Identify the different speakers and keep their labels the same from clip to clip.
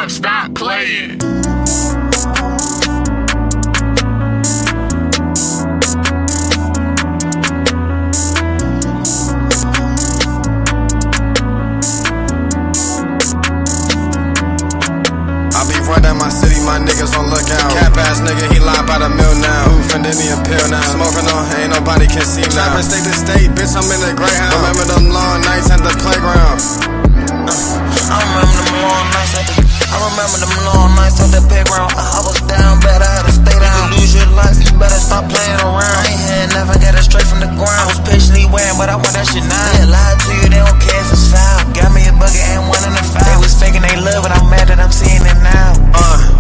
Speaker 1: dog, stop playing.
Speaker 2: Running my city, my niggas on lookout. Cap ass nigga, he lie by the mill now. Oof, and then he a pill now. Smoking on, ain't nobody can see now. Trapping state to state, bitch, I'm in the Greyhound. Remember them long nights at the playground.
Speaker 3: I remember them long nights at the playground. I was down bad, I had to stay down. You lose your life, you better stop playing around. I ain't had nothing, got it straight from the ground. I was patiently waiting, but I want that shit now. They lied to you, they don't care if it's foul. Got me a bucket and one in the foul. They was faking they love, but I'm mad that I'm seeing it now.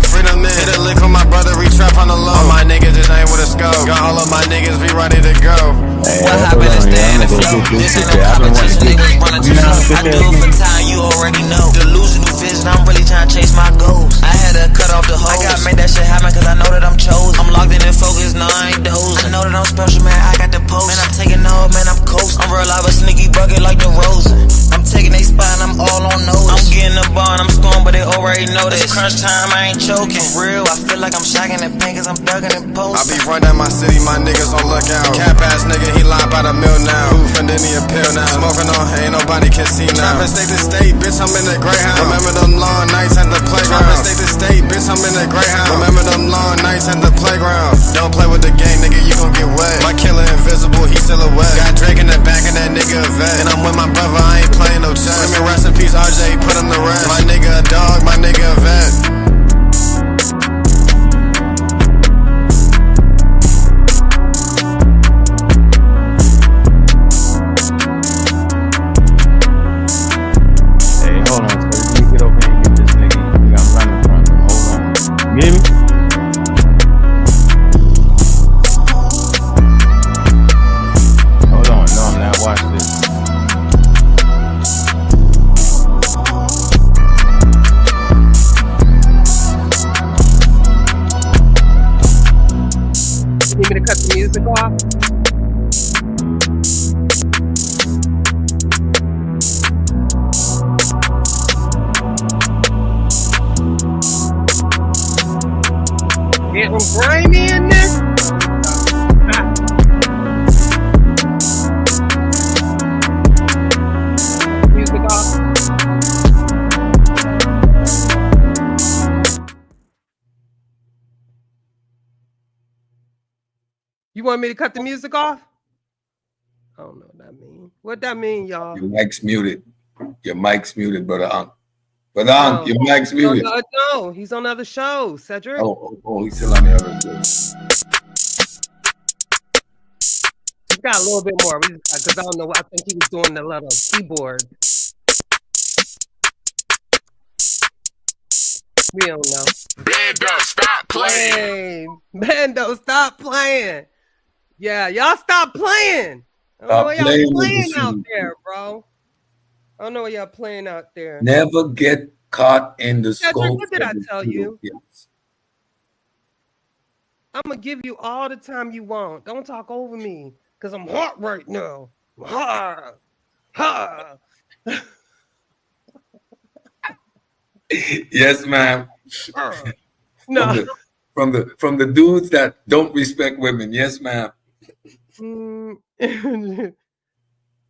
Speaker 2: Freedom in. Hit a lick with my brother, re-trap on the low. All my niggas just ain't with a scope. Got all of my niggas be ready to go.
Speaker 3: What happened to stay in the flow? This ain't no competition, they was running too slow. I do it for time, you already know. Delusional vision, I'm really trying to chase my goals. I had to cut off the hose. I gotta make that shit happen cause I know that I'm chosen. I'm locked in and focused, no I ain't dozing. I know that I'm special, man, I got the post. Man, I'm taking off, man, I'm coasting. I'm real live a sneaky bucket like the Rosen. I'm taking they spot and I'm all on notice. I'm getting the bar and I'm scoring, but they already know this. It's crunch time, I ain't choking. Real, I feel like I'm shocking the pain cause I'm ducking and posting.
Speaker 2: I be running my city, my niggas on lookout. Cap ass nigga, he lie by the mill now. Oof, and then he a pill now. Smoking on, ain't nobody can see now. Trapping state to state, bitch, I'm in the Greyhound. Remember them long nights at the playground. Trapping state to state, bitch, I'm in the Greyhound. Remember them long nights at the playground. Don't play with the game, nigga, you gon' get wet. My killer invisible, he silhouette. Got Drake in the back and that nigga a vet. And I'm with my brother, I ain't playing no chess. Screaming rest in peace, RJ, put him to rest. My nigga a dog, my nigga a vet.
Speaker 4: You hear me? Hold on, no, I'm not. Watch this.
Speaker 5: You need me to cut the music off? Getting grimy in this? Music off. You want me to cut the music off? I don't know what that means. What that mean, y'all?
Speaker 6: Your mic's muted. Your mic's muted, brother Unc. Brother Unc, your mic's muted.
Speaker 5: No, he's on other shows, Cedric.
Speaker 6: Oh, he's still on the other show.
Speaker 5: He's got a little bit more because I don't know. I think he was doing the little keyboard. We don't know.
Speaker 1: Bando, stop playing.
Speaker 5: Bando, stop playing. Yeah, y'all stop playing. I don't know what y'all playing out there, bro. I don't know what y'all playing out there.
Speaker 6: Never get caught in the scope.
Speaker 5: What did I tell you? I'm gonna give you all the time you want. Don't talk over me, cause I'm hot right now. Ha, ha.
Speaker 6: Yes, ma'am.
Speaker 5: No.
Speaker 6: From the dudes that don't respect women. Yes, ma'am.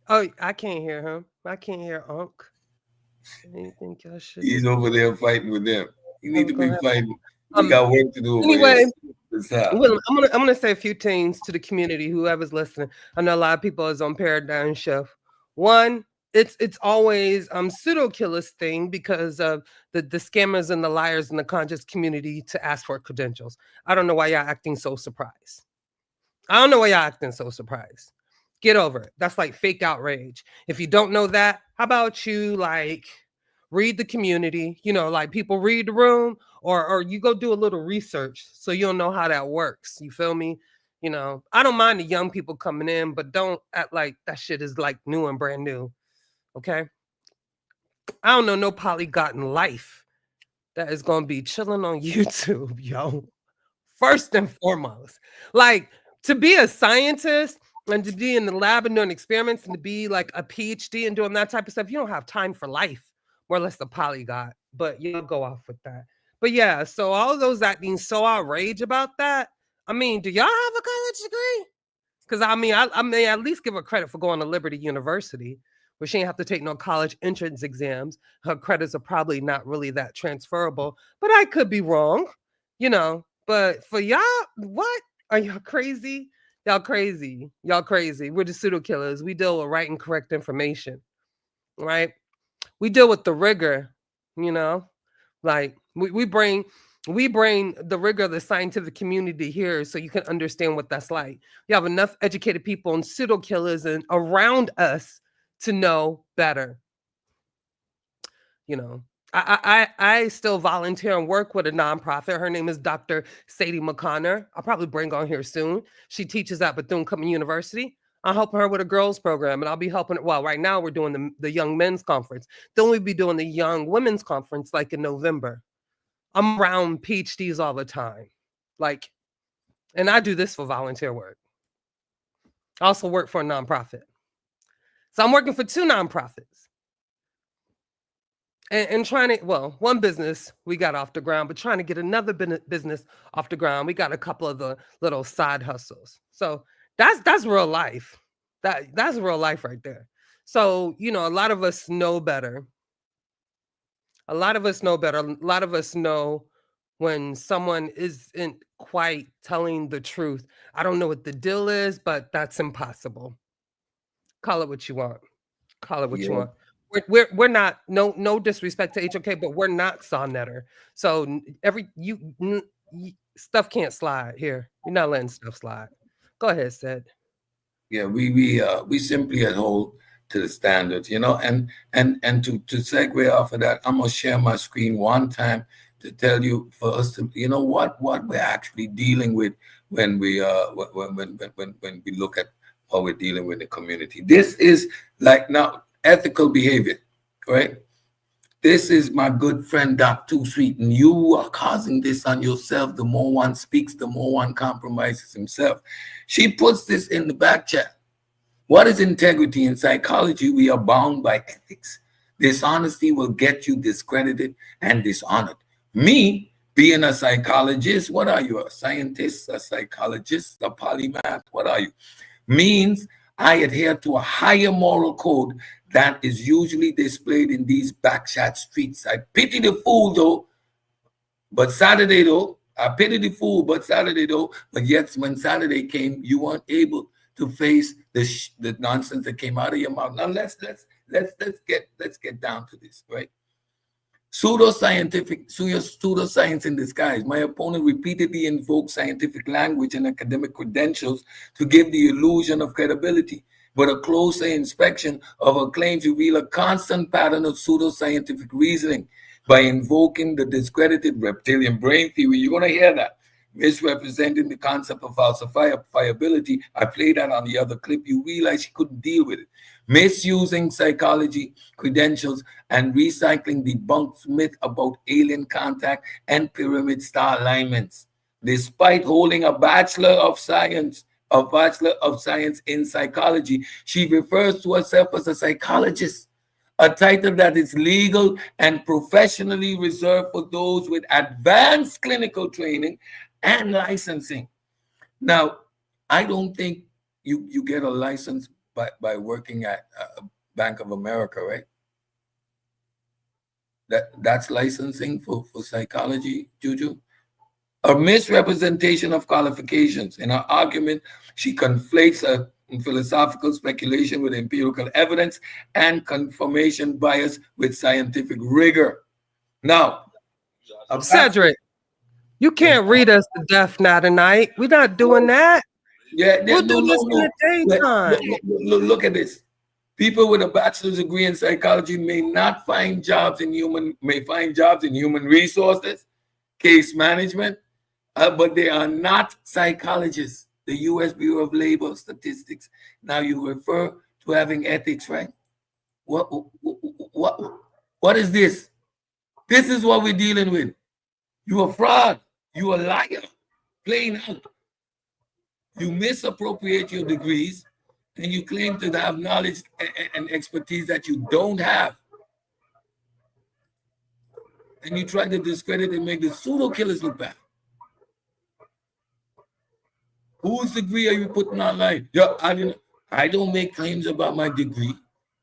Speaker 5: Oh, I can't hear him. I can't hear Unc. Anything else should
Speaker 6: He's over there fighting with them. You need to be fighting. We got work to do.
Speaker 5: Anyway, I'm gonna say a few things to the community, whoever's listening. I know a lot of people is on paradigm shift. One, it's always pseudo killers thing because of the scammers and the liars in the conscious community to ask for credentials. I don't know why y'all acting so surprised. Get over it. That's like fake outrage. If you don't know that, how about you like read the community, like people read the room or you go do a little research so you'll know how that works. You feel me? I don't mind the young people coming in, but don't act like that shit is like new and brand new. Okay. I don't know no polyglot life that is going to be chilling on YouTube, yo. First and foremost, like to be a scientist and to be in the lab and doing experiments and to be like a PhD and doing that type of stuff, you don't have time for life, more or less the polyglot. but y'all go off with that. But yeah, so all of those acting so outraged about that. I mean, do y'all have a college degree? Because I may at least give her credit for going to Liberty University, where she didn't have to take no college entrance exams. Her credits are probably not really that transferable, but I could be wrong, you know. But for y'all, what are y'all crazy? Y'all crazy. Y'all crazy. We're the pseudo killers. We deal with right and correct information, right? We deal with the rigor, you know, like we bring the rigor of the scientific community here so you can understand what that's like. You have enough educated people and pseudo killers and around us to know better. You know, I still volunteer and work with a nonprofit. Her name is Dr. Sadie McConnor. I'll probably bring her on here soon. She teaches at Bethune-Cookman University. I'm helping her with a girls program, and I'll be helping. Well, right now we're doing the young men's conference. Then we'll be doing the young women's conference like in November. I'm around PhDs all the time. Like, and I do this for volunteer work. I also work for a nonprofit. So I'm working for 2 nonprofits. And trying to, well, one business we got off the ground, but trying to get another business off the ground. We got a couple of the little side hustles. So that's real life. That's real life right there. So, you know, a lot of us know better. A lot of us know better. A lot of us know when someone isn't quite telling the truth. I don't know what the deal is, but that's impossible. Call it what you want. Call it what you want. We're not, no disrespect to HOK, but we're not Sonnetter. So stuff can't slide here. You're not letting stuff slide. Go ahead, Sid.
Speaker 6: Yeah, we simply adhere to the standards, you know, and to segue off of that, I'm gonna share my screen one time to tell you for us to, you know, what we're actually dealing with when we when we look at what we're dealing with in the community. This is like now ethical behavior, right? This is my good friend Doc Too Sweet, and you are causing this on yourself. The more one speaks, the more one compromises himself. She puts this in the back chat. What is integrity? In psychology, we are bound by ethics. Dishonesty will get you discredited and dishonored. Me, being a psychologist, what are you? A scientist, a psychologist, a polymath? What are you? Means I adhere to a higher moral code that is usually displayed in these backshot streets. I pity the fool though, but Saturday though, I pity the fool, but Saturday though, but yet when Saturday came, you weren't able to face the nonsense that came out of your mouth. Now let's get down to this, right? Pseudoscience in disguise. My opponent repeatedly invoked scientific language and academic credentials to give the illusion of credibility. But a closer inspection of her claims reveal a constant pattern of pseudoscientific reasoning by invoking the discredited reptilian brain theory. You're going to hear that. Misrepresenting the concept of falsifiability. I played that on the other clip. You realize she couldn't deal with it. Misusing psychology credentials and recycling debunked myth about alien contact and pyramid star alignments. Despite holding a Bachelor of Science in psychology, she refers to herself as a psychologist, a title that is legal and professionally reserved for those with advanced clinical training and licensing. Now, I don't think you get a license by working at Bank of America, right? That's licensing for psychology, Juju. A misrepresentation of qualifications. In her argument, she conflates a philosophical speculation with empirical evidence and confirmation bias with scientific rigor. Now,
Speaker 5: Cedric, you can't read us to death now tonight. We're not doing that.
Speaker 6: Yeah,
Speaker 5: we'll do this in the daytime.
Speaker 6: Look at this. People with a bachelor's degree in psychology may find jobs in human resources, case management, but they are not psychologists. The U.S. Bureau of Labor Statistics. Now you refer to having ethics, right? What is this? This is what we're dealing with. You a fraud. You a liar. Plain out. You misappropriate your degrees and you claim to have knowledge and expertise that you don't have. and you try to discredit and make the pseudo killers look bad. Whose degree are you putting online? Yeah, I don't make claims about my degree.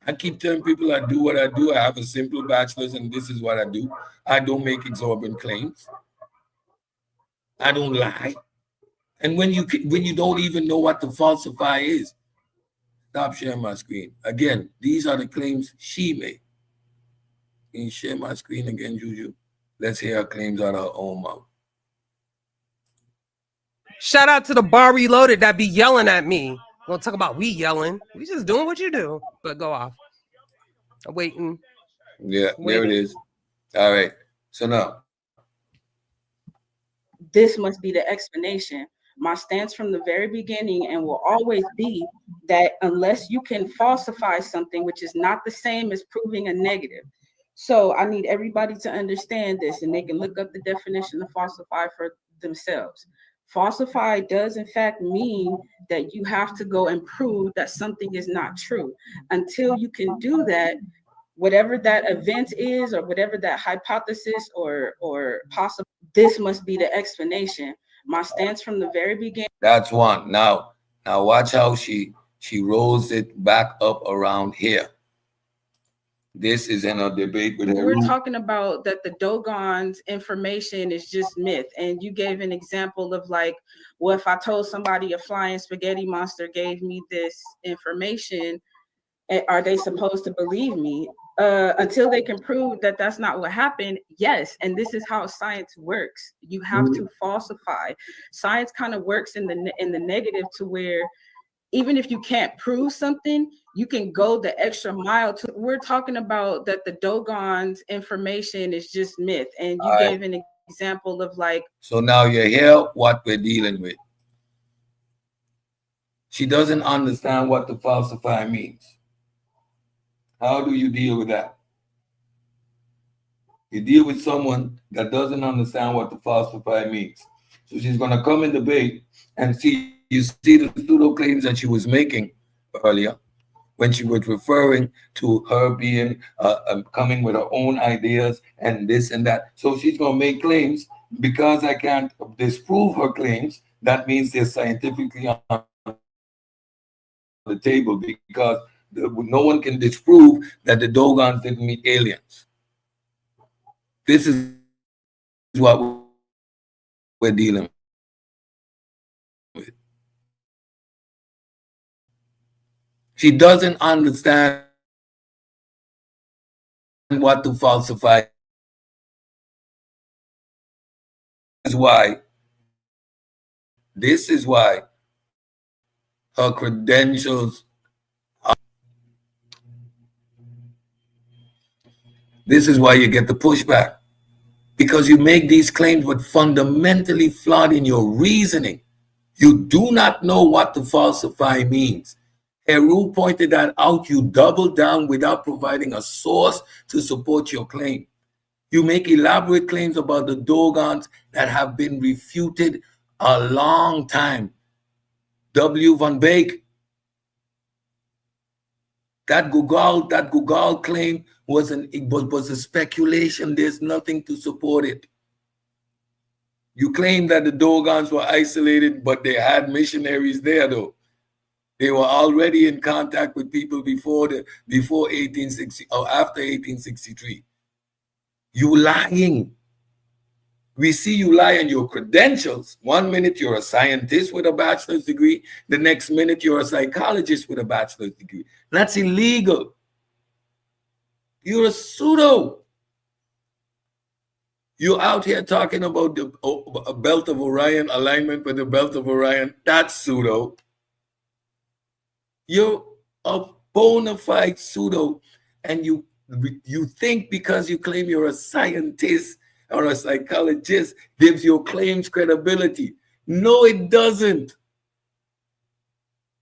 Speaker 6: I keep telling people I do what I do. I have a simple bachelor's, and this is what I do. I don't make exorbitant claims. I don't lie. And when you don't even know what to falsify is, stop sharing my screen. Again, these are the claims she made. Can you share my screen again, Juju? Let's hear her claims out of her own mouth.
Speaker 5: Shout out to the bar reloaded that be yelling at me. Gonna talk about we yelling. We just doing what you do. But go off. I'm waiting.
Speaker 6: Yeah, there it is. All right. So now,
Speaker 7: this must be the explanation. My stance from the very beginning and will always be that unless you can falsify something, which is not the same as proving a negative. So I need everybody to understand this, and they can look up the definition of falsify for themselves. Falsify does in fact mean that you have to go and prove that something is not true. Until you can do that, whatever that event is or whatever that hypothesis or possible, this must be the explanation. My stance from the very beginning.
Speaker 6: that's one. Now watch how she rolls it back up around here. This is in a debate with her.
Speaker 7: We're talking about that the Dogon's information is just myth. And you gave an example of like, well, if I told somebody a flying spaghetti monster gave me this information, are they supposed to believe me? Until they can prove that that's not what happened, yes. And this is how science works. You have to falsify. Science kind of works in the negative, to where even if you can't prove something, you can go the extra mile. We're talking about that the Dogon's information is just myth. And you gave an example of like.
Speaker 6: So now you hear what we're dealing with. She doesn't understand what the falsify means. How do you deal with that? You deal with someone that doesn't understand what the falsify means. So she's going to come in debate and see, you see the pseudo claims that she was making earlier when she was referring to her being coming with her own ideas and this and that. So she's going to make claims. Because I can't disprove her claims, that means they're scientifically on the table, because no one can disprove that the Dogons didn't meet aliens. This is what we're dealing with. She doesn't understand what to falsify. This is why her credentials are. This is why you get the pushback, because you make these claims but fundamentally flawed in your reasoning. You do not know what to falsify means. Heru pointed that out. You double down without providing a source to support your claim. You make elaborate claims about the Dogons that have been refuted a long time. W. van Beek, that Google claim was a speculation. There's nothing to support it. You claim that the Dogons were isolated, but they had missionaries there, though. They were already in contact with people before 1860 or after 1863. You lying. We see you lie on your credentials. 1 minute you're a scientist with a bachelor's degree. The next minute you're a psychologist with a bachelor's degree. That's illegal. You're a pseudo. You're out here talking about the belt of Orion, alignment with the belt of Orion. That's pseudo. You're a bona fide pseudo, and you think because you claim you're a scientist or a psychologist gives your claims credibility. No, it doesn't.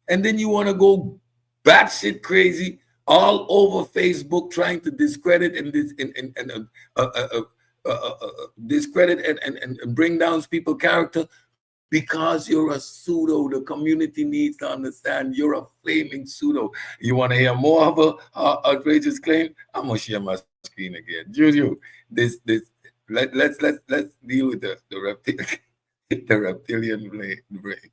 Speaker 6: And then you want to go batshit crazy all over Facebook trying to discredit discredit and bring down people's character because you're a pseudo. The community needs to understand you're a flaming pseudo. You want to hear more of a outrageous claim? I'm gonna share my screen again. Juju, this let's deal with the the reptilian brain.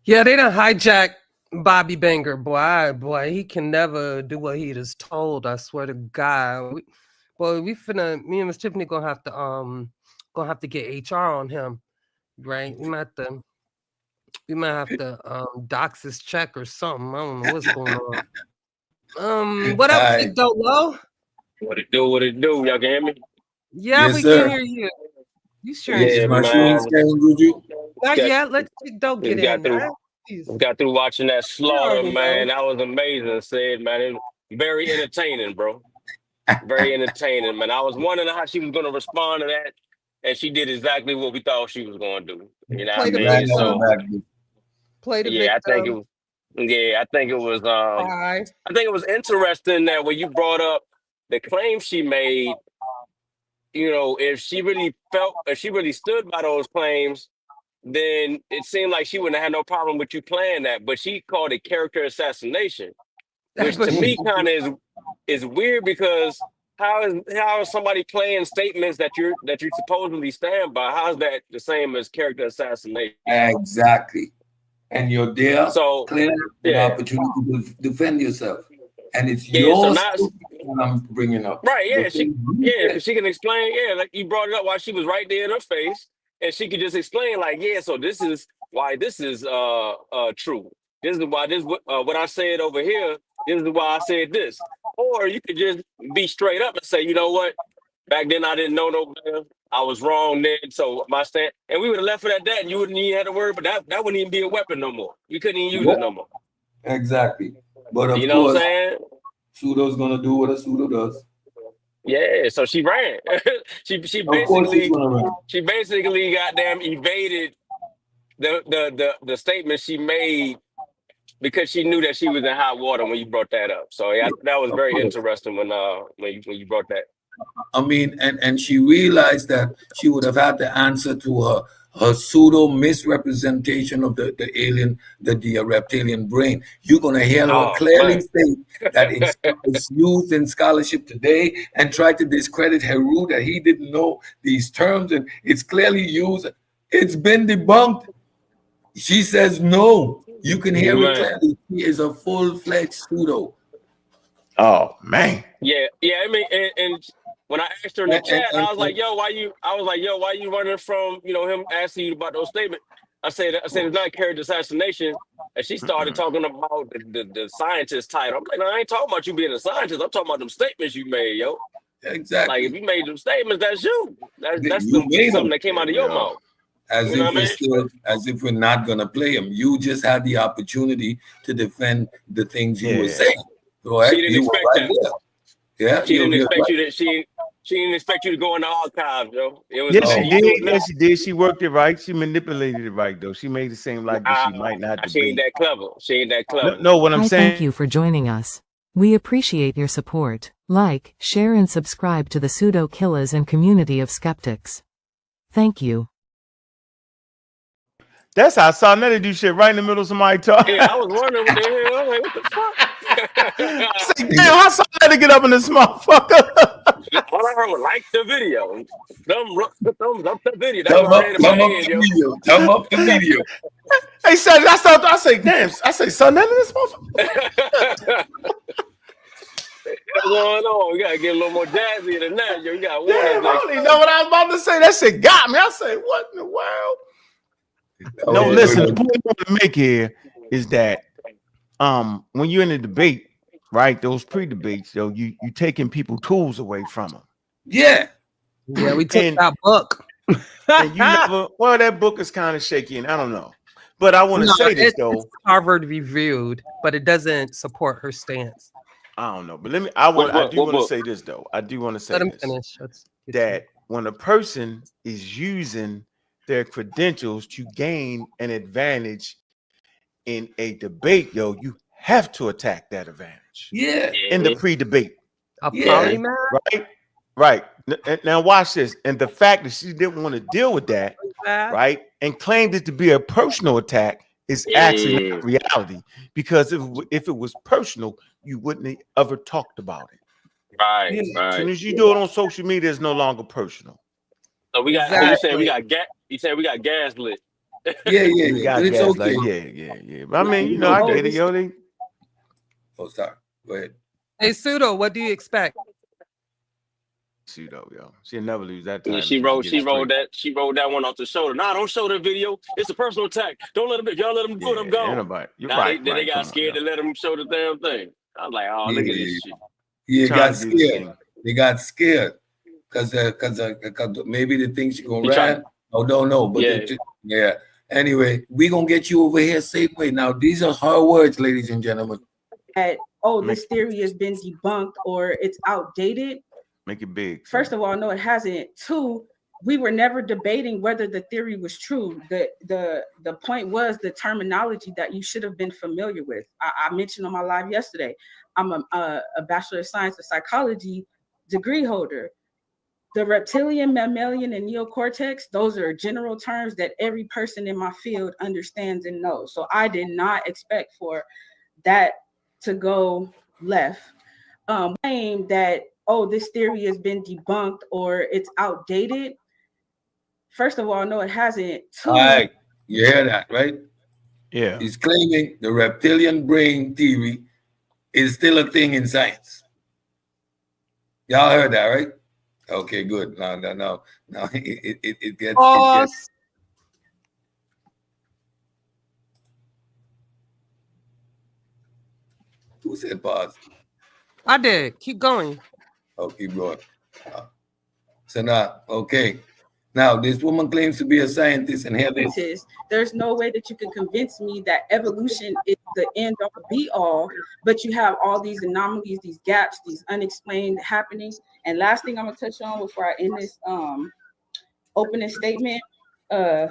Speaker 5: Yeah, they done hijack Bobby Banger, boy, he can never do what he is told. I swear to God. Me and Miss Tiffany gonna have to get HR on him, right? We might have to dox his check or something. I don't know what's going on. What up,
Speaker 6: Hi.
Speaker 5: Big Dolo?
Speaker 8: What it do? What it do? Y'all can hear me?
Speaker 5: Yeah,
Speaker 6: Yes,
Speaker 5: we
Speaker 6: sir.
Speaker 5: can hear you. You sure
Speaker 6: Is
Speaker 8: Yeah,
Speaker 6: my
Speaker 5: ain't
Speaker 6: screen
Speaker 8: man.
Speaker 6: scaring Juju?
Speaker 5: not
Speaker 8: Got,
Speaker 5: yet. Let's don't
Speaker 8: just
Speaker 5: get
Speaker 8: got
Speaker 5: in.
Speaker 8: through.
Speaker 5: Jeez.
Speaker 8: Got through watching that
Speaker 5: You
Speaker 8: slaughter,
Speaker 5: already know.
Speaker 8: man. That was amazing. Said, man, it was very entertaining, bro. Very entertaining, man. I was wondering how she was gonna respond to that, and she did exactly what we thought she was gonna do. You know what
Speaker 5: Play
Speaker 8: I
Speaker 5: the
Speaker 6: Right
Speaker 8: mean?
Speaker 6: on
Speaker 5: victim.
Speaker 6: the
Speaker 8: So
Speaker 6: back.
Speaker 5: Play the
Speaker 8: yeah, I think it
Speaker 5: victim.
Speaker 8: was. Yeah,
Speaker 5: Cry.
Speaker 8: I think it was interesting that when you brought up the claim she made, you know, if she really stood by those claims, then it seemed like she wouldn't have had no problem with you playing that. But she called it character assassination,
Speaker 5: That's
Speaker 8: which
Speaker 5: what
Speaker 8: to
Speaker 5: she
Speaker 8: me kind of is weird because how is somebody playing statements that you supposedly stand by? How is that the same as character assassination?
Speaker 6: Exactly. And you're there,
Speaker 8: So
Speaker 6: clear, with
Speaker 8: yeah,
Speaker 6: opportunity to defend yourself. And it's
Speaker 8: yeah. So
Speaker 6: your
Speaker 8: now
Speaker 6: statement that I'm bringing up.
Speaker 8: right,
Speaker 6: The
Speaker 8: yeah,
Speaker 6: thing you
Speaker 8: because she can explain, yeah, like you brought it up while she was right there in her face, and she could just explain, like, yeah, so this is why this is true. This is why what I said over here. This is why I said this. Or you could just be straight up and say, you know what, back then I didn't know no better. I was wrong then, so my stand, and we would have left it at that, and you wouldn't even have to worry, but that wouldn't even be a weapon no more. You couldn't even use it no
Speaker 6: Yep,
Speaker 8: more.
Speaker 6: exactly. But
Speaker 8: You
Speaker 6: of
Speaker 8: know what I'm
Speaker 6: course,
Speaker 8: saying?
Speaker 6: Pseudo's gonna do what a pseudo does.
Speaker 8: Yeah, so she ran.
Speaker 6: Of course he's gonna run.
Speaker 8: She basically goddamn evaded the statement she made because she knew that she was in hot water when you brought that up. So yeah, that was
Speaker 6: Of
Speaker 8: very
Speaker 6: course.
Speaker 8: interesting when you brought that.
Speaker 6: I mean, and she realized that she would have had to answer to her pseudo misrepresentation of the alien, the reptilian brain. You're gonna hear her
Speaker 8: Oh
Speaker 6: clearly
Speaker 8: man.
Speaker 6: state that it's used in scholarship today, and try to discredit Heru that he didn't know these terms, and it's clearly used. It's been debunked. She says no. You can hear it
Speaker 8: Man.
Speaker 6: clearly. She is a full-fledged pseudo.
Speaker 4: Oh man.
Speaker 8: Yeah. I mean, and when I asked her in the
Speaker 6: And, and,
Speaker 8: chat,
Speaker 6: and,
Speaker 8: I was like, "Yo, why you?" I was like, "Yo, why you running from him asking you about those statements?" I said it's not character assassination, and she started talking about the scientist title. I'm like, no, I ain't talking about you being a scientist. I'm talking about them statements you made, yo. Like if
Speaker 6: exactly.
Speaker 8: you made them statements, that's you.
Speaker 6: You made
Speaker 8: Something
Speaker 6: them.
Speaker 8: that came out of your
Speaker 4: Yeah.
Speaker 8: mouth.
Speaker 6: As
Speaker 8: You know
Speaker 6: if
Speaker 8: what I
Speaker 6: we're
Speaker 8: mean?
Speaker 6: still, as if we're not gonna play him. You just had the opportunity to defend the things you were
Speaker 4: Yeah.
Speaker 6: saying.
Speaker 8: She
Speaker 6: Correct?
Speaker 8: didn't
Speaker 6: You were
Speaker 8: expect
Speaker 6: right
Speaker 8: that.
Speaker 6: there. Yeah,
Speaker 8: She didn't
Speaker 6: you're
Speaker 8: expect
Speaker 6: right.
Speaker 8: you to. She didn't expect you to go in the archives, yo. It was
Speaker 4: Yes,
Speaker 6: Oh,
Speaker 8: like
Speaker 4: she
Speaker 8: you
Speaker 4: did.
Speaker 8: do it now.
Speaker 4: Yes, she did. She worked it right. She manipulated it right, though. She made it seem like that she might not
Speaker 8: She ain't
Speaker 4: debate.
Speaker 8: that clever. She ain't that
Speaker 4: No,
Speaker 8: clever.
Speaker 4: no, what I'm
Speaker 9: Hi,
Speaker 4: saying.
Speaker 9: thank you for joining us. We appreciate your support. Like, share and subscribe to the Pseudo Killers and community of skeptics. Thank you.
Speaker 4: That's how Sonetta do shit right in the middle of somebody talking.
Speaker 8: Yeah, I was wondering what the hell. I was like, what the
Speaker 4: I
Speaker 8: fuck?
Speaker 4: say, damn, how Sonetta get up in this motherfucker?
Speaker 8: All I heard was like the video. Thumbs up the video. That's
Speaker 6: thumb
Speaker 8: what
Speaker 6: up,
Speaker 8: ran in my
Speaker 6: thumb up
Speaker 8: head,
Speaker 6: the
Speaker 8: yo.
Speaker 6: video. Thumb up the video.
Speaker 4: Hey, son, I say, damn, I say, Sonetta in this motherfucker.
Speaker 8: What's going on? We gotta get a little more jazzy than that, yo. You got warning
Speaker 4: Damn, I
Speaker 8: next.
Speaker 4: don't even know what I was about to say. That shit got me. I say, what in the world?
Speaker 6: That
Speaker 4: No,
Speaker 6: was
Speaker 4: listen, the
Speaker 6: good.
Speaker 4: point I want to make here is that when you're in a debate, right, those pre-debates, yo, you taking people tools away from them.
Speaker 6: Yeah.
Speaker 5: Yeah, we took
Speaker 4: And
Speaker 5: that book.
Speaker 4: and you never, well, that book is kind of shaky, and I don't know. But I want to
Speaker 5: No,
Speaker 4: say this
Speaker 5: it's
Speaker 4: though.
Speaker 5: Harvard reviewed, but it doesn't support her stance.
Speaker 4: I don't know, but I do
Speaker 8: What
Speaker 4: want to
Speaker 8: book?
Speaker 4: say this though. I do want to say
Speaker 5: Let him
Speaker 4: this,
Speaker 5: finish. Let's get to
Speaker 4: that
Speaker 5: it.
Speaker 4: when a person is using their credentials to gain an advantage in a debate, yo, you have to attack that advantage
Speaker 6: Yeah.
Speaker 4: in the pre-debate,
Speaker 5: A
Speaker 6: Yeah.
Speaker 5: polymath?
Speaker 4: right? Now watch this. And the fact that she didn't want to deal with that, right, and claimed it to be a personal attack is actually not reality. Because if it was personal, you wouldn't have ever talked about it.
Speaker 8: Right,
Speaker 5: You
Speaker 4: As soon
Speaker 8: right.
Speaker 4: as you do it on social media, it's no longer personal.
Speaker 8: So we got. So you saying we
Speaker 5: exactly.
Speaker 8: got gas? You saying we got gaslit?
Speaker 6: Yeah, yeah,
Speaker 4: We
Speaker 6: yeah. But
Speaker 4: got
Speaker 6: it's okay.
Speaker 4: gaslight. Yeah. But I
Speaker 6: We,
Speaker 4: mean,
Speaker 6: we
Speaker 4: you know,
Speaker 6: know.
Speaker 4: I
Speaker 7: Oh,
Speaker 4: get it,
Speaker 7: this
Speaker 4: yo. They
Speaker 6: Oh, sorry. Go ahead.
Speaker 5: Hey, Pseudo, what do you expect?
Speaker 4: Pseudo, yo. She'll never lose that
Speaker 8: Yeah,
Speaker 4: title till she get it
Speaker 8: she rolled
Speaker 4: straight.
Speaker 8: that, she rolled that one off the shoulder. Nah, don't show the video. It's a personal attack. Don't let them. If y'all let them do it, I'm
Speaker 4: Yeah,
Speaker 8: gone.
Speaker 4: anybody. You're
Speaker 8: Now
Speaker 4: right,
Speaker 8: they
Speaker 4: right.
Speaker 8: got
Speaker 4: Come on,
Speaker 8: scared
Speaker 4: yo.
Speaker 8: to let them show the damn thing. I was like, oh, look at this
Speaker 6: Yeah,
Speaker 8: shit.
Speaker 6: yeah.
Speaker 4: Trying
Speaker 6: Got
Speaker 4: to do this
Speaker 6: scared.
Speaker 4: thing.
Speaker 6: They got scared because maybe they think she gonna
Speaker 8: He tried.
Speaker 6: run. Oh, don't know. But
Speaker 8: Yeah,
Speaker 6: yeah. Anyway, we gonna get you over here safe way. Now these are her words, ladies and gentlemen.
Speaker 7: that, oh,
Speaker 4: Make
Speaker 7: this theory has been debunked or it's outdated.
Speaker 4: make it big.
Speaker 7: First of all, no, it hasn't. Two, we were never debating whether the theory was true. The point was the terminology that you should have been familiar with. I mentioned on my live yesterday, I'm a Bachelor of Science of Psychology degree holder. The reptilian, mammalian, and neocortex, those are general terms that every person in my field understands and knows. So I did not expect for that to go left. Claim that, oh, this theory has been debunked or it's outdated. First of all, no, it hasn't.
Speaker 6: All
Speaker 7: Two,
Speaker 6: right, you hear that, right?
Speaker 4: Yeah.
Speaker 6: He's claiming the reptilian brain theory is still a thing in science. Y'all heard that, right? Okay, good. No. It gets.
Speaker 5: Pause.
Speaker 6: Who said pause?
Speaker 5: I did. Keep going.
Speaker 6: Oh, keep going. So now, okay. Now, this woman claims to be a scientist, and here this.
Speaker 7: there's no way that you can convince me that evolution is the end all be all, but you have all these anomalies, these gaps, these unexplained happenings. And last thing I'm gonna touch on before I end this opening statement, the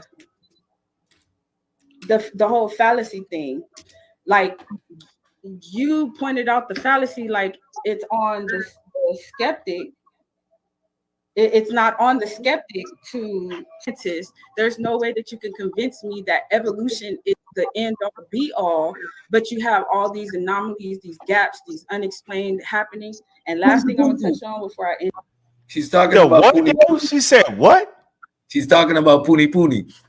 Speaker 7: whole fallacy thing. Like, you pointed out the fallacy, like it's on the skeptic. It's not on the skeptic to test. There's no way that you can convince me that evolution is the end all be all, but you have all these anomalies, these gaps, these unexplained happenings. And last thing I'm gonna touch on before I end.
Speaker 6: She's talking
Speaker 4: Yo,
Speaker 6: about
Speaker 4: what?
Speaker 6: Puni.
Speaker 4: Yo, she said what?
Speaker 6: She's talking about Puni.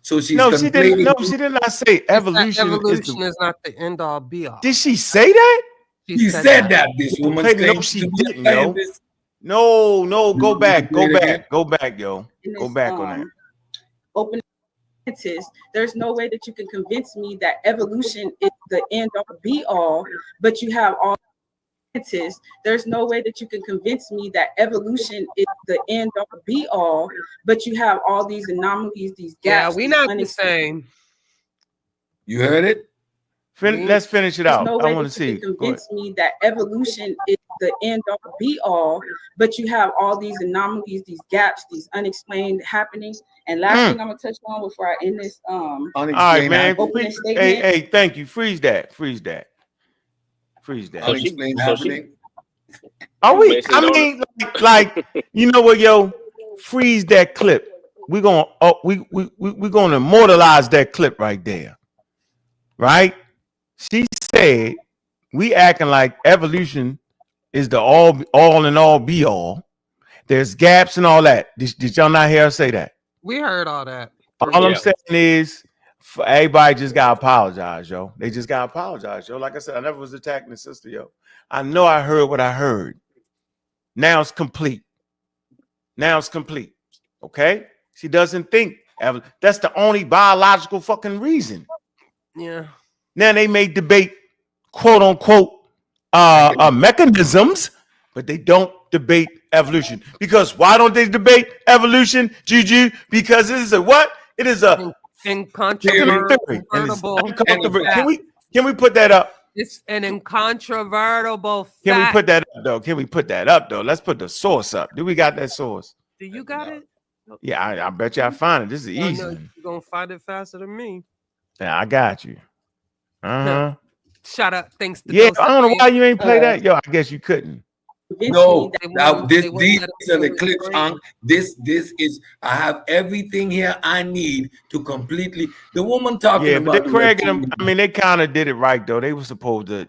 Speaker 6: So she's
Speaker 4: No, she didn't.
Speaker 6: conflating.
Speaker 4: No, she did not say evolution.
Speaker 5: Evolution is not the end all be all.
Speaker 4: Did she say that?
Speaker 6: She said that. This woman
Speaker 4: No,
Speaker 6: claims
Speaker 4: she
Speaker 6: to be
Speaker 4: didn't,
Speaker 6: a
Speaker 4: yo.
Speaker 6: scientist.
Speaker 4: No, go back,
Speaker 6: Say it again.
Speaker 4: go back, yo. Go back on that.
Speaker 7: Open. There's no way that you can convince me that evolution is the end all be all, but you have all. There's no way that you can convince me that evolution is the end all be all, but you have all these anomalies, these gaps.
Speaker 5: Yeah, we not the same.
Speaker 6: You heard it?
Speaker 4: Let's finish it
Speaker 7: There's
Speaker 4: out.
Speaker 7: no
Speaker 4: I
Speaker 7: way
Speaker 4: want to
Speaker 7: that you
Speaker 4: see.
Speaker 7: can convince me that evolution is the end all be all, but you have all these anomalies, these gaps, these unexplained happenings. And last thing I'm gonna touch on before I end this
Speaker 4: all right, man.
Speaker 7: opening statement.
Speaker 4: Hey, thank you. Freeze that.
Speaker 6: Unexplained happening.
Speaker 4: Are we? I mean, like you know what, yo? Freeze that clip. We're gonna we're gonna immortalize that clip right there. Right? She said we acting like evolution is the all and all be all. There's gaps and all that. Did y'all not hear her say that?
Speaker 5: We heard all that.
Speaker 4: All I'm saying is everybody just gotta apologize, yo. They just gotta apologize, yo. Like I said, I never was attacking the sister, yo. I know I heard what I heard. Now it's complete. Okay? She doesn't think that's the only biological fucking reason.
Speaker 5: Yeah.
Speaker 4: Now they may debate quote unquote mechanisms, but they don't debate evolution. Because why don't they debate evolution, Juju? Because it is a what? It is a
Speaker 5: incontrovertible.
Speaker 4: Can we put that up?
Speaker 5: It's an incontrovertible fact.
Speaker 4: Can we put that up though? Let's put the source up. Do we got that source?
Speaker 5: Do you got it?
Speaker 4: Yeah, I bet you I find it. This is easy.
Speaker 5: You're gonna find it faster than me.
Speaker 4: Yeah, I got you.
Speaker 5: Shut up. Thanks to
Speaker 4: I don't know why you ain't play that. Yo, I guess you couldn't.
Speaker 6: No, now these are the clips on this is I have everything here I need to completely the woman talking about
Speaker 4: but Craig and them, I mean they kind of did it right though. They were supposed to,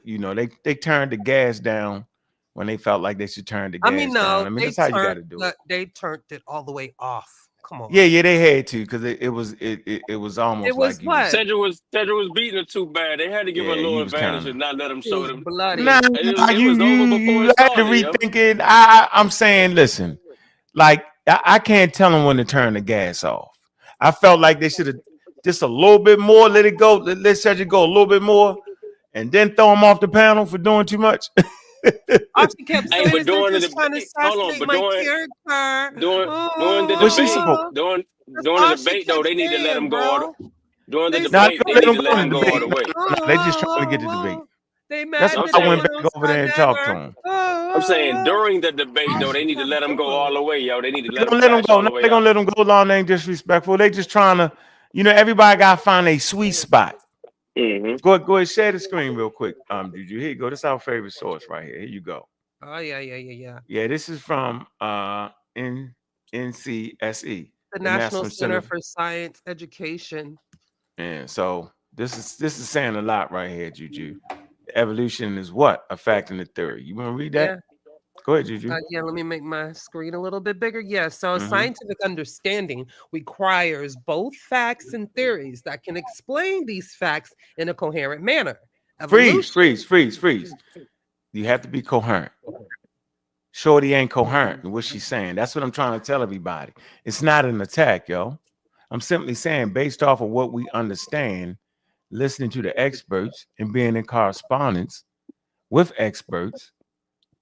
Speaker 4: they turned the gas down when they felt like they should turn the
Speaker 5: I
Speaker 4: gas
Speaker 5: mean,
Speaker 4: down.
Speaker 5: no,
Speaker 4: I mean, that's how you got to do it.
Speaker 5: They turned it all the way off. Come on.
Speaker 4: Yeah, they had to because it was almost
Speaker 5: It was
Speaker 4: like you
Speaker 5: what?
Speaker 8: Cedric was beating her too bad. They had to give her a
Speaker 4: yeah, he
Speaker 8: little
Speaker 4: was
Speaker 8: advantage
Speaker 4: kind of.
Speaker 8: and not let him
Speaker 5: It
Speaker 8: show
Speaker 5: was
Speaker 8: them.
Speaker 5: bloody.
Speaker 4: Nah,
Speaker 8: It was over before
Speaker 4: you
Speaker 8: it
Speaker 4: had to
Speaker 8: started, yo.
Speaker 4: rethink it. I'm saying, listen, like I can't tell them when to turn the gas off. I felt like they should have just a little bit more, let it go, let Cedric go a little bit more, and then throw him off the panel for doing too much.
Speaker 5: All she kept
Speaker 8: Hey,
Speaker 5: saying
Speaker 8: but
Speaker 5: is they're
Speaker 8: during the
Speaker 5: just trying to
Speaker 8: debate, hold on,
Speaker 5: assassinate
Speaker 8: but
Speaker 5: my character.
Speaker 8: during the
Speaker 4: But she's
Speaker 8: debate,
Speaker 4: supposed.
Speaker 5: Oh, that's
Speaker 8: during
Speaker 5: all
Speaker 8: the
Speaker 5: she
Speaker 8: debate though,
Speaker 5: kept
Speaker 8: they need to let
Speaker 5: saying,
Speaker 8: him go all the,
Speaker 5: bro.
Speaker 8: during the
Speaker 5: They
Speaker 4: Now
Speaker 8: debate,
Speaker 5: said
Speaker 4: don't
Speaker 8: they
Speaker 4: let
Speaker 8: need
Speaker 4: them
Speaker 8: to
Speaker 4: go
Speaker 8: let
Speaker 4: to
Speaker 8: him
Speaker 4: the
Speaker 8: go all
Speaker 4: debate.
Speaker 8: the way.
Speaker 4: No, they just trying to get the debate.
Speaker 5: They
Speaker 4: That's
Speaker 5: mad
Speaker 4: why
Speaker 8: I'm
Speaker 5: that
Speaker 4: I
Speaker 5: they
Speaker 4: went
Speaker 8: saying,
Speaker 5: want
Speaker 4: back
Speaker 5: to
Speaker 4: over
Speaker 5: start
Speaker 4: there and talked to
Speaker 5: ever.
Speaker 4: him.
Speaker 8: I'm saying during the debate
Speaker 5: All
Speaker 8: though,
Speaker 5: she
Speaker 8: they need to
Speaker 5: kept
Speaker 8: let him go all
Speaker 5: doing.
Speaker 8: the way, yo. They need to
Speaker 4: They're
Speaker 8: let him
Speaker 4: gonna let them
Speaker 8: crash
Speaker 4: go.
Speaker 8: all
Speaker 4: No,
Speaker 8: the way
Speaker 4: they're
Speaker 8: out.
Speaker 4: gonna let them go long. They ain't disrespectful. They just trying to, everybody gotta find a sweet spot.
Speaker 8: Mm-hmm.
Speaker 4: Go ahead, share the screen real quick. Juju, here you go. This is our favorite source right here. Here you go.
Speaker 5: Oh yeah.
Speaker 4: Yeah, this is from NCSE,
Speaker 5: The
Speaker 4: the
Speaker 5: National
Speaker 4: National
Speaker 5: Center
Speaker 4: Center.
Speaker 5: for Science Education.
Speaker 4: And so this is saying a lot right here, Juju. Evolution is what? A fact in the theory. You want to read that?
Speaker 5: Yeah.
Speaker 4: Go ahead, Juju.
Speaker 5: Yeah, let me make my screen a little bit bigger. Yeah, so
Speaker 4: Mhm.
Speaker 5: scientific understanding requires both facts and theories that can explain these facts in a coherent manner.
Speaker 4: Freeze.
Speaker 5: Evolution.
Speaker 4: You have to be coherent. Shorty ain't coherent in what she's saying. That's what I'm trying to tell everybody. It's not an attack, yo. I'm simply saying, based off of what we understand, listening to the experts and being in correspondence with experts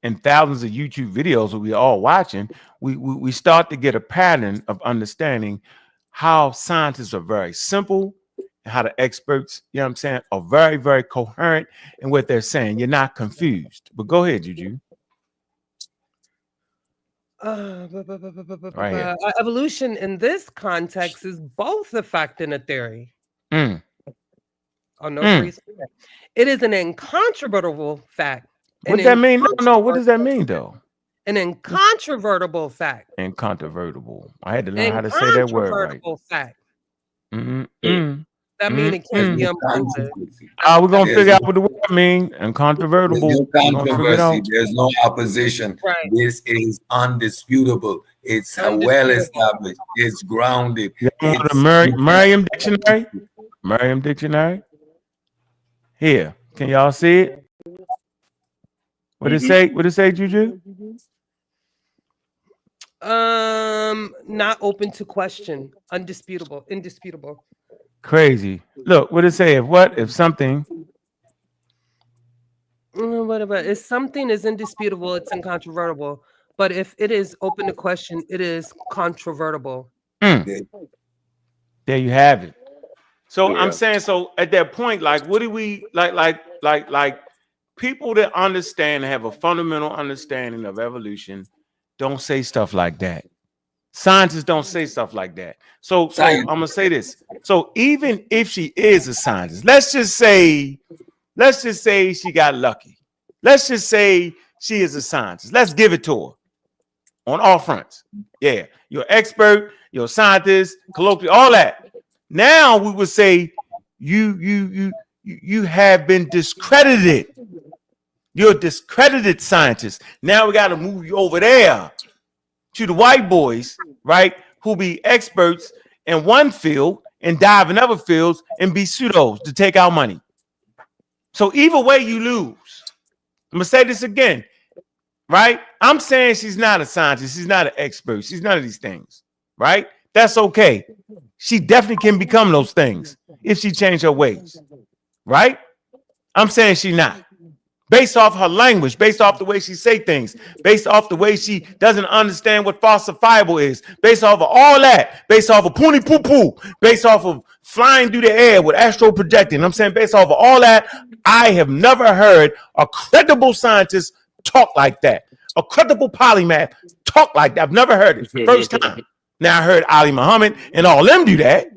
Speaker 4: and thousands of YouTube videos that we all watching, we start to get a pattern of understanding how scientists are very simple and how the experts, you know what I'm saying, are very, very coherent in what they're saying. You're not confused. But go ahead, Juju. Right here.
Speaker 5: Evolution in this context is both a fact and a theory.
Speaker 4: Mm.
Speaker 5: Oh, no freeze. It is an incontrovertible fact.
Speaker 4: What that mean? No, what does that mean though?
Speaker 5: An incontrovertible fact.
Speaker 4: Incontrovertible. I had to learn how to say that word right.
Speaker 5: Incontrovertible fact.
Speaker 4: Mm-mm.
Speaker 5: That means it can't be unproven.
Speaker 4: We're gonna figure out what the word mean. Incontrovertible.
Speaker 6: There's no
Speaker 4: We're gonna figure it
Speaker 6: controversy.
Speaker 4: out.
Speaker 6: There's no opposition.
Speaker 5: Right.
Speaker 6: This is undisputable. It's well established. It's grounded.
Speaker 4: You want
Speaker 6: It's
Speaker 4: the Merriam Dictionary? Merriam Dictionary. Here, can y'all see it? What it say? What it say, Juju?
Speaker 5: Not open to question. Undisputable. Indisputable.
Speaker 4: Crazy. Look, what it say? If something.
Speaker 5: What about if something is indisputable, it's incontrovertible. But if it is open to question, it is controvertible.
Speaker 4: There you have it. So
Speaker 8: Yeah.
Speaker 4: I'm saying, so at that point, like, what do we like people that understand and have a fundamental understanding of evolution don't say stuff like that. Scientists don't say stuff like that. So I'm gonna say this. So even if she is a scientist, let's just say she got lucky. Let's just say she is a scientist. Let's give it to her on all fronts. Yeah, you're an expert, you're a scientist, colloquial, all that. Now we would say you have been discredited. You're a discredited scientist. Now we got to move you over there to the white boys, right? Who be experts in one field and dive in other fields and be pseudos to take our money. So either way you lose. I'm gonna say this again, right? I'm saying she's not a scientist, she's not an expert, she's none of these things, right? That's okay. She definitely can become those things if she changed her ways, right? I'm saying she's not. Based off her language, based off the way she say things, based off the way she doesn't understand what falsifiable is, based off of all that, based off of poonie poo poo, based off of flying through the air with astral projecting. I'm saying based off of all that, I have never heard a credible scientist talk like that. A credible polymath talk like that. I've never heard it. First time. Now I heard Ali Muhammad and all them do that.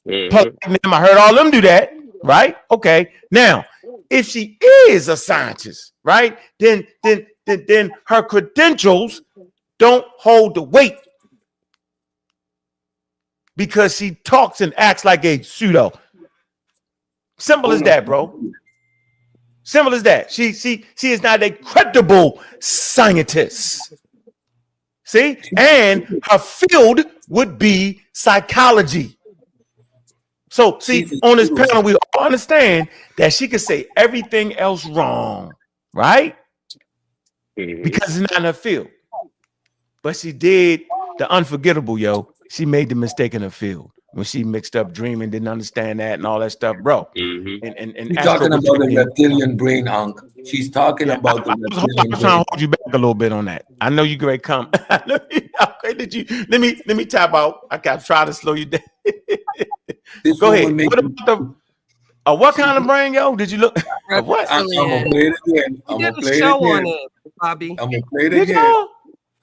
Speaker 4: I heard all them do that, right? Okay. Now, if she is a scientist, right, then her credentials don't hold the weight because she talks and acts like a pseudo. Simple as that, bro. Simple as that. She is not a credible scientist. See? And her field would be psychology. So, see, on this panel, we all understand that she could say everything else wrong, right? Because it's not in her field. But she did the unforgettable, yo. She made the mistake in her field when she mixed up dreaming, didn't understand that and all that stuff, bro. And
Speaker 6: She's talking about the reptilian brain, Unc. She's talking about the reptilian brain.
Speaker 4: I'm trying to hold you back a little bit on that. I know you great come. Let me tap out. I got to try to slow you down. Go ahead. What about the what kind of brain, yo? Did you look? What?
Speaker 6: I'm gonna play it again. I'm gonna play it again.
Speaker 5: Bobby.
Speaker 6: I'm gonna play it again.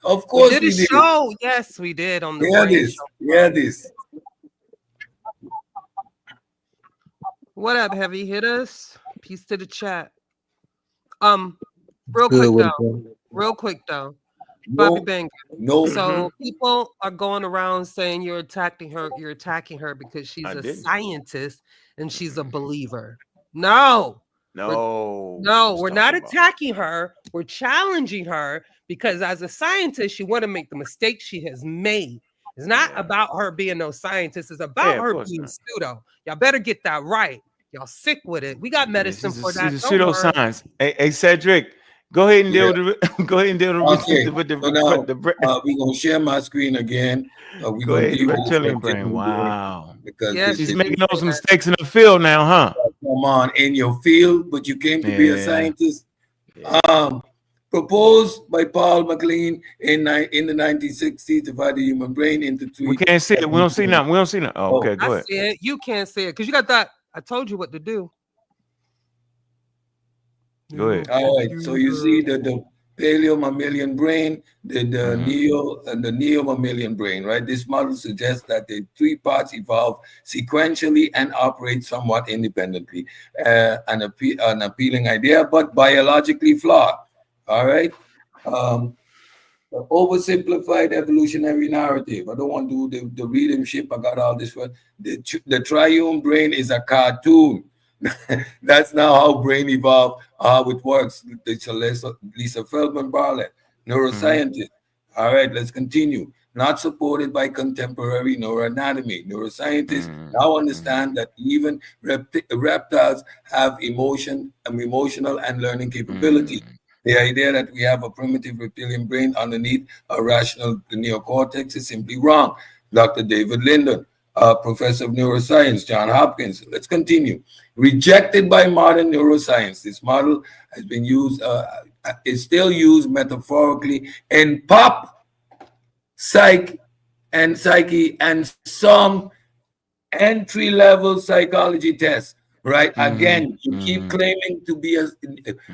Speaker 6: Of course
Speaker 5: we did a show. Yes, we did on the
Speaker 6: Yeah, this.
Speaker 5: What up, Heavy Hitters? Peace to the chat. Real quick though. Bobby Banger.
Speaker 6: No.
Speaker 5: So people are going around saying you're attacking her because she's a scientist and she's a believer. No, we're not attacking her. We're challenging her because as a scientist, she want to make the mistakes she has made. It's not about her being no scientist. It's about her being pseudo. Y'all better get that right. Y'all sick with it. We got medicine for that.
Speaker 4: She's a pseudoscience. Hey, Cedric, go ahead and deal with
Speaker 6: the we're gonna share my screen again.
Speaker 4: Go ahead, reptilian brain. Wow. Because she's making those mistakes in the field now, huh?
Speaker 6: Come on, in your field, but you came to be a scientist. Proposed by Paul MacLean in the 1960s to divide the human brain into three.
Speaker 4: We can't see it. We don't see nothing. Oh, okay, go ahead.
Speaker 5: See it. You can't see it because you got that. I told you what to do.
Speaker 4: Go ahead.
Speaker 6: All right. So you see the paleo mammalian brain, the neo mammalian brain, right? This model suggests that the three parts evolve sequentially and operate somewhat independently. An appealing idea, but biologically flawed. All right. Oversimplified evolutionary narrative. I don't want to do the readership. I got all this one. The triune brain is a cartoon. That's now how brain evolved, how it works. Lisa Feldman Bartlett, neuroscientist. All right, let's continue. Not supported by contemporary neuroanatomy. Neuroscientists now understand that even reptiles have emotional and learning capability. The idea that we have a primitive reptilian brain underneath a rational neocortex is simply wrong. Dr. David Linden, professor of neuroscience, Johns Hopkins. Let's continue. Rejected by modern neuroscience, this model has been used, is still used metaphorically in pop, psyche, and some entry-level psychology tests. Right. Again, you keep claiming to be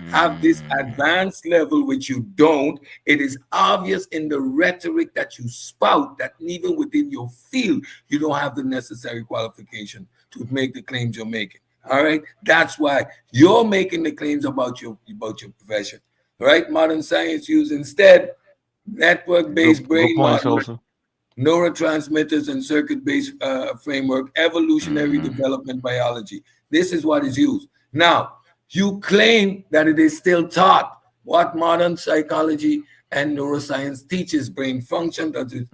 Speaker 6: have this advanced level, which you don't. It is obvious in the rhetoric that you spout that even within your field, you don't have the necessary qualification to make the claims you're making. All right. That's why you're making the claims about your profession. Right. Modern science uses instead network-based brain models, neurotransmitters and circuit-based framework, evolutionary development biology. This is what is used. Now, you claim that it is still taught. What modern psychology and neuroscience teaches brain function that is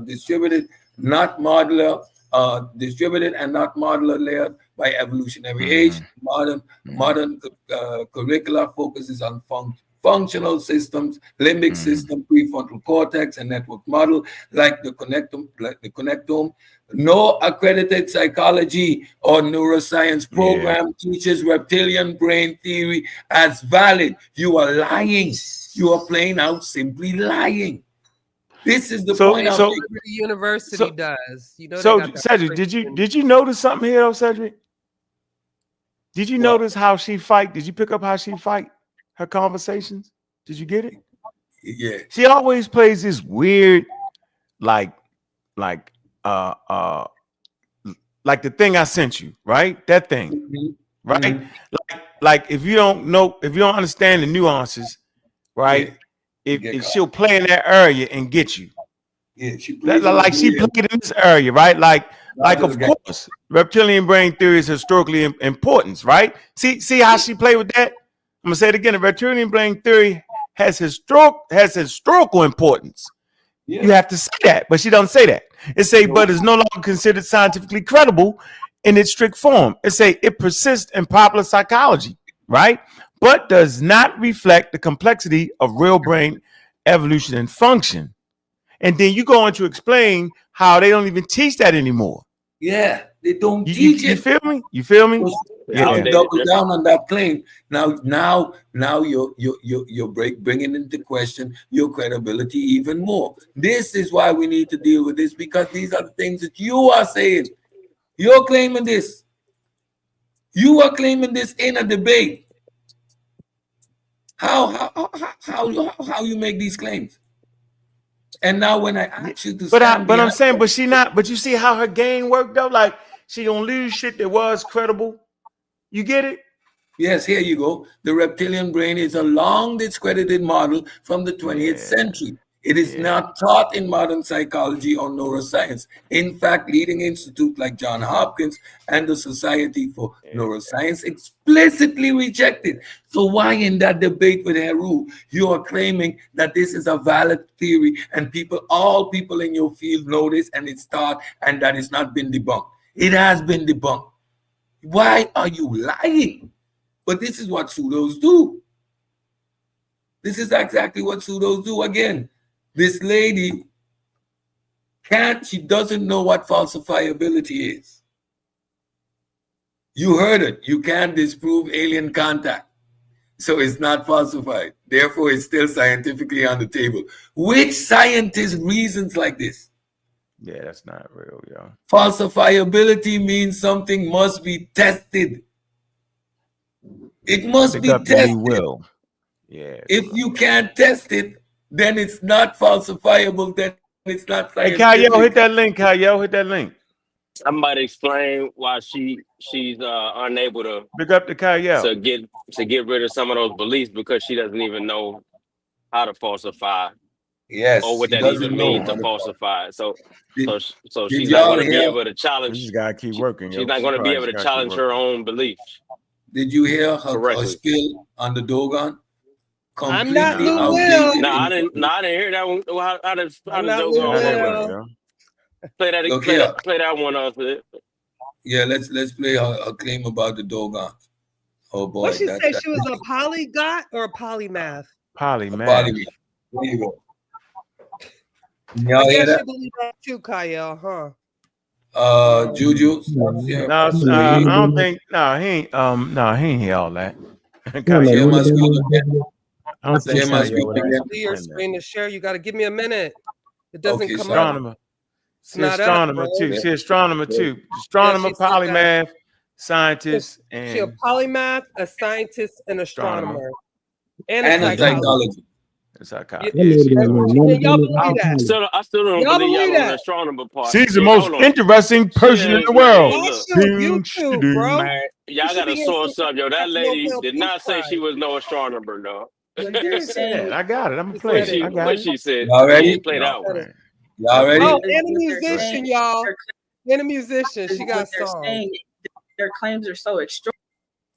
Speaker 6: distributed, not modular, distributed and not modular layered by evolutionary age. Modern curricula focuses on functional systems, limbic system, prefrontal cortex, and network model, like the connectome. No accredited psychology or neuroscience program teaches reptilian brain theory as valid. You are lying. You are plain out simply lying. This is the point.
Speaker 5: The university does. You know.
Speaker 4: So, Cedric, did you notice something here, though, Cedric? Did you notice how she fight? Did you pick up how she fight her conversations? Did you get it?
Speaker 6: Yeah.
Speaker 4: She always plays this weird, like the thing I sent you, right? That thing, right? Like if you don't understand the nuances, right? If she'll play in that area and get you.
Speaker 6: Yeah, she
Speaker 4: played in this area, right? Like Like, of course, reptilian brain theory is historically important, right? See how she played with that? I'm gonna say it again. The reptilian brain theory has historical importance. You have to say that, but she doesn't say that. It say, but is no longer considered scientifically credible in its strict form. It say it persists in popular psychology, right? But does not reflect the complexity of real brain evolution and function. And then you go on to explain how they don't even teach that anymore.
Speaker 6: Yeah, they don't teach it.
Speaker 4: You feel me? You feel me?
Speaker 6: Yeah. To double down on that claim. Now you're bringing into question your credibility even more. This is why we need to deal with this, because these are the things that you are saying. You're claiming this. You are claiming this in a debate. How you make these claims? And now when I ask you to stand
Speaker 4: but I'm saying, but she not, but you see how her game worked out? Like, she gonna lose shit that was credible. You get it?
Speaker 6: Yes, here you go. The reptilian brain is a long discredited model from the 20th century. It is not taught in modern psychology or neuroscience. In fact, leading institutes like Johns Hopkins and the Society for Neuroscience explicitly reject it. So why in that debate with Heru, you are claiming that this is a valid theory and all people in your field know this and it's taught and that it's not been debunked? It has been debunked. Why are you lying? But this is what pseudos do. This is exactly what pseudos do again. This lady she doesn't know what falsifiability is. You heard it. You can't disprove alien contact. So it's not falsified. Therefore, it's still scientifically on the table. Which scientist reasons like this?
Speaker 4: Yeah, that's not real, yo.
Speaker 6: Falsifiability means something must be tested. It must be tested.
Speaker 4: Will. Yeah.
Speaker 6: If you can't test it, then it's not falsifiable. Then it's not scientific.
Speaker 4: Hey, Kyle, hit that link, Kyle. Hit that link.
Speaker 8: I might explain why she's unable to
Speaker 4: pick up the Kyle
Speaker 8: to get rid of some of those beliefs, because she doesn't even know how to falsify.
Speaker 6: Yes,
Speaker 8: or what that even means to falsify. So she's not going to be able to challenge.
Speaker 4: You gotta keep working.
Speaker 8: She's not going to be able to challenge her own beliefs.
Speaker 6: Did you hear her spill on the Dogon?
Speaker 5: I'm not Lou Will.
Speaker 8: No, I didn't hear that one. How does the Dogon play that? Play that one off.
Speaker 6: Yeah, let's play a claim about the Dogon. Oh boy,
Speaker 5: what she said? She was a polyglot or a polymath?
Speaker 4: Polymath.
Speaker 6: There you go.
Speaker 5: I guess you believe that too, Kyle,
Speaker 6: huh? Juju.
Speaker 4: No, I don't think. No, he ain't. He ain't hear all that.
Speaker 6: Share my screen again.
Speaker 4: I don't think
Speaker 6: share my screen again.
Speaker 5: Your screen to share. You got to give me a minute. It doesn't come
Speaker 4: astronomer.
Speaker 5: up.
Speaker 4: She's astronomer too. She's astronomer too. Astronomer, polymath, scientist, and
Speaker 5: she's a polymath, a scientist, and astronomer, and
Speaker 6: a psychologist.
Speaker 4: Y'all
Speaker 5: believe that?
Speaker 8: I still don't believe y'all on the astronomer part.
Speaker 4: She's the most interesting person in the world.
Speaker 5: YouTube, bro.
Speaker 8: Man, y'all got to source up, yo. That lady did not say she was no astronomer, no.
Speaker 4: I got it. I'm gonna play it. I got
Speaker 8: what
Speaker 4: it.
Speaker 8: she said.
Speaker 6: Y'all ready?
Speaker 8: Play that one.
Speaker 6: Y'all ready?
Speaker 5: Oh, and a musician, y'all. And a musician. She got songs.
Speaker 7: Their claims are so extraordinary.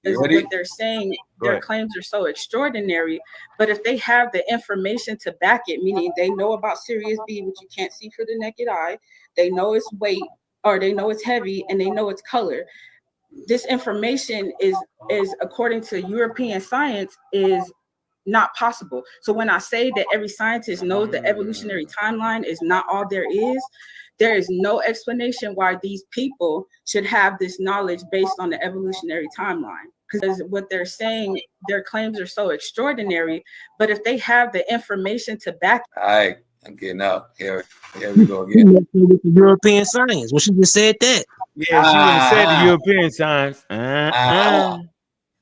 Speaker 7: What they're saying, their claims are so extraordinary, but if they have the information to back it, meaning they know about Sirius B, which you can't see for the naked eye, they know its weight, or they know it's heavy, and they know its color. This information is according to European science, is not possible. So when I say that every scientist knows the evolutionary timeline is not all there is no explanation why these people should have this knowledge based on the evolutionary timeline. Because what they're saying, their claims are so extraordinary, but if they have the information to back it.
Speaker 6: All right, I'm getting out. Here we go again.
Speaker 10: European science. Well, she just said that.
Speaker 4: Yeah, she would have said the European science.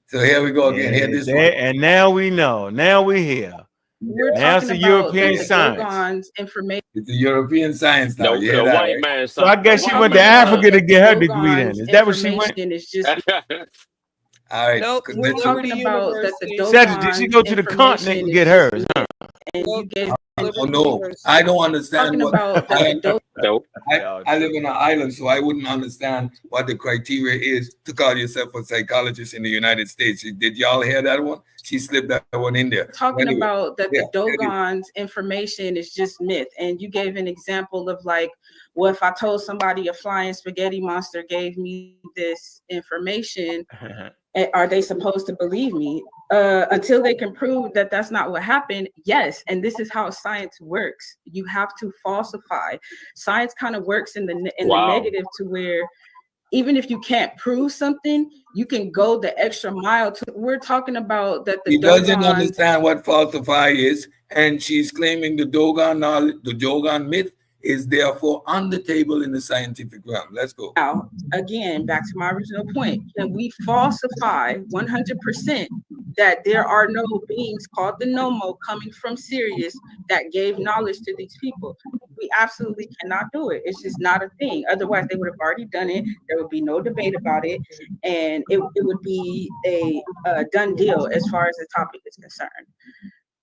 Speaker 6: So here we go again. Here this one.
Speaker 4: And now we know. Now we're here. Now it's the European science.
Speaker 6: It's the European science now.
Speaker 8: The white man science.
Speaker 4: So I guess she went to Africa to get her degree then. Is that what she went?
Speaker 6: All right.
Speaker 5: Nope.
Speaker 7: We're talking about that the
Speaker 4: Did she go to the continent and get hers? Huh?
Speaker 7: And you gave
Speaker 6: no. I don't understand
Speaker 7: talking
Speaker 6: what
Speaker 7: about that the
Speaker 8: Nope.
Speaker 6: I live in an island, so I wouldn't understand what the criteria is to call yourself a psychologist in the United States. Did y'all hear that one? She slipped that one in there.
Speaker 7: talking about that the Dogon's information is just myth. And you gave an example of like, well, if I told somebody a flying spaghetti monster gave me this information, are they supposed to believe me? Until they can prove that that's not what happened, yes. And this is how science works. You have to falsify. Science kind of works in the negative, to where even if you can't prove something, you can go the extra mile. We're talking about that
Speaker 6: he doesn't understand what falsify is, and she's claiming the Dogon knowledge, the Dogon myth is therefore on the table in the scientific realm. Let's go.
Speaker 7: Now, again, back to my original point. Can we falsify 100% that there are no beings called the Nomo coming from Sirius that gave knowledge to these people? We absolutely cannot do it. It's just not a thing. Otherwise, they would have already done it. There would be no debate about it. And it would be a done deal as far as the topic is concerned.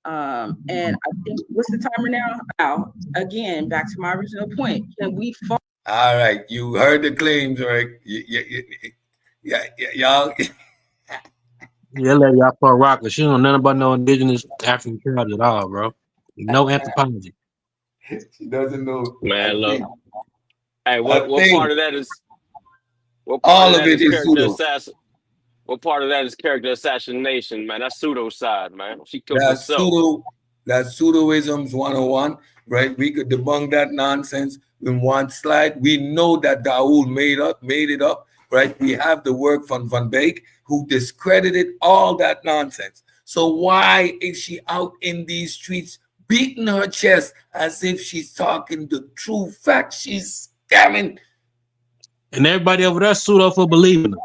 Speaker 7: And I think, what's the timer now? Now, again, back to my original point. Can we
Speaker 6: all right, you heard the claims, right? Y'all.
Speaker 10: Yeah, let y'all put rock. She don't know nothing about no indigenous African tribes at all, bro. No anthropology.
Speaker 6: She doesn't know.
Speaker 8: Man, look. Hey, what part of that is? What part
Speaker 6: all
Speaker 8: of
Speaker 6: of it is pseudo.
Speaker 8: What part of that is character assassination, man? That's pseudo side, man. She killed
Speaker 6: That's
Speaker 8: herself.
Speaker 6: pseudo. That's pseudoisms 101, right? We could debunk that nonsense in one slide. We know that Daoud made it up, right? We have the work from Van Beek, who discredited all that nonsense. So why is she out in these streets beating her chest as if she's talking the true fact? She's scamming.
Speaker 10: And everybody over there pseudo for believing her.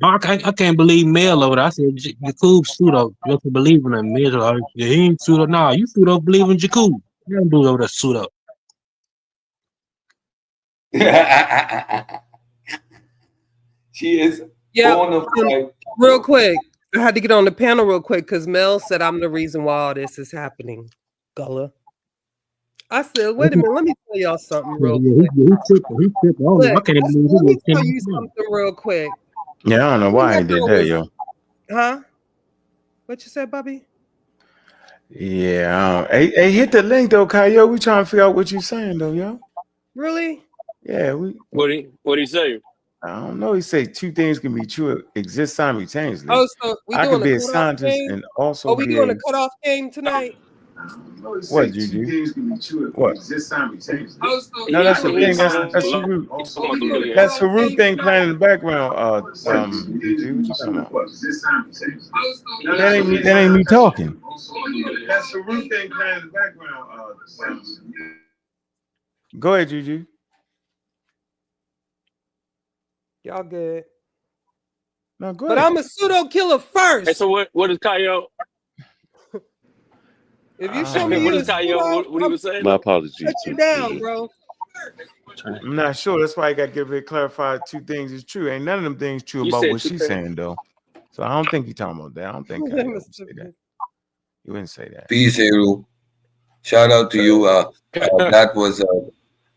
Speaker 10: I can't believe Mel over there. I said Jakub pseudo just for believing him. Mel, he ain't pseudo. Nah, you pseudo believing Jakub. You don't do over there pseudo.
Speaker 6: She is.
Speaker 5: Yeah. Real quick, I had to get on the panel real quick because Mel said I'm the reason why all this is happening. Gullah. I said, wait a minute, let me tell y'all something real quick.
Speaker 10: He tripped. I can't believe
Speaker 5: let me tell you something real quick.
Speaker 4: Yeah, I don't know why he did that, yo.
Speaker 5: Huh? What you said, Bobby?
Speaker 4: Yeah. Hey, hit the link though, Kyle. We trying to figure out what you saying though, yo.
Speaker 5: Really?
Speaker 4: Yeah,
Speaker 8: What he say?
Speaker 4: I don't know. He said two things can be true, exist simultaneously.
Speaker 5: Oh, so
Speaker 4: I can be a scientist and also
Speaker 5: are we doing a cutoff game tonight?
Speaker 4: What you do? What? No, that's the thing. That's Farouk. That's Farouk thing playing in the background. That ain't me talking. That's Farouk thing playing in the background. Go ahead, Juju.
Speaker 5: Y'all good?
Speaker 4: No, go
Speaker 5: but
Speaker 4: ahead.
Speaker 5: I'm a pseudo killer first.
Speaker 8: Hey, so what is Kyle?
Speaker 5: If you show me
Speaker 8: what is Kyle? What he was saying?
Speaker 11: My apologies.
Speaker 5: Shut you down, bro.
Speaker 4: I'm not sure. That's why I got to give it clarified. Two things is true. Ain't none of them things true about what she's saying though. So I don't think you're talking about that. I don't think Kyle would say that. You wouldn't say that.
Speaker 6: Peace, Heru. Shout out to you.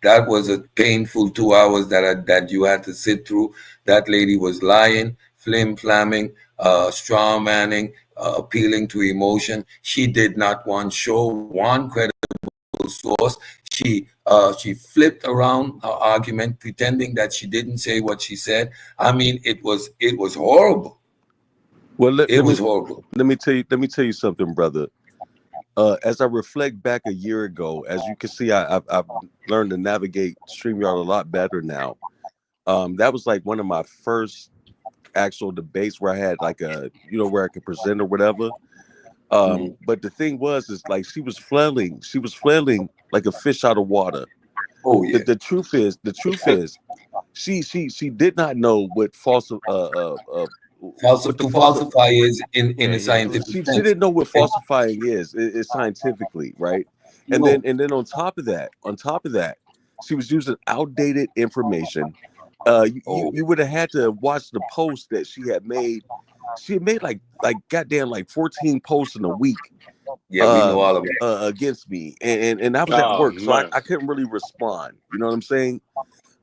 Speaker 6: That was a painful 2 hours that you had to sit through. That lady was lying, flim-flamming, straw manning, appealing to emotion. She did not want show one credible source. She flipped around her argument, pretending that she didn't say what she said. I mean, it was horrible.
Speaker 11: Well,
Speaker 6: it was horrible.
Speaker 11: Let me tell you something, brother. As I reflect back a year ago, as you can see, I've learned to navigate StreamYard a lot better now. That was like one of my first actual debates where I had like where I could present or whatever. But the thing is like she was flailing like a fish out of water.
Speaker 6: Oh yeah.
Speaker 11: The truth is, she did not know what
Speaker 6: falsify is in a scientific sense.
Speaker 11: She didn't know what falsifying is scientifically, right? And then on top of that, she was using outdated information. You would have had to watch the post that she had made she had made like goddamn like 14 posts in a week.
Speaker 6: Yeah, we know all of that.
Speaker 11: Against me, and I was at work, so I couldn't really respond. You know what I'm saying?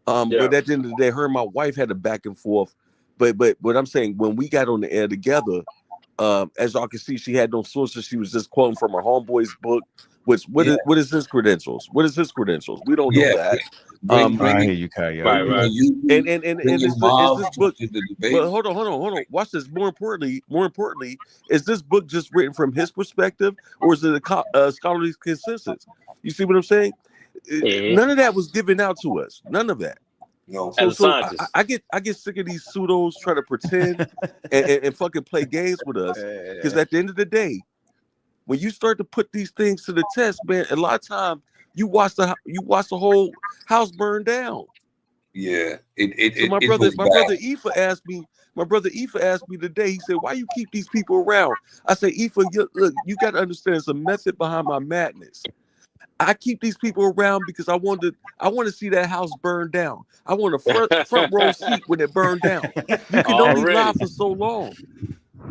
Speaker 11: But at the end of the day, her and my wife had a back and forth. But what I'm saying, when we got on the air together, as y'all can see, she had no sources. She was just quoting from her homeboy's book. What is his credentials? What is his credentials? We don't know that.
Speaker 6: Bring
Speaker 4: I hear you, Kyle.
Speaker 11: And is this book? But hold on. Watch this. More importantly, is this book just written from his perspective, or is it a scholarly consensus? You see what I'm saying? None of that was given out to us. None of that.
Speaker 6: No.
Speaker 11: So I get sick of these pseudos trying to pretend and fucking play games with us. Because at the end of the day, when you start to put these things to the test, man, a lot of times you watch the whole house burn down.
Speaker 6: Yeah,
Speaker 11: so my brother Ifa asked me today. He said, "Why you keep these people around?" I said, "Ifa, look, you got to understand there's a method behind my madness. I keep these people around because I want to see that house burn down. I want a front row seat when it burned down. You can only lie for so long.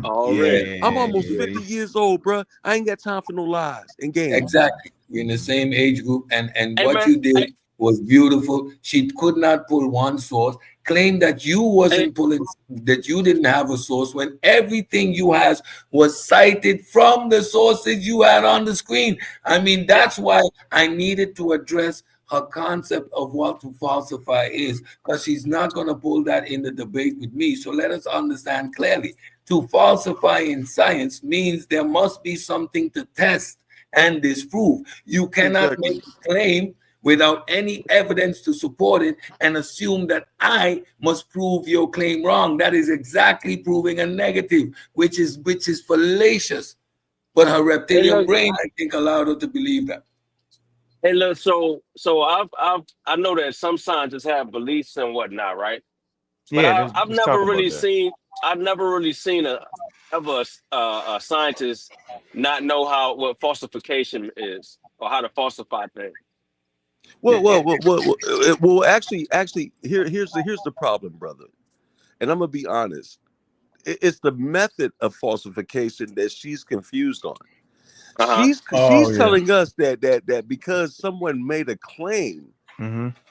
Speaker 6: Already.
Speaker 11: I'm almost 50 years old, bro. I ain't got time for no lies and games.
Speaker 6: Exactly. We're in the same age group, and what you did was beautiful. She could not pull one source. Claim that you wasn't pulling, that you didn't have a source when everything you has was cited from the sources you had on the screen. I mean, that's why I needed to address her concept of what to falsify is, because she's not going to pull that in the debate with me. So let us understand clearly. To falsify in science means there must be something to test and disprove. You cannot make a claim without any evidence to support it and assume that I must prove your claim wrong. That is exactly proving a negative, which is fallacious. But her reptilian brain, I think, allowed her to believe that.
Speaker 8: Hey, look, so I know that some scientists have beliefs and whatnot, right? But I've never really seen a scientist not know what falsification is or how to falsify things.
Speaker 11: Well, actually, here's the problem, brother. And I'm gonna be honest. It's the method of falsification that she's confused on. She's telling us that because someone made a claim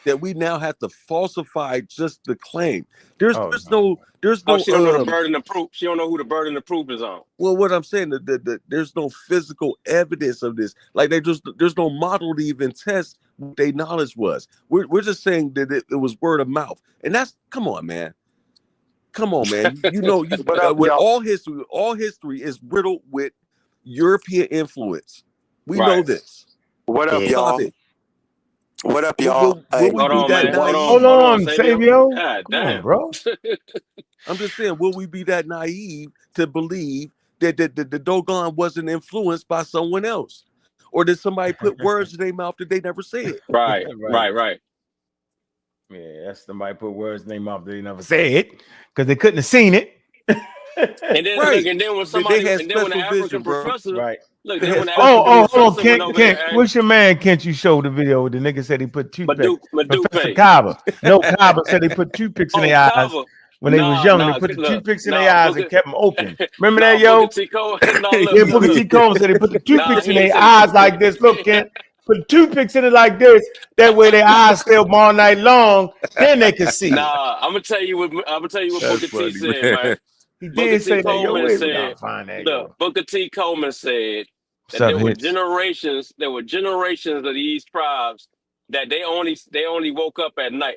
Speaker 11: that we now have to falsify just the claim. There's no.
Speaker 8: She don't know the burden of proof. She don't know who the burden of proof is on.
Speaker 11: Well, what I'm saying, there's no physical evidence of this. Like there's no model to even test what their knowledge was. We're just saying that it was word of mouth, and that's come on, man. You know, all history is riddled with European influence. We know this.
Speaker 12: What up, y'all? What up, y'all?
Speaker 4: Hold on, Savio.
Speaker 8: God
Speaker 4: damn,
Speaker 8: damn,
Speaker 4: bro.
Speaker 11: I'm just saying, will we be that naive to believe that the Dogon wasn't influenced by someone else? Or did somebody put words in their mouth that they never said?
Speaker 8: Right.
Speaker 4: Yeah, that's somebody put words in their mouth that they never said because they couldn't have seen it.
Speaker 8: And then look, and then when somebody, and then when the African professor, look, then when the African professor went over there,
Speaker 4: what's your man? Can't you show the video? The nigga said he put toothpicks. Professor
Speaker 8: Madupe.
Speaker 4: Kaba. No, Kaba said he put toothpicks in their eyes when they was young. They put the toothpicks in their eyes and kept them open. Remember that, yo? Booker T. Coleman said he put the toothpicks in their eyes like this. Look, Kent. Put toothpicks in it like this. That way their eyes stay open all night long. Then they can see.
Speaker 8: Nah, I'm gonna tell you what Booker T said, man.
Speaker 4: He did say that. Yo,
Speaker 8: Booker T. Coleman said that there were generations of these tribes that they only woke up at night.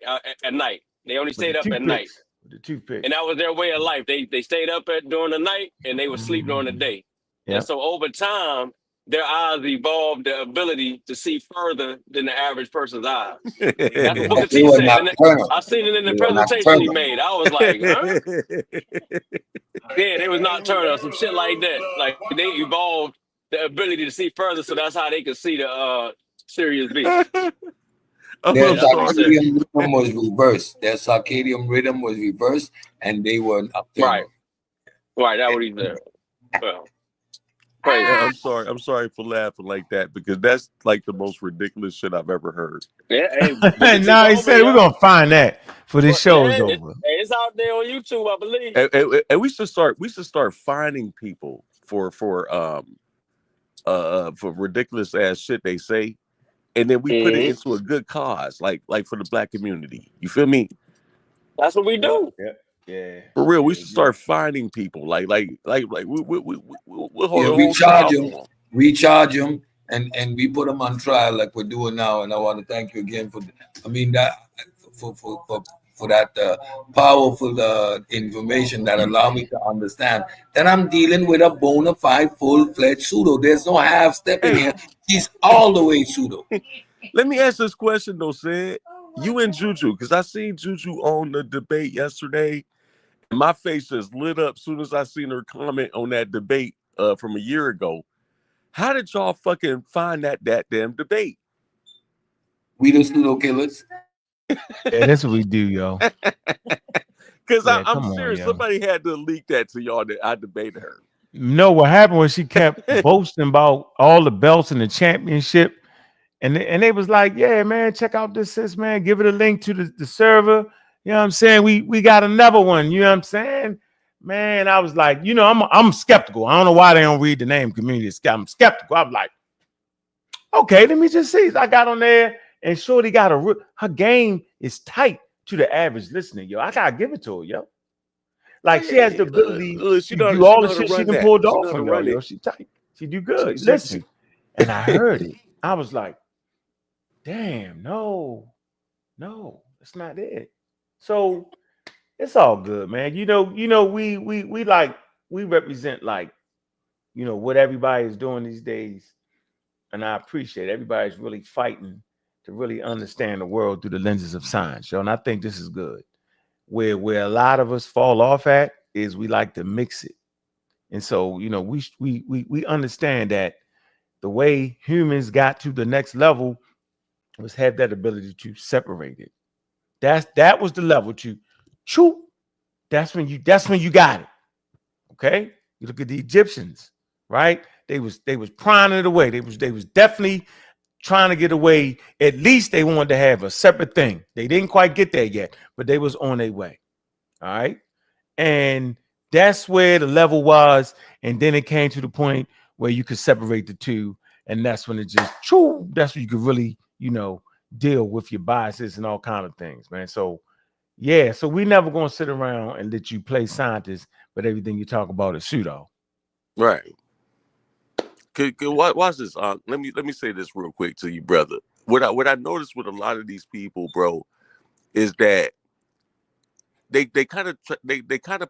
Speaker 8: They only stayed up at night.
Speaker 4: With the toothpicks.
Speaker 8: And that was their way of life. They stayed up during the night and they would sleep during the day. And so over time, their eyes evolved the ability to see further than the average person's eyes. That's what Booker T said. I seen it in the presentation he made. I was like, huh? Yeah, they was nocturnal, some shit like that. Like they evolved the ability to see further, so that's how they could see the Sirius B.
Speaker 6: Their circadian rhythm was reversed. Their circadian rhythm was reversed, and they were nocturnal.
Speaker 8: Right. That what he said. Well. crazy.
Speaker 11: I'm sorry for laughing like that because that's like the most ridiculous shit I've ever heard.
Speaker 8: Yeah, hey, but it's
Speaker 4: No, he
Speaker 8: over,
Speaker 4: said we're
Speaker 8: y'all.
Speaker 4: gonna find that for this show is
Speaker 8: Yeah,
Speaker 4: over.
Speaker 8: it's out there on YouTube, I believe.
Speaker 11: And we should start finding people for ridiculous ass shit they say, and then we put it
Speaker 8: Mm-hmm.
Speaker 11: into a good cause, like for the black community. You feel me?
Speaker 8: That's what we do.
Speaker 4: Yeah.
Speaker 11: For real, we
Speaker 4: Yeah,
Speaker 11: should start finding people like we'll hold
Speaker 6: Yeah,
Speaker 11: a
Speaker 6: we
Speaker 11: whole
Speaker 6: charge
Speaker 11: trial
Speaker 6: them,
Speaker 11: for them.
Speaker 6: and we put them on trial like we're doing now. And I want to thank you again for, I mean that for that powerful information that allow me to understand that I'm dealing with a bona fide, full-fledged pseudo. There's no half step in
Speaker 11: Hey.
Speaker 6: here. She's all the way pseudo.
Speaker 11: Let me ask this question though, Sid. You and Juju, because I seen Juju on the debate yesterday, and my face just lit up as soon as I seen her comment on that debate from a year ago. How did y'all fucking find that damn debate?
Speaker 6: We the pseudo killers.
Speaker 4: Yeah, that's what we do, yo.
Speaker 11: Because
Speaker 4: Yeah,
Speaker 11: I'm
Speaker 4: come on,
Speaker 11: serious.
Speaker 4: yo.
Speaker 11: Somebody had to leak that to y'all that I debated her.
Speaker 4: No, what happened was she kept boasting about all the belts and the championship. And they was like, yeah, man, check out this, man. Give it a link to the server. You know what I'm saying? We got another one. You know what I'm saying? Man, I was like, you know, I'm skeptical. I don't know why they don't read the name community. I'm skeptical. I'm like, okay, let me just see. I got on there and Shorty got her game is tight to the average listener, yo. I gotta give it to her, yo. Like she has the ability to do all the shit she can pull off from y'all, yo. She tight. She do good. Listen, and I heard it. I was like, damn, no, that's not it. So it's all good, man. We represent like, what everybody is doing these days. And I appreciate everybody's really fighting to really understand the world through the lenses of science, yo. And I think this is good. Where a lot of us fall off at is we like to mix it. And so, we understand that the way humans got to the next level was have that ability to separate it. That was the level to chew. That's when you got it. Okay. You look at the Egyptians, right? They was prying it away. They was definitely trying to get away. At least they wanted to have a separate thing. They didn't quite get there yet, but they was on their way. All right. And that's where the level was. And then it came to the point where you could separate the two. And that's when it just chew. That's when you could really, deal with your biases and all kind of things, man. So yeah, so we never gonna sit around and let you play scientist, but everything you talk about is pseudo.
Speaker 11: Right. Watch this. Let me say this real quick to you, brother. What I noticed with a lot of these people, bro, is that they kind of put they kind of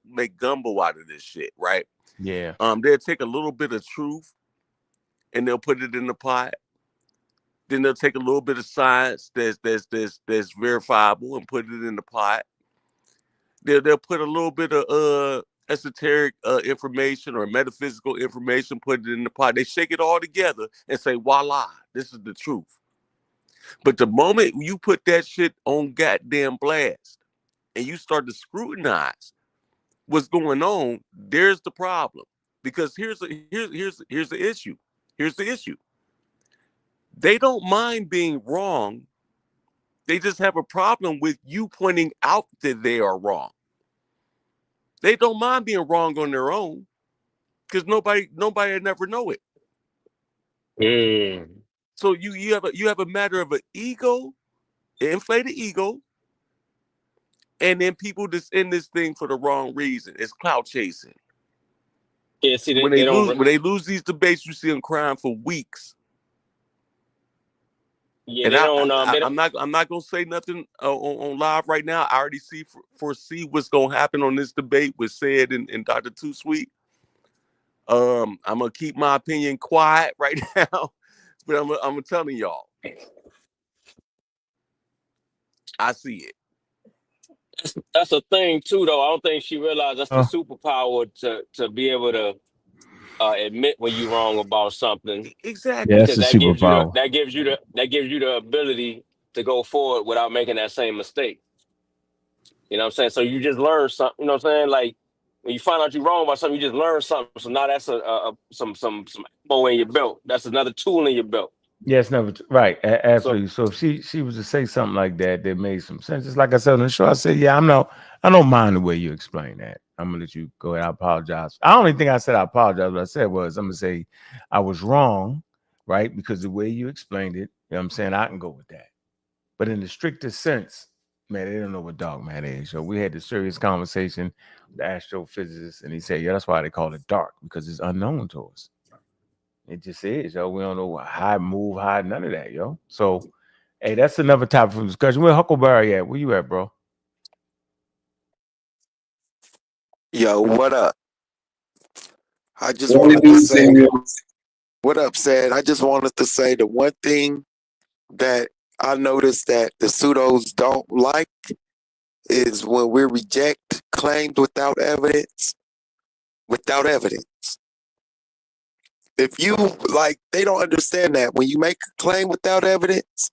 Speaker 11: make gumbo out of this shit, right?
Speaker 4: Yeah.
Speaker 11: They'll take a little bit of truth and they'll put it in the pot. Then they'll take a little bit of science that's verifiable and put it in the pot. They'll put a little bit of esoteric information or metaphysical information, put it in the pot. They shake it all together and say, voila, this is the truth. But the moment you put that shit on goddamn blast and you start to scrutinize what's going on, there's the problem. Because here's the issue. Here's the issue. They don't mind being wrong. They just have a problem with you pointing out that they are wrong. They don't mind being wrong on their own because nobody would never know it. So you have a matter of an ego, an inflated ego, and then people just in this thing for the wrong reason. It's clout chasing.
Speaker 8: Yeah, see,
Speaker 11: When they lose these debates, you see them crying for weeks.
Speaker 8: Yeah,
Speaker 11: and
Speaker 8: they don't.
Speaker 11: I'm not gonna say nothing on live right now. I already foresee what's gonna happen on this debate with Said and Dr. Too Sweet. I'm gonna keep my opinion quiet right now, but I'm telling y'all, I see it.
Speaker 8: That's a thing too, though. I don't think she realized that's the superpower to be able to admit when you're wrong about something.
Speaker 11: Exactly.
Speaker 4: Yeah, that's
Speaker 8: Because
Speaker 4: a superpower.
Speaker 8: that gives you the ability to go forward without making that same mistake. You know what I'm saying? So you just learn something. You know what I'm saying? Like When you find out you're wrong about something, you just learn something. So now that's some ammo in your belt. That's another tool in your belt.
Speaker 4: Yes, never right.
Speaker 8: So
Speaker 4: Absolutely. So if she was to say something like that, that made some sense. Just like I said on the show, I said, yeah, I don't mind the way you explain that. I'm gonna let you go ahead. I apologize. I don't even think I said I apologize. What I said was I'm gonna say I was wrong, right? Because the way you explained it, you know what I'm saying, I can go with that. But in the strictest sense, man, they don't know what dark matter is. So we had this serious conversation with the astrophysicist, and he said, yeah, that's why they call it dark, because it's unknown to us. It just is, yo. We don't know how it move, how none of that, yo. So, hey, that's another topic for discussion. Where Huckleberry at? Where you at, bro?
Speaker 12: Yo, what up? I just
Speaker 6: What
Speaker 12: wanted
Speaker 6: do
Speaker 12: to
Speaker 6: you
Speaker 12: say,
Speaker 6: say?
Speaker 12: what up, said. I just wanted to say the one thing that I noticed that the pseudos don't like is when we reject claims without evidence. Without evidence. If you like, they don't understand that when you make a claim without evidence,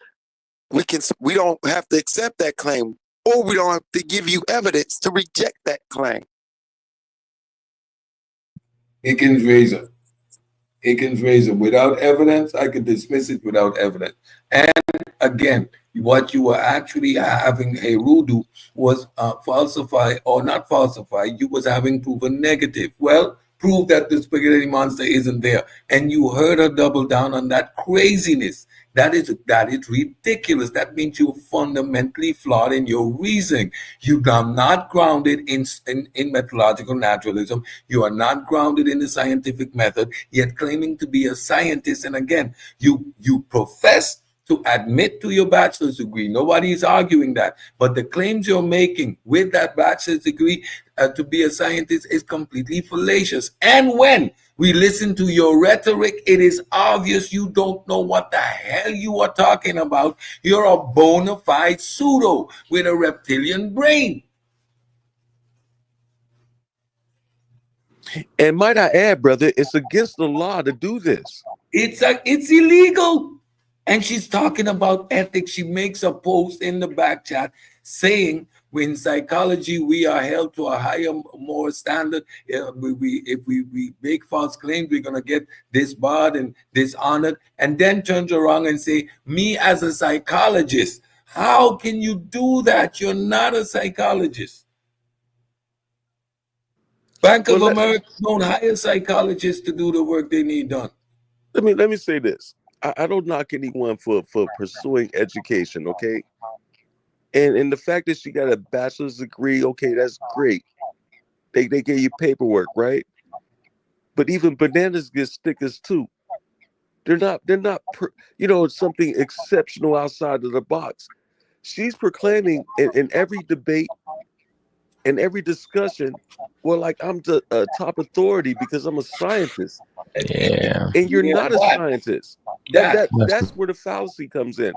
Speaker 12: we don't have to accept that claim, or we don't have to give you evidence to reject that claim.
Speaker 6: Higgins razor. Higgins razor. Without evidence, I could dismiss it without evidence. And again, what you were actually having a Rudu was falsify or not falsify. You was having proven negative. Well, prove that the spaghetti monster isn't there, and you heard her double down on that craziness. That is ridiculous. That means you're fundamentally flawed in your reasoning. You are not grounded in methodological naturalism. You are not grounded in the scientific method, yet claiming to be a scientist. And again, you profess to admit to your bachelor's degree. Nobody is arguing that. But the claims you're making with that bachelor's degree to be a scientist is completely fallacious. And when we listen to your rhetoric, it is obvious you don't know what the hell you are talking about. You're a bona fide pseudo with a reptilian brain.
Speaker 11: And might I add, brother, it's against the law to do this.
Speaker 6: It's illegal. And she's talking about ethics. She makes a post in the back chat saying, in psychology, we are held to a higher, more standard. If we make false claims, we're going to get disbarred and dishonored. And then turns around and say, me as a psychologist, how can you do that? You're not a psychologist. Bank of America don't hire psychologists to do the work they need done.
Speaker 11: Let me say this. I don't knock anyone for pursuing education, okay? And the fact that she got a bachelor's degree, okay, that's great. They gave you paperwork, right? But even bananas get stickers too. They're not something exceptional outside of the box. She's proclaiming in every debate and every discussion, well, like I'm the top authority because I'm a scientist.
Speaker 4: Yeah.
Speaker 11: And you're not a scientist. That's where the fallacy comes in.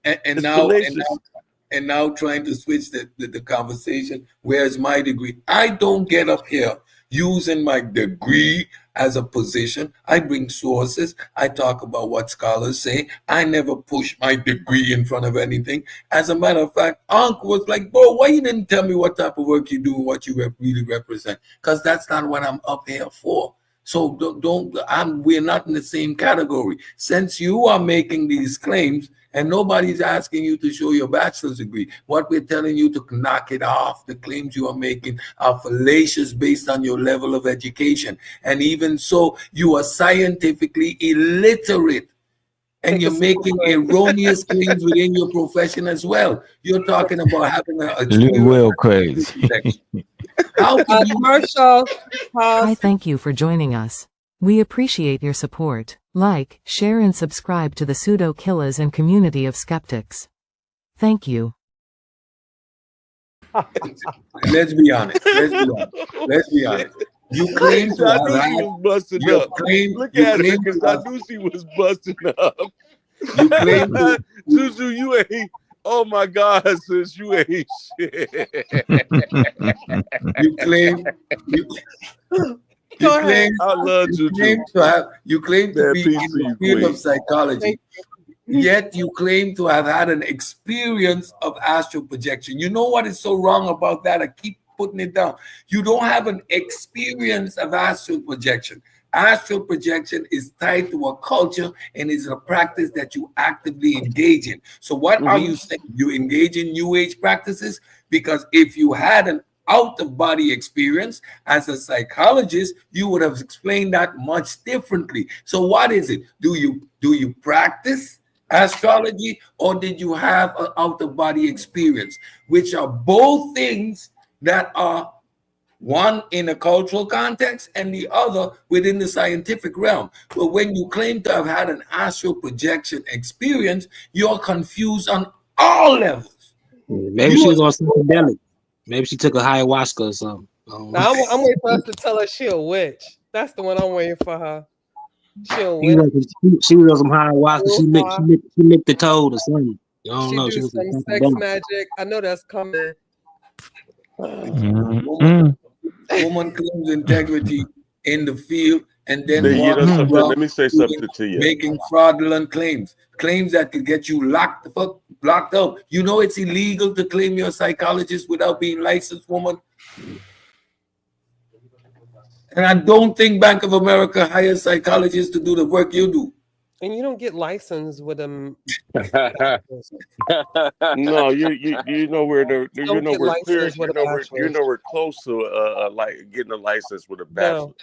Speaker 6: And now trying to switch the conversation. Where's my degree? I don't get up here using my degree as a position. I bring sources. I talk about what scholars say. I never push my degree in front of anything. As a matter of fact, Unc was like, bro, why you didn't tell me what type of work you do and what you really represent? Because that's not what I'm up here for. So we're not in the same category. Since you are making these claims and nobody's asking you to show your bachelor's degree, what we're telling you to knock it off. The claims you are making are fallacious based on your level of education. And even so, you are scientifically illiterate. And you're making erroneous claims within your profession as well. You're talking about having a
Speaker 4: Will crazy.
Speaker 6: How can you
Speaker 5: commercial?
Speaker 9: Hi, thank you for joining us. We appreciate your support. Like, share and subscribe to the Pseudo Killers and community of skeptics. Thank you.
Speaker 6: Let's be honest. Let's be honest. You claim to
Speaker 11: I knew she was busting up. Look at her, because I knew she was busting up.
Speaker 6: You claim to,
Speaker 11: Juju, you ain't. Oh my God, sis, you ain't shit.
Speaker 6: You claim.
Speaker 11: I love Juju.
Speaker 6: You claim to be in the field of psychology. Yet you claim to have had an experience of astral projection. You know what is so wrong about that? I keep putting it down. You don't have an experience of astral projection. Astral projection is tied to a culture and is a practice that you actively engage in. So what are you saying? You engage in New Age practices? Because if you had an out-of-body experience as a psychologist, you would have explained that much differently. So what is it? Do you practice astrology, or did you have an out-of-body experience? Which are both things that are one in a cultural context and the other within the scientific realm. But when you claim to have had an astral projection experience, you're confused on all levels.
Speaker 10: Maybe she was on psychedelic. Maybe she took a ayahuasca or something.
Speaker 5: Now, I'm waiting for us to tell her she a witch. That's the one I'm waiting for her. She a witch.
Speaker 10: She was on some ayahuasca. She licked the toad or something. I don't know.
Speaker 5: Do
Speaker 10: She was
Speaker 5: some
Speaker 10: on
Speaker 5: sex
Speaker 10: psychedelic.
Speaker 5: magic. I know that's coming.
Speaker 6: Woman claims integrity in the field and then
Speaker 11: You know
Speaker 6: walks
Speaker 11: something?
Speaker 6: around
Speaker 11: Let me say something to you.
Speaker 6: making fraudulent claims that could get you locked up. You know it's illegal to claim you're a psychologist without being licensed, woman. And I don't think Bank of America hires psychologists to do the work you do.
Speaker 5: And you don't get licensed with them.
Speaker 11: No, you know where you know we're clear.
Speaker 5: licensed with a
Speaker 11: You know
Speaker 5: bachelor's.
Speaker 11: we're close to like getting a license with a bachelor.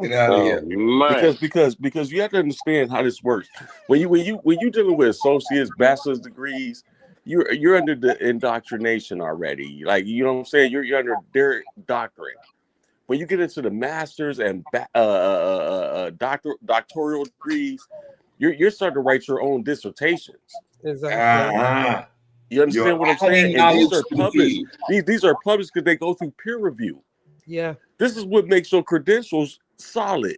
Speaker 6: Get out of here.
Speaker 8: Man.
Speaker 11: Because you have to understand how this works. When you dealing with associates, bachelor's degrees, you're under the indoctrination already. Like, you know what I'm saying? You're under their doctrine. When you get into the masters and doctoral degrees, you're starting to write your own dissertations.
Speaker 5: Exactly.
Speaker 11: You understand what I'm saying? And these are published. These are published because they go through peer review.
Speaker 5: Yeah.
Speaker 11: This is what makes your credentials solid.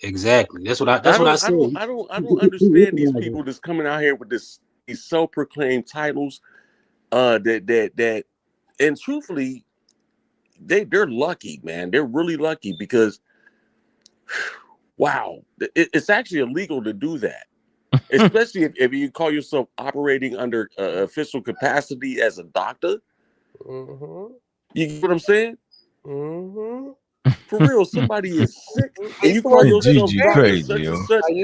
Speaker 10: Exactly. That's what I said.
Speaker 11: I don't understand these people that's coming out here with these self-proclaimed titles. That and truthfully, they're lucky, man. They're really lucky because wow, it's actually illegal to do that. Especially if you call yourself operating under official capacity as a doctor. You get what I'm saying? For real, somebody is sick, and you call yourself Dr. Such and Such, and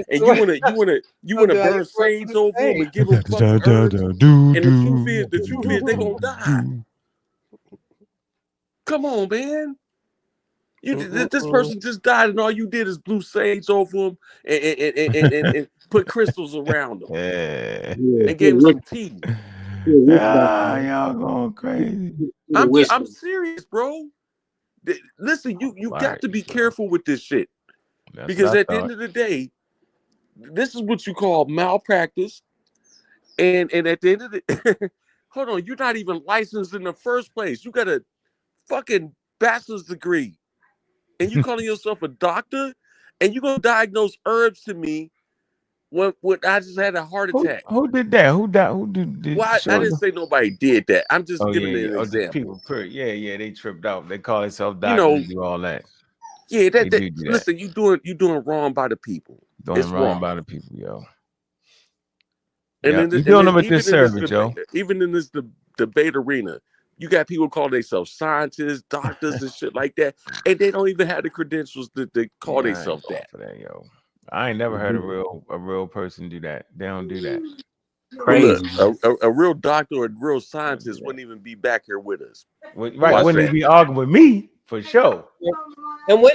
Speaker 11: you wanna burn sage over them and give them fucking herbs. And the truth is, they gonna die. Come on, man. This person just died, and all you did is blew sage over them and put crystals around them. And gave them some tea.
Speaker 4: Y'all going crazy.
Speaker 11: I'm serious, bro. Listen, you got to be careful with this shit. Because at the end of the day, this is what you call malpractice. And at the end of the hold on, you're not even licensed in the first place. You got a fucking bachelor's degree. And you calling yourself a doctor, and you're gonna diagnose herbs to me when I just had a heart attack.
Speaker 4: Who did that? Who did?
Speaker 11: Why? I didn't say nobody did that. I'm just giving an example.
Speaker 4: People, they tripped out. They call themselves doctors and do all that.
Speaker 11: Yeah, listen, you doing wrong by the people.
Speaker 4: Doing wrong by the people, yo.
Speaker 11: And
Speaker 4: you're doing them a disservice, yo.
Speaker 11: Even in this debate arena, you got people call themselves scientists, doctors, and shit like that, and they don't even have the credentials to call themselves that.
Speaker 4: Yo. I ain't never heard a real person do that. They don't do that.
Speaker 11: Crazy. Well, look, a real doctor or a real scientist wouldn't even be back here with us.
Speaker 4: Right? Wouldn't he be arguing with me for sure?
Speaker 5: And when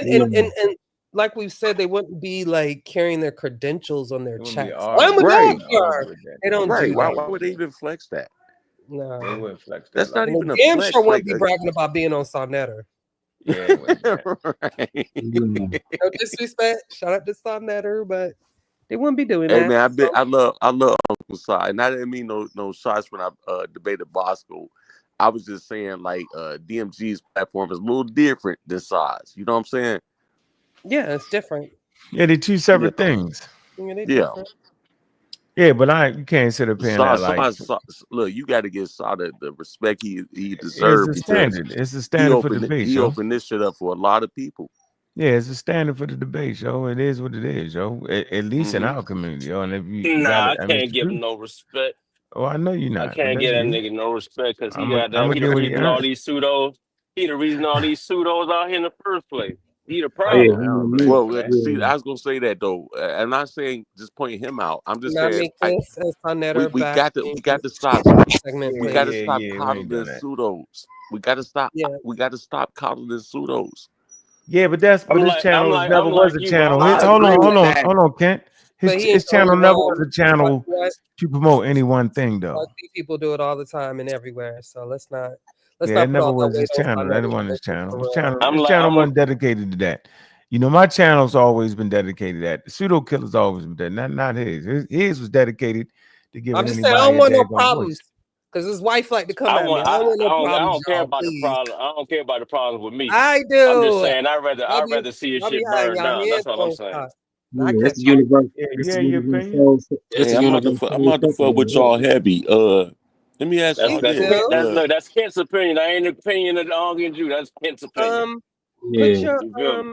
Speaker 5: like we've said, they wouldn't be like carrying their credentials on their chest. I'm a doctor. They don't do that.
Speaker 11: Why would they even flex that?
Speaker 5: No,
Speaker 4: they wouldn't flex that.
Speaker 11: That's not even a
Speaker 5: damn
Speaker 11: flex.
Speaker 5: sure wouldn't be bragging about being on Sonetter.
Speaker 4: Yeah,
Speaker 11: right.
Speaker 5: No disrespect. Shout out to Sonetter, but they wouldn't be doing
Speaker 11: hey,
Speaker 5: that.
Speaker 11: Man, I love Uncle Si, and I didn't mean no shots when I debated Bosco. I was just saying like DMG's platform is a little different than Si's. You know what I'm saying?
Speaker 5: Yeah, it's different.
Speaker 4: Yeah, they're two separate things.
Speaker 5: Different.
Speaker 4: Yeah, but you can't sit up here and like.
Speaker 11: Look, you got to give Saw the respect he deserves.
Speaker 4: It's a standard. It's a standard for the debate.
Speaker 11: He opened this shit up for a lot of people.
Speaker 4: Yeah, it's a standard for the debate, yo. It is what it is, yo. At least in our community, yo. And if you
Speaker 8: I can't give him no respect.
Speaker 4: Oh, I know you're
Speaker 8: I
Speaker 4: not, but
Speaker 8: can't
Speaker 4: that's
Speaker 8: get that
Speaker 4: you.
Speaker 8: nigga no respect because he
Speaker 4: I'm
Speaker 8: goddamn
Speaker 4: gonna
Speaker 8: he the
Speaker 4: get what he
Speaker 8: reason all
Speaker 4: earned.
Speaker 8: these pseudos. He the reason all these pseudos out here in the first place. He the
Speaker 4: Oh
Speaker 10: Yeah,
Speaker 4: yeah, I
Speaker 8: problem.
Speaker 4: don't blame you
Speaker 11: Well,
Speaker 4: for that.
Speaker 11: see, I was gonna say that though. I'm not saying just point him out. I'm just saying
Speaker 5: Namikis and Sonetter
Speaker 11: we
Speaker 5: back
Speaker 11: got to
Speaker 5: in
Speaker 11: we got to stop
Speaker 5: segment,
Speaker 11: we
Speaker 4: Yeah,
Speaker 11: got to
Speaker 5: please.
Speaker 4: yeah,
Speaker 11: stop
Speaker 4: yeah. We ain't
Speaker 11: coddling
Speaker 4: done that.
Speaker 11: pseudos. We got to stop.
Speaker 5: Yeah.
Speaker 11: We got to stop coddling pseudos.
Speaker 4: Yeah, but his channel never
Speaker 8: I'm
Speaker 4: was
Speaker 8: like
Speaker 4: a
Speaker 8: you, bro.
Speaker 4: channel.
Speaker 8: I'm
Speaker 11: I
Speaker 8: like
Speaker 11: agree with
Speaker 8: you.
Speaker 11: that.
Speaker 4: Hold on, Kent.
Speaker 5: But he ain't
Speaker 4: His
Speaker 5: the only
Speaker 4: channel never
Speaker 5: one.
Speaker 4: was a channel
Speaker 5: What?
Speaker 4: to promote any one thing,
Speaker 5: I
Speaker 4: though.
Speaker 5: see people do it all the time and everywhere. So let's not
Speaker 4: Yeah, it
Speaker 5: put
Speaker 4: never
Speaker 5: all that
Speaker 4: was his
Speaker 5: weight on
Speaker 4: channel. That
Speaker 5: Sonetter
Speaker 4: wasn't his
Speaker 5: shoulders
Speaker 4: channel.
Speaker 5: for
Speaker 4: His
Speaker 5: real.
Speaker 4: channel, his channel wasn't dedicated to that. You know, my channel's always been dedicated to that. The Pseudo Killer's always been dedicated, not his. His was dedicated to
Speaker 5: I'm
Speaker 4: giving
Speaker 5: just saying I
Speaker 4: anybody
Speaker 5: don't
Speaker 4: a
Speaker 5: want no
Speaker 4: daggone
Speaker 5: problems
Speaker 4: voice.
Speaker 5: because his wife like to come
Speaker 8: I
Speaker 5: at me.
Speaker 8: want.
Speaker 5: I don't want no
Speaker 8: I
Speaker 5: problems,
Speaker 8: don't care
Speaker 5: y'all.
Speaker 8: about the
Speaker 5: Please.
Speaker 8: problem. I don't care about the problems with me.
Speaker 5: I
Speaker 8: I'm just
Speaker 5: do.
Speaker 8: saying.
Speaker 5: Y'all
Speaker 8: I'd
Speaker 5: be
Speaker 8: rather see his
Speaker 5: y'all be
Speaker 8: shit
Speaker 5: hiding
Speaker 8: burned
Speaker 5: y'all
Speaker 8: down. That's
Speaker 5: hands
Speaker 8: all I'm
Speaker 5: on
Speaker 8: saying.
Speaker 5: stuff. I
Speaker 10: Yeah,
Speaker 5: catch
Speaker 10: it's the universe. It's
Speaker 4: Yeah,
Speaker 10: the
Speaker 4: your
Speaker 10: universe
Speaker 4: opinion.
Speaker 10: soul. It's
Speaker 11: Hey,
Speaker 10: the universe
Speaker 11: I'm about to fuck with
Speaker 10: soul.
Speaker 11: y'all heavy. Let me ask
Speaker 8: That's
Speaker 11: y'all
Speaker 5: Me
Speaker 8: that's
Speaker 11: this.
Speaker 8: Kent,
Speaker 5: too.
Speaker 8: that's Kent's opinion. I ain't opinion of the arguing you. That's Kent's opinion.
Speaker 5: Put
Speaker 10: Yeah.
Speaker 5: your
Speaker 8: You feel me?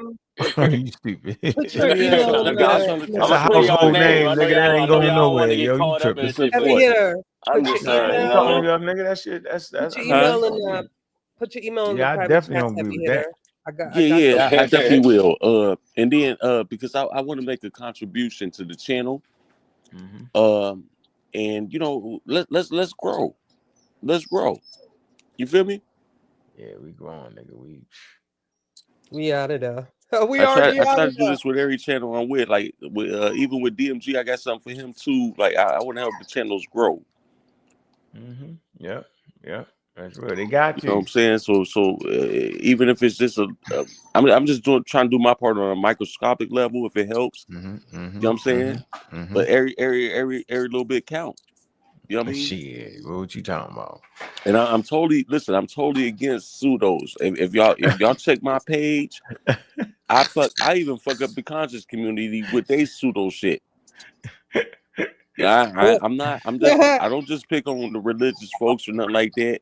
Speaker 4: You stupid.
Speaker 5: put
Speaker 11: Let
Speaker 5: your
Speaker 11: me ask
Speaker 5: email
Speaker 11: y'all.
Speaker 5: in
Speaker 11: Let me ask
Speaker 5: the
Speaker 11: y'all a
Speaker 5: in
Speaker 4: That's
Speaker 5: the
Speaker 4: a
Speaker 8: I'm gonna
Speaker 11: question.
Speaker 8: say
Speaker 5: comment.
Speaker 8: y'all
Speaker 4: household
Speaker 8: name.
Speaker 4: name, nigga. That ain't
Speaker 8: I know
Speaker 4: going
Speaker 8: y'all want
Speaker 4: nowhere,
Speaker 8: to get
Speaker 4: yo. You
Speaker 8: caught up in
Speaker 4: tripping?
Speaker 8: shit,
Speaker 5: Heavy
Speaker 8: but
Speaker 5: hitter.
Speaker 8: I'm
Speaker 5: Put
Speaker 8: just
Speaker 5: your
Speaker 8: saying. You
Speaker 4: You
Speaker 8: know what I
Speaker 4: calling
Speaker 5: email.
Speaker 8: mean?
Speaker 4: me up, nigga? That shit.
Speaker 5: Put your
Speaker 11: Huh?
Speaker 5: email in the put your email in the
Speaker 4: Yeah, I
Speaker 5: private
Speaker 4: definitely
Speaker 5: chat,
Speaker 4: don't agree
Speaker 5: heavy
Speaker 4: with that.
Speaker 5: hitter. I
Speaker 11: Yeah,
Speaker 5: got your
Speaker 11: yeah, I definitely will. And then because I want to make a contribution to the channel.
Speaker 4: Mm-hmm.
Speaker 11: And you know, let's grow. Let's grow. You feel me?
Speaker 4: Yeah, we growing, nigga.
Speaker 5: we out of there. We
Speaker 11: I try
Speaker 5: already
Speaker 11: I
Speaker 5: out
Speaker 11: try
Speaker 5: of
Speaker 11: to do
Speaker 5: there.
Speaker 11: this with every channel I'm with. Like with even with DMG, I got something for him too. Like I want to help the channels grow.
Speaker 4: Mm-hmm. Yep. Yep. That's real. They got
Speaker 11: You know what
Speaker 4: to.
Speaker 11: I'm saying? So even if it's just I'm just trying to do my part on a microscopic level if it helps.
Speaker 4: Mm-hmm.
Speaker 11: You
Speaker 4: Mm-hmm.
Speaker 11: know what I'm saying?
Speaker 4: Mm-hmm. Mm-hmm.
Speaker 11: But every little bit count. You know what I mean?
Speaker 4: Shit. What you talking about?
Speaker 11: And I'm totally against pseudos. If y'all check my page, I even fuck up the conscious community with they pseudo shit. I don't just pick on the religious folks or nothing like that.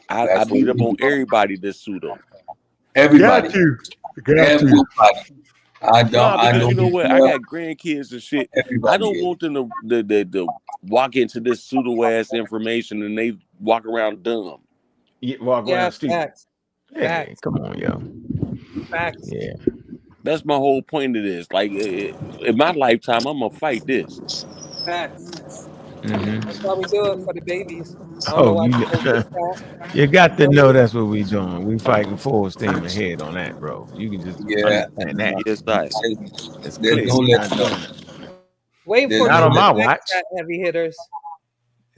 Speaker 11: I
Speaker 6: That's what
Speaker 11: beat up
Speaker 6: we
Speaker 11: on
Speaker 6: do.
Speaker 11: everybody that's pseudo.
Speaker 6: Everybody.
Speaker 4: Got to.
Speaker 6: Everybody.
Speaker 11: Nah,
Speaker 6: I
Speaker 11: because you
Speaker 6: don't
Speaker 11: know what? I
Speaker 6: care.
Speaker 11: got grandkids and shit. I
Speaker 6: Everybody
Speaker 11: don't
Speaker 6: is.
Speaker 11: want them to walk into this pseudo ass information and they walk around dumb.
Speaker 4: Walk
Speaker 5: Yeah,
Speaker 4: around stupid.
Speaker 5: facts.
Speaker 4: Hey,
Speaker 5: Facts.
Speaker 4: come on, yo.
Speaker 5: Facts.
Speaker 4: Yeah.
Speaker 11: That's my whole point of this. Like in my lifetime, I'm gonna fight this.
Speaker 5: Facts.
Speaker 4: Mm-hmm.
Speaker 5: That's why we do it for the babies. I don't know
Speaker 4: Oh,
Speaker 5: why people get that.
Speaker 4: you got to know
Speaker 5: So,
Speaker 4: that's what we doing. We fighting full steam ahead on that, bro. You can just
Speaker 6: Yeah.
Speaker 4: understand that.
Speaker 11: Yes, I.
Speaker 4: It's
Speaker 6: There's
Speaker 4: clear.
Speaker 6: no
Speaker 4: We're
Speaker 6: let
Speaker 4: not
Speaker 6: up.
Speaker 4: doing that.
Speaker 5: waiting
Speaker 6: There's
Speaker 5: for
Speaker 6: no
Speaker 5: you
Speaker 4: Not
Speaker 5: in
Speaker 4: on
Speaker 5: the
Speaker 6: let
Speaker 4: my
Speaker 6: up.
Speaker 5: back
Speaker 4: watch.
Speaker 5: chat, heavy hitters.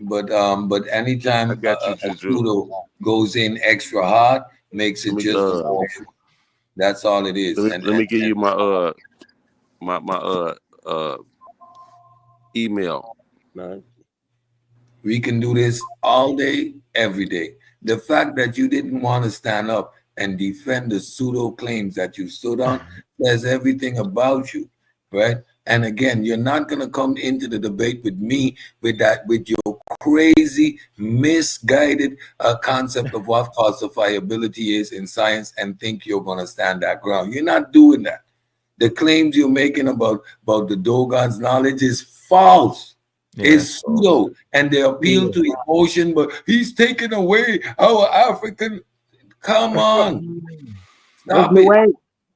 Speaker 6: But
Speaker 11: I
Speaker 6: anytime
Speaker 11: got you,
Speaker 6: a
Speaker 11: Juju.
Speaker 6: pseudo goes in extra hard, makes
Speaker 11: Let
Speaker 6: it
Speaker 11: me
Speaker 6: just a more. That's all it is.
Speaker 11: let me give you my email. No.
Speaker 6: We can do this all day, every day. The fact that you didn't want to stand up and defend the pseudo claims that you stood on says everything about you, right? And again, you're not going to come into the debate with me with your crazy, misguided concept of what falsifiability is in science and think you're going to stand that ground. You're not doing that. The claims you're making about the Dogon's knowledge is false.
Speaker 4: Yeah,
Speaker 6: Is pseudo, and they appeal to emotion, but he's taking away our African. Come on,
Speaker 10: That's
Speaker 6: stop
Speaker 10: new
Speaker 6: it.
Speaker 10: age.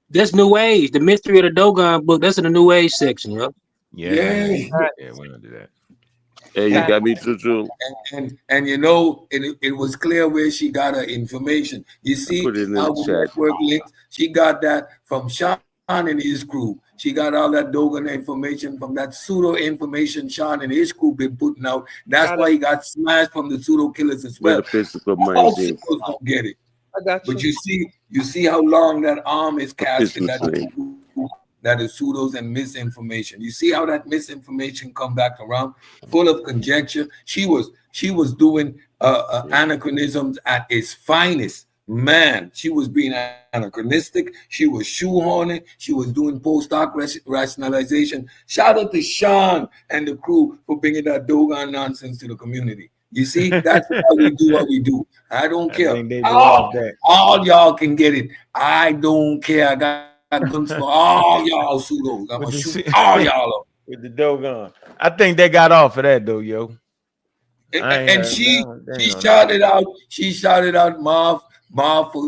Speaker 10: That's new age. The mystery of the Dogon book. That's in the new age section, yo.
Speaker 4: Yeah, we
Speaker 6: Yeah,
Speaker 4: don't. Yeah, we don't do that.
Speaker 11: Hey, you got me, Juju.
Speaker 6: and you know, it was clear where she got her information. You
Speaker 11: I
Speaker 6: see
Speaker 11: put it in
Speaker 6: how
Speaker 11: the
Speaker 6: the
Speaker 11: chat.
Speaker 6: network links, she got that from Sean and his crew. She got all that Dogon information from that pseudo information Sean and his crew been putting out. That's
Speaker 5: Got
Speaker 6: why
Speaker 5: it.
Speaker 6: he got smashed from the pseudo killers as well.
Speaker 11: Metaphysical mind
Speaker 6: All
Speaker 11: game.
Speaker 6: pseudos don't get it.
Speaker 5: I got
Speaker 6: But
Speaker 5: you.
Speaker 6: you see how long that arm is casting
Speaker 11: Business thing.
Speaker 6: that is pseudos and misinformation. You see how that misinformation come back around, full of conjecture. She was doing anachronisms at its finest. Man, she was being anachronistic. She was shoehorning. She was doing post hoc rationalization. Shout out to Sean and the crew for bringing that Dogon nonsense to the community. You see, that's why we do what we do. I don't
Speaker 4: I
Speaker 6: care.
Speaker 4: think they blew off that.
Speaker 6: All y'all can get it. I don't care. I got guns for all y'all pseudos. I'm
Speaker 4: With
Speaker 6: gonna
Speaker 4: the
Speaker 6: shoot all y'all up.
Speaker 4: with the Dogon. I think they got off of that though, yo.
Speaker 6: And she shouted out. She shouted out Marv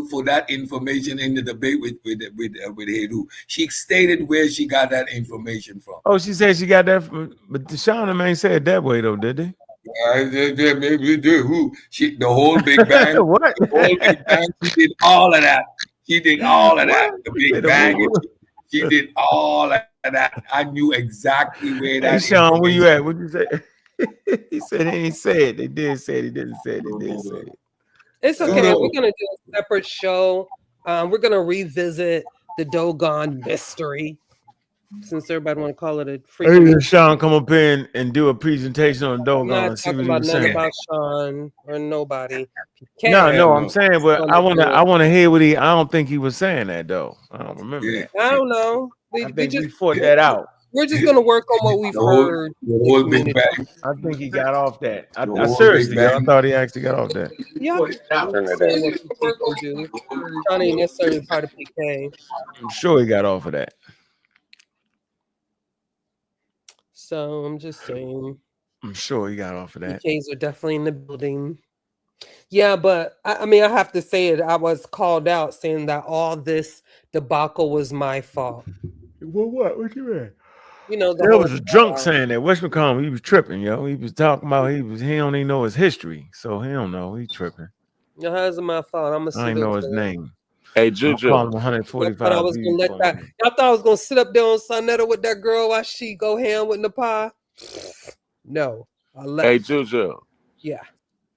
Speaker 6: for that information in the debate with Hedu. She stated where she got that information from.
Speaker 4: Oh, she said she got that from, but Deshaun ain't said it that way though, did they?
Speaker 6: Maybe who? The whole Big Bang.
Speaker 4: What?
Speaker 6: The whole Big Bang. She did all of that. She did all of that. The Big Bang. She did all of that. I knew exactly where that.
Speaker 4: Hey, Sean, where you at? What'd you say? He said he ain't say it. They did say it. He didn't say it. They did say it.
Speaker 5: It's okay. We're gonna do a separate show. We're gonna revisit the Dogon mystery, since everybody want to call it a freaking.
Speaker 4: Hey, Sean, come up in and do a presentation on Dogon.
Speaker 5: I'm not talking about nothing about Sean or nobody.
Speaker 4: No, I'm saying, but I want to hear what he. I don't think he was saying that though. I don't remember that.
Speaker 5: I don't know. We
Speaker 4: fought that out.
Speaker 5: We're just gonna work on what we've heard.
Speaker 6: The whole Big Bang.
Speaker 4: I think he got off that. I seriously, I thought he actually got off that.
Speaker 5: Yeah, Johnny necessarily part of PK.
Speaker 4: I'm sure he got off of that.
Speaker 5: So I'm just saying.
Speaker 4: I'm sure he got off of that.
Speaker 5: PKs are definitely in the building. Yeah, but I mean, I have to say it. I was called out saying that all this debacle was my fault.
Speaker 4: Well, what? What you mean?
Speaker 5: You know,
Speaker 4: there was a drunk saying that. What's McCollum? He was tripping, yo. He was talking about he don't even know his history, so he don't know. He tripping.
Speaker 5: No, how's it my fault?
Speaker 4: I ain't know his name.
Speaker 11: Hey, Juju.
Speaker 4: I'm 145.
Speaker 5: I was gonna let that. I thought I was gonna sit up there on Sonetta with that girl while she go ham with the pie. No, I left.
Speaker 11: Hey, Juju.
Speaker 5: Yeah.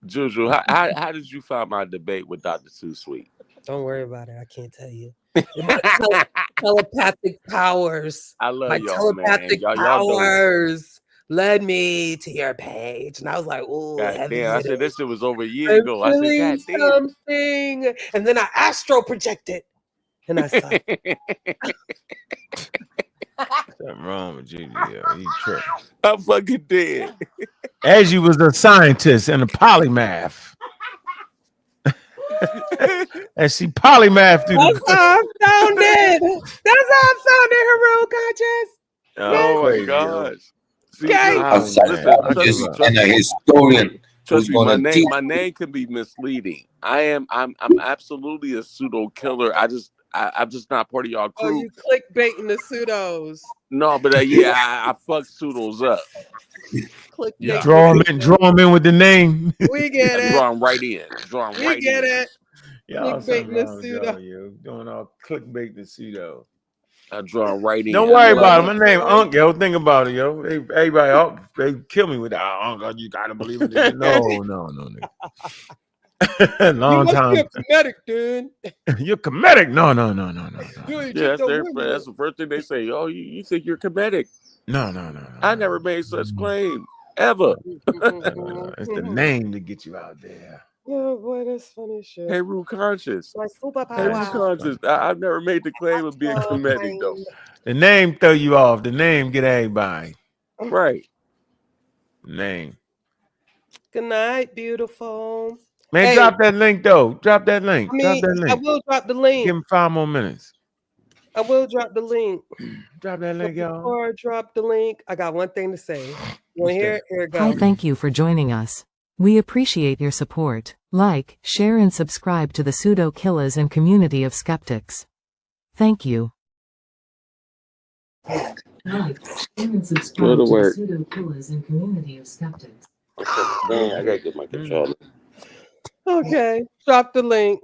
Speaker 11: Juju, how did you find my debate with Dr. Too Sweet?
Speaker 5: Don't worry about it. I can't tell you. Telepathic powers.
Speaker 11: I love
Speaker 5: my
Speaker 11: y'all,
Speaker 5: telepathic
Speaker 11: man.
Speaker 5: powers led me to your page, and I was like, "Oh,
Speaker 11: damn!" I said this shit was over a year ago. I said, "God damn."
Speaker 5: Something, and then I astro projected, and I saw.
Speaker 4: Something wrong with you, yo. You tripping.
Speaker 11: I'm fucking dead.
Speaker 4: As you was a scientist and a polymath. And she polymathed through
Speaker 5: That's how I found it. That's how I found it, Haroon Conscious.
Speaker 11: Oh my gosh.
Speaker 6: See, and a historian.
Speaker 11: Trust me, my name can be misleading. I'm absolutely a pseudo killer. I'm just not part of y'all crew.
Speaker 5: Oh, you clickbaiting the pseudos.
Speaker 11: No, but yeah, I fuck pseudos up.
Speaker 4: Yeah. Draw them in with the name.
Speaker 5: We get it.
Speaker 11: Draw them right in.
Speaker 5: We get it.
Speaker 4: Y'all pseudo. You doing all clickbait the pseudo.
Speaker 11: I draw right in.
Speaker 4: Don't worry about it. My name Unc, yo. Think about it, yo. Everybody, they kill me with that. Unc, you gotta believe it. No. Long time.
Speaker 5: You're comedic, dude.
Speaker 4: You're comedic. No.
Speaker 11: Yeah, that's the first thing they say. Oh, you think you're comedic?
Speaker 4: No.
Speaker 11: I never made such claim ever.
Speaker 4: It's the name to get you out there.
Speaker 5: Oh boy, that's funny shit.
Speaker 11: Hey, Root Conscious.
Speaker 5: My superpower.
Speaker 11: Hey, Root Conscious. I've never made the claim of being comedic though.
Speaker 4: The name throw you off. The name get everybody.
Speaker 11: Right.
Speaker 4: Name.
Speaker 5: Good night, beautiful.
Speaker 4: Man, drop that link though. Drop that link.
Speaker 5: I will drop the link.
Speaker 4: Give him 5 more minutes.
Speaker 5: I will drop the link.
Speaker 4: Drop that link, y'all.
Speaker 5: Before I drop the link, I got one thing to say. You want to hear it? Here it goes.
Speaker 9: Hi, thank you for joining us. We appreciate your support. Like, share, and subscribe to the Pseudo Killers and community of skeptics. Thank you. Like, share, and subscribe to the Pseudo Killers and community of skeptics.
Speaker 11: Dang, I gotta get my controller.
Speaker 5: Okay, drop the link.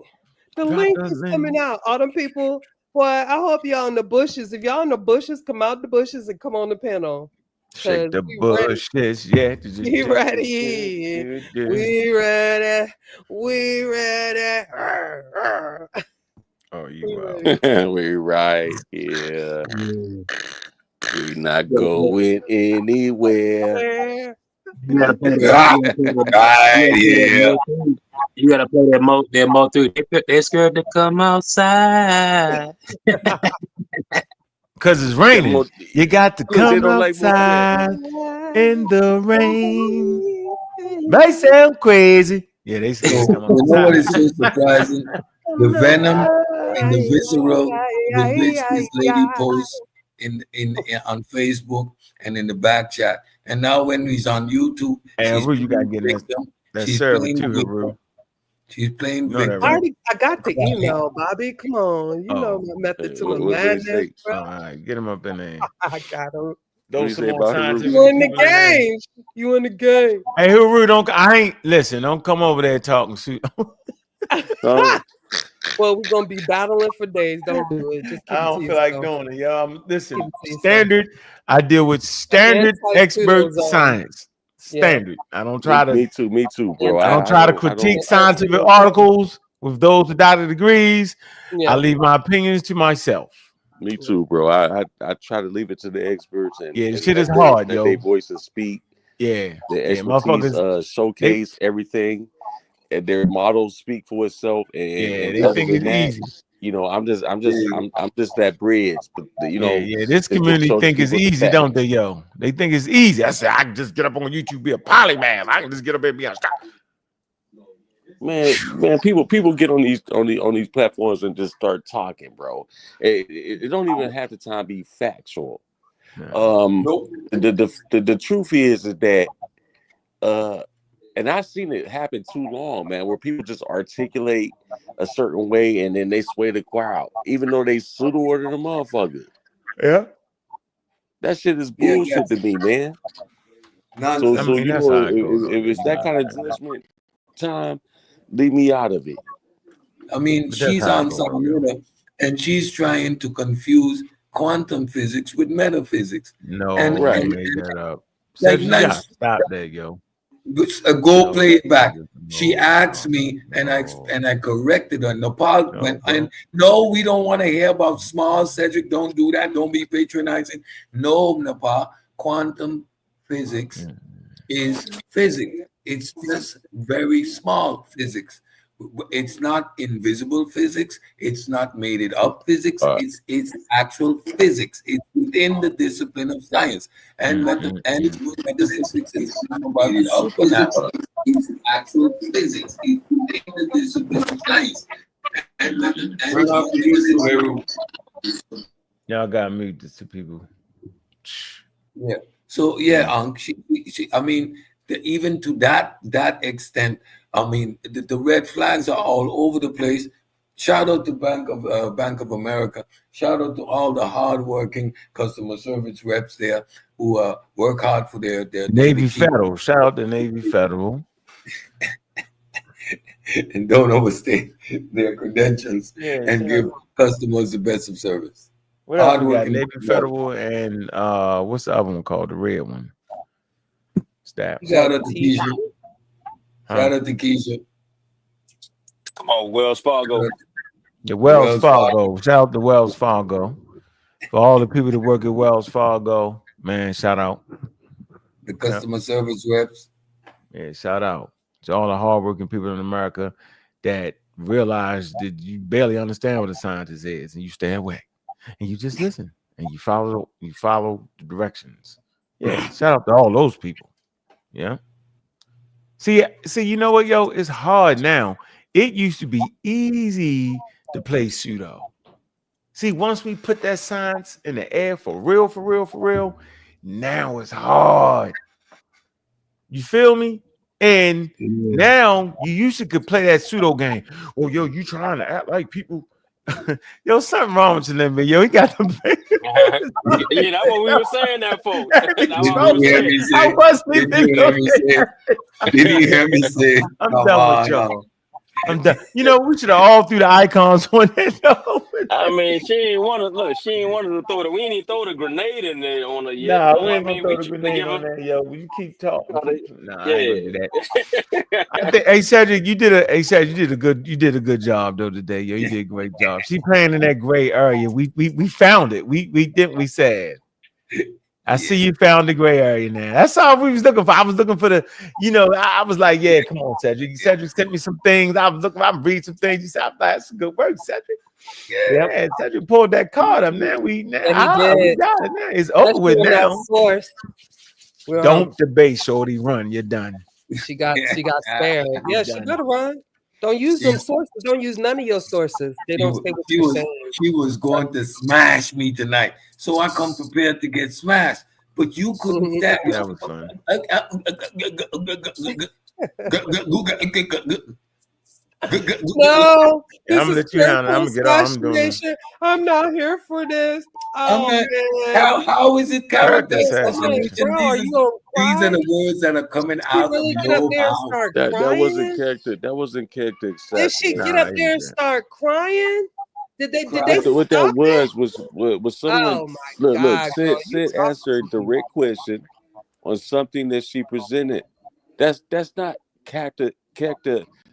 Speaker 5: The link is coming out. All them people. Boy, I hope y'all in the bushes. If y'all in the bushes, come out the bushes and come on the panel.
Speaker 4: Shake the bushes, yeah.
Speaker 5: We ready. We ready. We ready.
Speaker 11: Oh, you right. We right. Yeah. We not going anywhere.
Speaker 10: You gotta play that. You gotta play that mo through. They're scared to come outside.
Speaker 4: Because it's raining. You got to come outside in the rain. May sound crazy. Yeah, they say come outside.
Speaker 6: You know what is so surprising? The venom and the visceral with which this lady posts in on Facebook and in the back chat. And now when he's on YouTube,
Speaker 4: Hey,
Speaker 6: she's
Speaker 4: Haru, you gotta
Speaker 6: playing
Speaker 4: get
Speaker 6: victim.
Speaker 4: that
Speaker 6: She's
Speaker 4: server
Speaker 6: playing
Speaker 4: too,
Speaker 6: victim.
Speaker 4: Haru.
Speaker 6: She's playing
Speaker 4: You know that,
Speaker 6: victim.
Speaker 4: right?
Speaker 5: I got the email, Bobby. Come on, you know my method to the
Speaker 11: What did he
Speaker 5: madness,
Speaker 11: say?
Speaker 5: bro.
Speaker 4: All right, get him up in there.
Speaker 5: I got him.
Speaker 11: What do you
Speaker 4: Those some
Speaker 11: say
Speaker 4: more
Speaker 11: about
Speaker 4: signs.
Speaker 11: Haru?
Speaker 5: You in the game? You in the game?
Speaker 4: Hey, Haru, don't. I ain't listen. Don't come over there talking shit.
Speaker 5: Well, we're gonna be battling for days. Don't do it. Just keep
Speaker 4: I
Speaker 5: it
Speaker 4: don't
Speaker 5: to
Speaker 4: feel like
Speaker 5: yourself.
Speaker 4: doing it, yo. Listen,
Speaker 5: Keep it to yourself.
Speaker 4: standard. I deal with standard
Speaker 5: Anti-pseudo
Speaker 4: expert
Speaker 5: zone.
Speaker 4: science.
Speaker 5: Yeah.
Speaker 4: Standard. I don't try to.
Speaker 11: Me too, bro.
Speaker 4: I don't try to critique scientific articles with those with doctorate degrees.
Speaker 5: Yeah.
Speaker 4: I leave my opinions to myself.
Speaker 11: Me too, bro. I try to leave it to the experts and
Speaker 4: Yeah, shit
Speaker 11: let
Speaker 4: is hard,
Speaker 11: let
Speaker 4: yo.
Speaker 11: their voices speak.
Speaker 4: Yeah,
Speaker 11: The expertise
Speaker 4: motherfuckers.
Speaker 11: showcase everything, and their models speak for itself. And
Speaker 4: They
Speaker 11: other
Speaker 4: think
Speaker 11: than
Speaker 4: it's
Speaker 11: that,
Speaker 4: easy.
Speaker 11: you know, I'm just that bridge. But you know,
Speaker 4: This
Speaker 11: just
Speaker 4: community
Speaker 11: showing
Speaker 4: think it's
Speaker 11: people the
Speaker 4: easy, don't
Speaker 11: facts.
Speaker 4: they, yo? They think it's easy. I said I can just get up on YouTube, be a polymath. I can just get up and be a star.
Speaker 11: Man, people get on these platforms and just start talking, bro. It don't even have the time be factual. The truth is that and I've seen it happen too long, man, where people just articulate a certain way and then they sway the crowd, even though they pseudo order the motherfucker.
Speaker 4: Yeah.
Speaker 11: That shit is bullshit to me, man. So you know, if it's that kind of judgment time, leave me out of it.
Speaker 6: I mean, she's on some and she's trying to confuse quantum physics with metaphysics.
Speaker 4: No,
Speaker 6: and,
Speaker 4: you
Speaker 6: and
Speaker 4: made that up.
Speaker 6: like
Speaker 4: You gotta
Speaker 6: nice.
Speaker 4: stop that, yo.
Speaker 6: Go play it back. She asked me, and I corrected her. Nepal went, and no, we don't want to hear about small. Cedric, don't do that. Don't be patronizing. No, Nepal. Quantum physics is physics. It's just very small physics. It's not invisible physics. It's not made it up physics. It's actual physics. It's within the discipline of science. And metaphysics is about the opposite. It's actual physics. It's within the discipline of science.
Speaker 4: Y'all got mute to people.
Speaker 6: Yeah. So yeah, she I mean, even to that extent, I mean, the red flags are all over the place. Shout out to Bank of America. Shout out to all the hardworking customer service reps there who work hard for their
Speaker 4: Navy Federal. Shout out to Navy Federal.
Speaker 6: And don't overstay their credentials and give customers the best of service.
Speaker 4: What else we got? Navy Federal and what's the other one called? The red one. Staff.
Speaker 6: Shout out to Keisha. Shout out to Keisha.
Speaker 8: Come on, Wells Fargo.
Speaker 4: The Wells Fargo. Shout out to Wells Fargo. For all the people that work at Wells Fargo, man, shout out.
Speaker 6: The customer service reps.
Speaker 4: Yeah, shout out to all the hardworking people in America that realize that you barely understand what a scientist is, and you stay away, and you just listen, and you follow the directions. Yeah, shout out to all those people. Yeah. See, you know what, yo? It's hard now. It used to be easy to play pseudo. See, once we put that science in the air for real, now it's hard. You feel me? And now you used to could play that pseudo game. Oh, yo, you trying to act like people. Yo, something wrong with you, man. Yo, he got the
Speaker 8: Yeah, that's what we were saying that for.
Speaker 6: Did you hear me say?
Speaker 4: I'm done with y'all. I'm done. You know, we should have all threw the icons on that.
Speaker 8: I mean, she ain't want to throw the. We ain't even throw the grenade in there on her yet.
Speaker 4: Nah, we ain't gonna throw the grenade on there, yo. Will you keep talking? Nah, I ain't gonna do that. I think, hey, Cedric, you did a good job though today, yo. You did a great job. She playing in that gray area. We found it. We said. I see you found the gray area now. That's all we was looking for. I was looking for the, you know, I was like, yeah, come on, Cedric. Cedric sent me some things. I'm reading some things. You said, I'm like, that's good work, Cedric. Yeah, Cedric pulled that card up. Now we got it now. It's over with now. Don't debate, shorty. Run. You're done.
Speaker 5: She got spared. Yeah, she better run. Don't use them sources. Don't use none of your sources. They don't say what you're saying.
Speaker 6: She was going to smash me tonight. So I come prepared to get smashed. but you couldn't stand.
Speaker 4: That was fun.
Speaker 5: No,
Speaker 4: Yeah,
Speaker 5: this
Speaker 4: I'm gonna
Speaker 5: is
Speaker 4: let you handle it. I'm
Speaker 5: careful
Speaker 4: gonna get off. I'm doing it.
Speaker 5: assassination. I'm not here for this. Oh man,
Speaker 6: how is it character
Speaker 4: assassination.
Speaker 6: assassination?
Speaker 5: Are you gonna
Speaker 6: These are
Speaker 5: cry?
Speaker 6: the words that are coming
Speaker 5: She
Speaker 6: out of
Speaker 5: really get up
Speaker 6: your
Speaker 5: there and
Speaker 6: mouth.
Speaker 5: start
Speaker 11: That wasn't
Speaker 5: crying?
Speaker 11: character. That wasn't character
Speaker 5: Did she
Speaker 11: assassination.
Speaker 5: get up there and start crying? Did they
Speaker 11: What that
Speaker 5: stop it?
Speaker 11: was someone
Speaker 5: Oh my
Speaker 11: look
Speaker 5: God, girl, you
Speaker 11: Sid answered a direct question on something that she presented. That's not character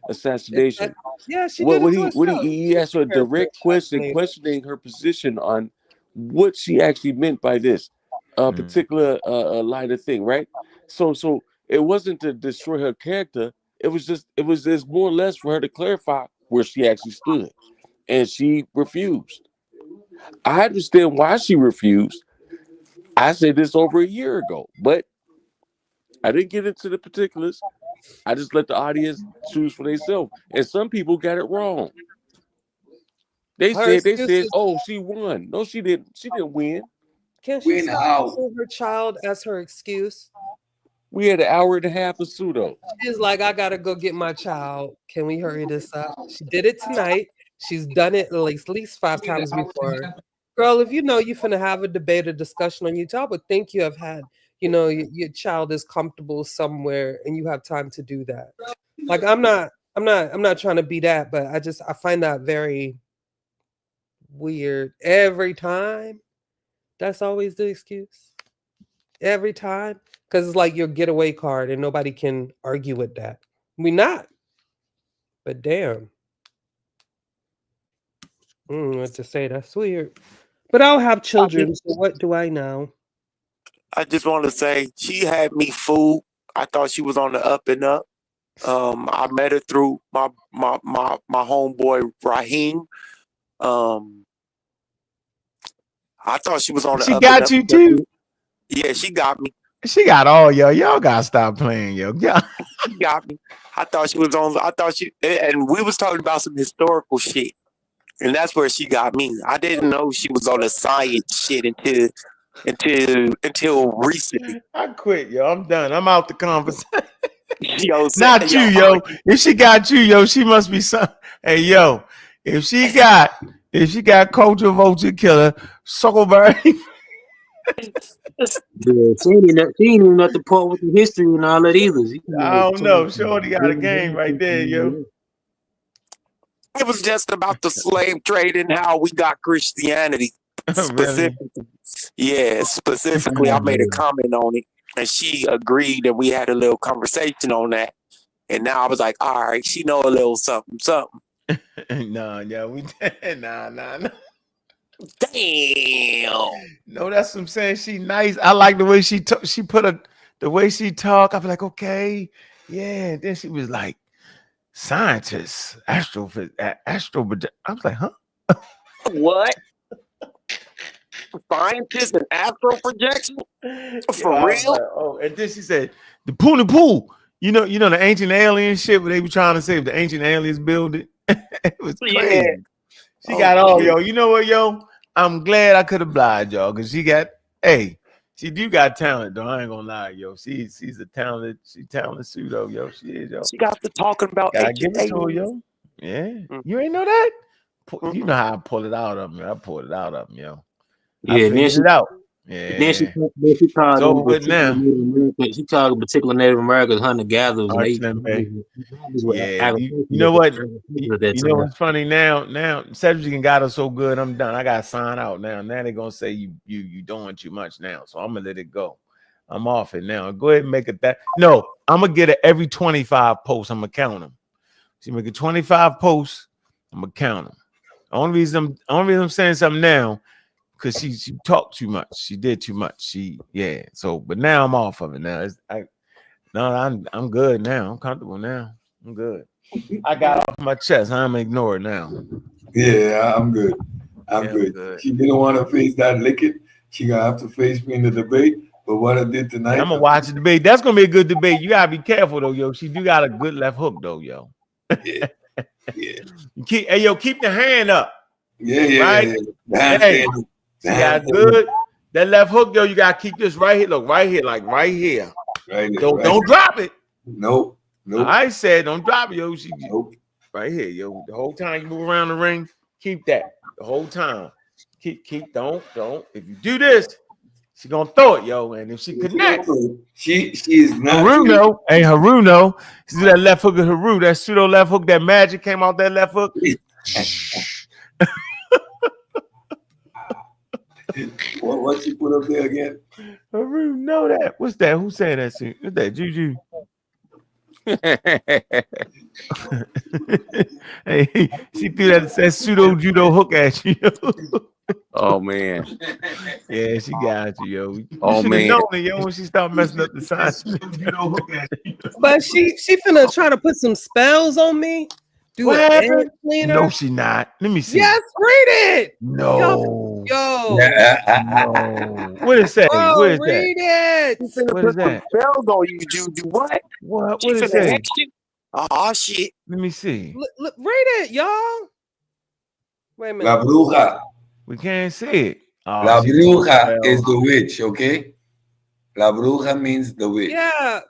Speaker 11: assassination.
Speaker 5: yeah, she did it to
Speaker 11: What
Speaker 5: herself.
Speaker 11: he asked her a direct question, questioning her position on what she actually meant by this particular line of thing, right? So it wasn't to destroy her character. It was just more or less for her to clarify where she actually stood, and she refused. I understand why she refused. I said this over a year ago, but I didn't get into the particulars. I just let the audience choose for themselves. And some people got it wrong. They
Speaker 5: Her
Speaker 11: said,
Speaker 5: excuses.
Speaker 11: "Oh, she won." No, she didn't. She didn't win.
Speaker 5: Can she stop using her child as her excuse?
Speaker 11: We had an hour and a half of pseudo.
Speaker 5: She's like, I gotta go get my child. Can we hurry this up? She did it tonight. She's done it at least 5 times before. Girl, if you know you're finna have a debate or discussion on YouTube, I would think you have had, your child is comfortable somewhere and you have time to do that. Like I'm not trying to be that, but I find that very weird. Every time. That's always the excuse. Every time. Because it's like your getaway card and nobody can argue with that. We not. But damn. What to say? That's weird. But I'll have children, so what do I know?
Speaker 12: I just want to say she had me fooled. I thought she was on the up and up. I met her through my homeboy Raheem. I thought she was on the
Speaker 4: She
Speaker 12: up and
Speaker 4: got
Speaker 12: up.
Speaker 4: you too.
Speaker 12: Yeah, she got me.
Speaker 4: She got all y'all. Y'all gotta stop playing, yo. Yeah.
Speaker 12: She got me. I thought she was on. I thought she, and we was talking about some historical shit, and that's where she got me. I didn't know she was on the science shit until recently.
Speaker 4: I quit, yo. I'm done. I'm out the conversation.
Speaker 12: Yo,
Speaker 4: Not you, yo. If she got you, yo, she must be some. Hey, yo. If she got Culture Vulture Killer, Suckleberry.
Speaker 10: Yeah, she ain't even at the part with the history and all that either.
Speaker 4: I don't know. Shorty got a game right there, yo.
Speaker 12: It was just about the slave trade and how we got Christianity. Specifically. Yeah, specifically, I made a comment on it, and she agreed, and we had a little conversation on that. And now I was like, all right, she know a little something.
Speaker 4: Nah, yeah, nah.
Speaker 12: Damn.
Speaker 4: No, that's what I'm saying. She nice. I like the way she talk. She put the way she talk. I was like, okay, yeah. And then she was like, scientists, astro. I was like, huh?
Speaker 12: What? Scientists and astro projection? For real?
Speaker 4: Like, oh, and then she said, the pool. You know the ancient alien shit where they were trying to say if the ancient aliens build it. It was crazy. Yeah. She got all, yo. You know what, yo? I'm glad I could oblige y'all because she do got talent, though. I ain't gonna lie, yo. She's a talented pseudo, yo. She is, yo.
Speaker 12: She got to talking about
Speaker 4: ancient aliens. Yeah. You ain't know that? You know how I pull it out of me. I pulled it out of me, yo.
Speaker 10: Yeah,
Speaker 4: I figured it out. Yeah.
Speaker 10: Then she called
Speaker 4: so with now.
Speaker 10: She called particular Native Americans hunter gatherers.
Speaker 4: Yeah, you know what? You know what's funny now? Now Cedric got her so good. I'm done. I gotta sign out now. Now they're gonna say you doing too much now. So I'm gonna let it go. I'm off it now. Go ahead and make it that. No, I'm gonna get it every 25 posts. I'm gonna count them. She make it 25 posts. I'm gonna count them. Only reason I'm saying something now. Because she talked too much. She did too much. So but now I'm off of it now. I'm good now. I'm comfortable now. I'm good. I got off my chest. I'm ignored now.
Speaker 6: Yeah, I'm good. I'm good. She didn't want to face that licket. She gonna have to face me in the debate. But what I did tonight,
Speaker 4: I'm gonna watch the debate. That's gonna be a good debate. You gotta be careful though, yo. She do got a good left hook though, yo.
Speaker 6: Yeah.
Speaker 4: Keep the hand up.
Speaker 6: Yeah.
Speaker 4: Right?
Speaker 6: The
Speaker 4: She got good. That left hook, yo, you gotta keep this right here. Look, right here, like right here.
Speaker 6: Right there,
Speaker 4: Don't drop it.
Speaker 6: Nope.
Speaker 4: I said don't drop it, yo.
Speaker 6: Nope.
Speaker 4: Right here, yo. The whole time you move around the ring, keep that. The whole time. Keep, don't. If you do this, she gonna throw it, yo. And if she connects,
Speaker 6: she is not.
Speaker 4: Haruno, hey Haruno. See that left hook of Haru, that pseudo left hook, that magic came out that left hook.
Speaker 6: What you put up there again?
Speaker 4: Haru, know that. What's that? Who saying that shit? What's that? Juju. Hey, she threw that pseudo judo hook at you.
Speaker 11: Oh man.
Speaker 4: Yeah, she got you, yo. You
Speaker 11: Oh
Speaker 4: should have
Speaker 11: man.
Speaker 4: known it, yo, when she started messing up the signs.
Speaker 5: But she finna try to put some spells on me. Do
Speaker 4: What
Speaker 5: an egg
Speaker 4: happened?
Speaker 5: cleaner.
Speaker 4: No, she not. Let me see.
Speaker 5: Yes, read it.
Speaker 4: No.
Speaker 5: Yo.
Speaker 4: No. What it say?
Speaker 5: Bro,
Speaker 4: What is that?
Speaker 5: read it.
Speaker 4: What is that?
Speaker 12: Spells on you, Juju. What?
Speaker 4: What
Speaker 12: She
Speaker 4: it
Speaker 12: finna
Speaker 4: say?
Speaker 12: hex you? Oh shit.
Speaker 4: Let me see.
Speaker 5: Look, read it, y'all. Wait a minute.
Speaker 6: La bruja.
Speaker 4: We can't see it. Oh,
Speaker 6: La
Speaker 4: she
Speaker 6: bruja
Speaker 4: put
Speaker 6: is
Speaker 4: spells.
Speaker 6: the witch, okay? La bruja means the witch.
Speaker 5: Yeah,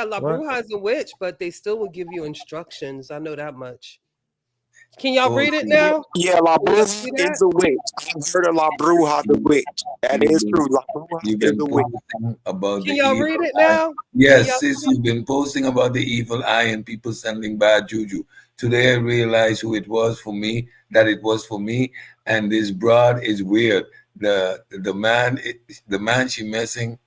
Speaker 5: La
Speaker 4: What?
Speaker 5: Bruja is a witch, but they still will give you instructions. I know that much. Can y'all read it
Speaker 6: Okay.
Speaker 5: now?
Speaker 12: Yeah, La
Speaker 5: Can y'all
Speaker 12: Bruja
Speaker 5: see that?
Speaker 12: is a witch. I've heard of La Bruja the witch. That is true. La Bruja
Speaker 6: You've
Speaker 12: is
Speaker 6: been
Speaker 12: a witch.
Speaker 6: posting about
Speaker 5: Can
Speaker 6: the
Speaker 5: y'all
Speaker 6: evil
Speaker 5: read it
Speaker 6: eye.
Speaker 5: now? Can
Speaker 6: Yes,
Speaker 5: y'all
Speaker 6: sis,
Speaker 5: see it?
Speaker 6: you've been posting about the evil eye and people sending bad juju. Today I realized who it was for me, that it was for me, and this broad is weird. The man she messaging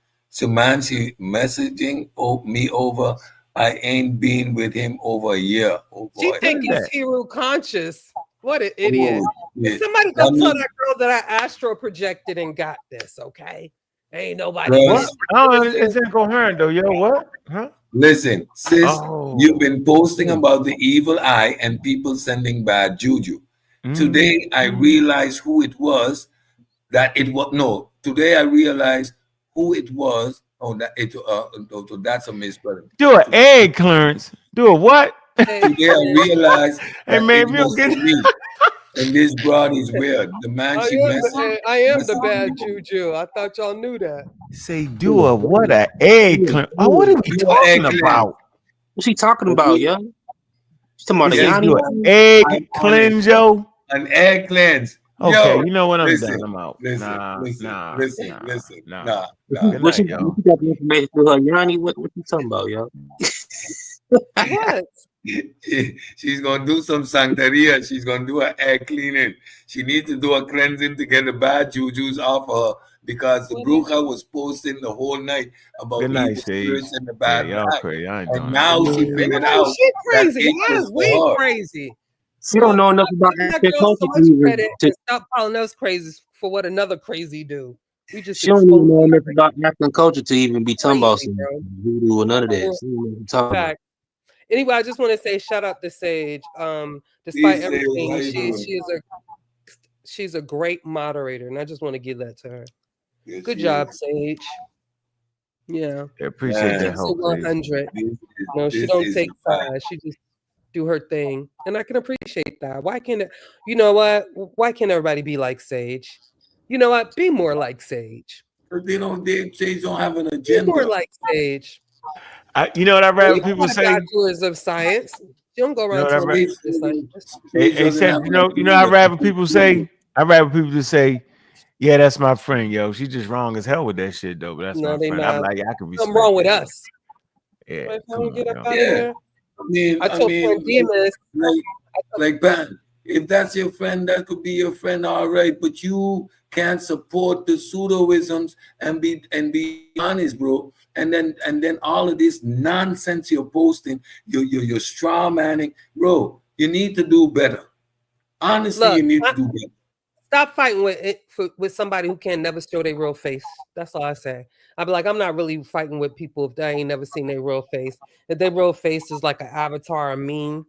Speaker 6: me over. I ain't been with him over a year. Oh
Speaker 5: She
Speaker 6: boy.
Speaker 5: think
Speaker 4: is
Speaker 5: it's
Speaker 4: that?
Speaker 5: hero conscious. What an idiot.
Speaker 6: Oh, shit.
Speaker 5: Somebody
Speaker 6: That
Speaker 5: go tell
Speaker 6: means,
Speaker 5: that girl that I astro projected and got this, okay? Ain't nobody
Speaker 6: girl,
Speaker 4: What?
Speaker 5: did.
Speaker 4: Oh, it's incoherent though, yo. What? Huh?
Speaker 6: listen, sis,
Speaker 4: Oh.
Speaker 6: you've been posting about the evil eye and people sending bad juju. Today I realized who it was. Today I realized who it was. Oh, that's a misspelling.
Speaker 4: Do an egg clearance. Do a what?
Speaker 5: Hey,
Speaker 6: Today I realized
Speaker 4: Hey
Speaker 6: that
Speaker 4: man,
Speaker 6: it
Speaker 4: if you don't
Speaker 6: was
Speaker 4: get
Speaker 6: for me. And this broad is weird. The man
Speaker 5: I
Speaker 6: she
Speaker 5: am the
Speaker 6: messaged
Speaker 5: bad
Speaker 6: me.
Speaker 5: juju. I thought y'all knew that.
Speaker 4: say do a what a egg clearance. Oh, what are we
Speaker 6: Do an
Speaker 4: talking
Speaker 6: egg
Speaker 4: about?
Speaker 10: What's he talking about, yo? She's talking about
Speaker 4: It
Speaker 10: a
Speaker 4: says
Speaker 10: Yanni.
Speaker 4: do an egg cleanse, yo.
Speaker 6: An egg cleanse.
Speaker 4: Okay,
Speaker 6: Yo,
Speaker 4: you know what? I'm
Speaker 6: listen,
Speaker 4: done. I'm out.
Speaker 6: listen,
Speaker 4: Nah.
Speaker 6: nah.
Speaker 4: Good
Speaker 10: What
Speaker 4: night,
Speaker 10: she
Speaker 4: yo.
Speaker 10: got the information for her Yanni? What you talking about, yo?
Speaker 5: What?
Speaker 6: She's gonna do some santeria. She's gonna do an egg cleaning. She needs to do a cleansing to get the bad jujus off her because the bruja was posting the whole night about
Speaker 4: Good night,
Speaker 6: evil
Speaker 4: Sage.
Speaker 6: spirits and the
Speaker 4: Yeah,
Speaker 6: bad
Speaker 4: y'all
Speaker 6: eye.
Speaker 4: crazy. I ain't
Speaker 6: And
Speaker 4: doing
Speaker 6: now she figured
Speaker 5: No,
Speaker 6: out
Speaker 5: she
Speaker 6: that
Speaker 5: crazy.
Speaker 6: it
Speaker 5: I
Speaker 6: was
Speaker 5: is way
Speaker 6: for her.
Speaker 5: crazy.
Speaker 10: She don't know enough about
Speaker 5: Give that
Speaker 10: African
Speaker 5: girl so
Speaker 10: culture to
Speaker 5: much
Speaker 10: even.
Speaker 5: credit and stop calling us crazy for what another crazy do. We just
Speaker 10: She don't even
Speaker 5: exposed
Speaker 10: know enough about African culture to even be talking about
Speaker 5: crazy,
Speaker 10: some
Speaker 5: bro.
Speaker 10: voodoo or none of that. She don't know what you're talking about.
Speaker 5: Fact. Anyway, I just want to say shout out to Sage. Despite
Speaker 6: Please, Sage,
Speaker 5: everything,
Speaker 6: how you doing?
Speaker 5: she's a great moderator, and I just want to give that to her.
Speaker 6: Yes,
Speaker 5: Good
Speaker 6: she
Speaker 5: job,
Speaker 6: is.
Speaker 5: Sage. Yeah.
Speaker 4: I appreciate that
Speaker 6: Man,
Speaker 5: She's a
Speaker 4: help, Sage.
Speaker 5: 100.
Speaker 6: this
Speaker 5: No, she
Speaker 6: this
Speaker 5: don't
Speaker 6: is
Speaker 5: take
Speaker 6: the vibe.
Speaker 5: sides. She just do her thing, and I can appreciate that. Why can't you know what? Why can't everybody be like Sage? You know what? Be more like Sage.
Speaker 6: They don't have an
Speaker 5: Be
Speaker 6: agenda.
Speaker 5: more like Sage.
Speaker 4: You know what I'd rather
Speaker 5: We
Speaker 4: people
Speaker 5: got
Speaker 4: say?
Speaker 5: bachelors of science. You don't go
Speaker 4: You know
Speaker 5: around
Speaker 4: what I'd
Speaker 5: telling
Speaker 4: rather,
Speaker 5: people you're a scientist.
Speaker 4: hey, Seth, you know how I'd rather people say? I'd rather people just say, yeah, that's my friend, yo. She's just wrong as hell with that shit, though. But that's
Speaker 5: No,
Speaker 4: my
Speaker 5: they
Speaker 4: friend. I'm
Speaker 5: not.
Speaker 4: like, yeah, I can
Speaker 5: Something
Speaker 4: respect
Speaker 5: wrong with
Speaker 4: that.
Speaker 5: us.
Speaker 4: Yeah,
Speaker 5: Right,
Speaker 4: come on,
Speaker 5: get up
Speaker 4: yo.
Speaker 5: out of
Speaker 6: Yeah,
Speaker 5: here. I
Speaker 6: I
Speaker 5: told
Speaker 6: mean,
Speaker 5: friend Demas.
Speaker 6: like Pan, if that's your friend, that could be your friend, all right. But you can't support the pseudoisms and be honest, bro. And then all of this nonsense you're posting, you're straw manning, bro. You need to do better. Honestly,
Speaker 5: Look,
Speaker 6: you need to do better.
Speaker 5: stop fighting with somebody who can never show their real face. That's all I say. I'd be like, I'm not really fighting with people if they ain't never seen their real face. If their real face is like an avatar or meme,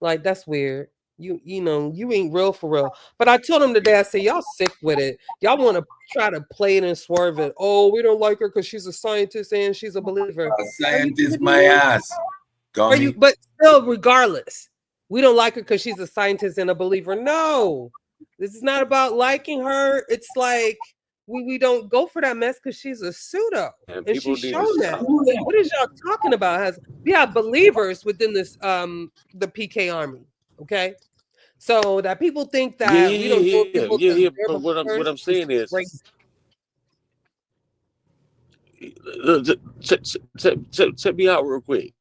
Speaker 5: like that's weird. You know, you ain't real for real. But I told him today, I said, y'all sick with it. Y'all want to try to play it and swerve it. Oh, we don't like her because she's a scientist and she's a believer.
Speaker 6: A scientist, my ass.
Speaker 5: Are you?
Speaker 6: Dummy.
Speaker 5: But still, regardless, we don't like her because she's a scientist and a believer. No, this is not about liking her. It's like we don't go for that mess because she's a pseudo,
Speaker 11: And
Speaker 5: and
Speaker 11: people
Speaker 5: she's
Speaker 11: need to
Speaker 5: shown that.
Speaker 11: stop.
Speaker 5: What is y'all talking about? We have believers within this the PK army, okay? So that people think that we don't do people because they're
Speaker 11: But what
Speaker 5: believers
Speaker 11: I'm saying is,
Speaker 5: crazy.
Speaker 11: check me out real quick.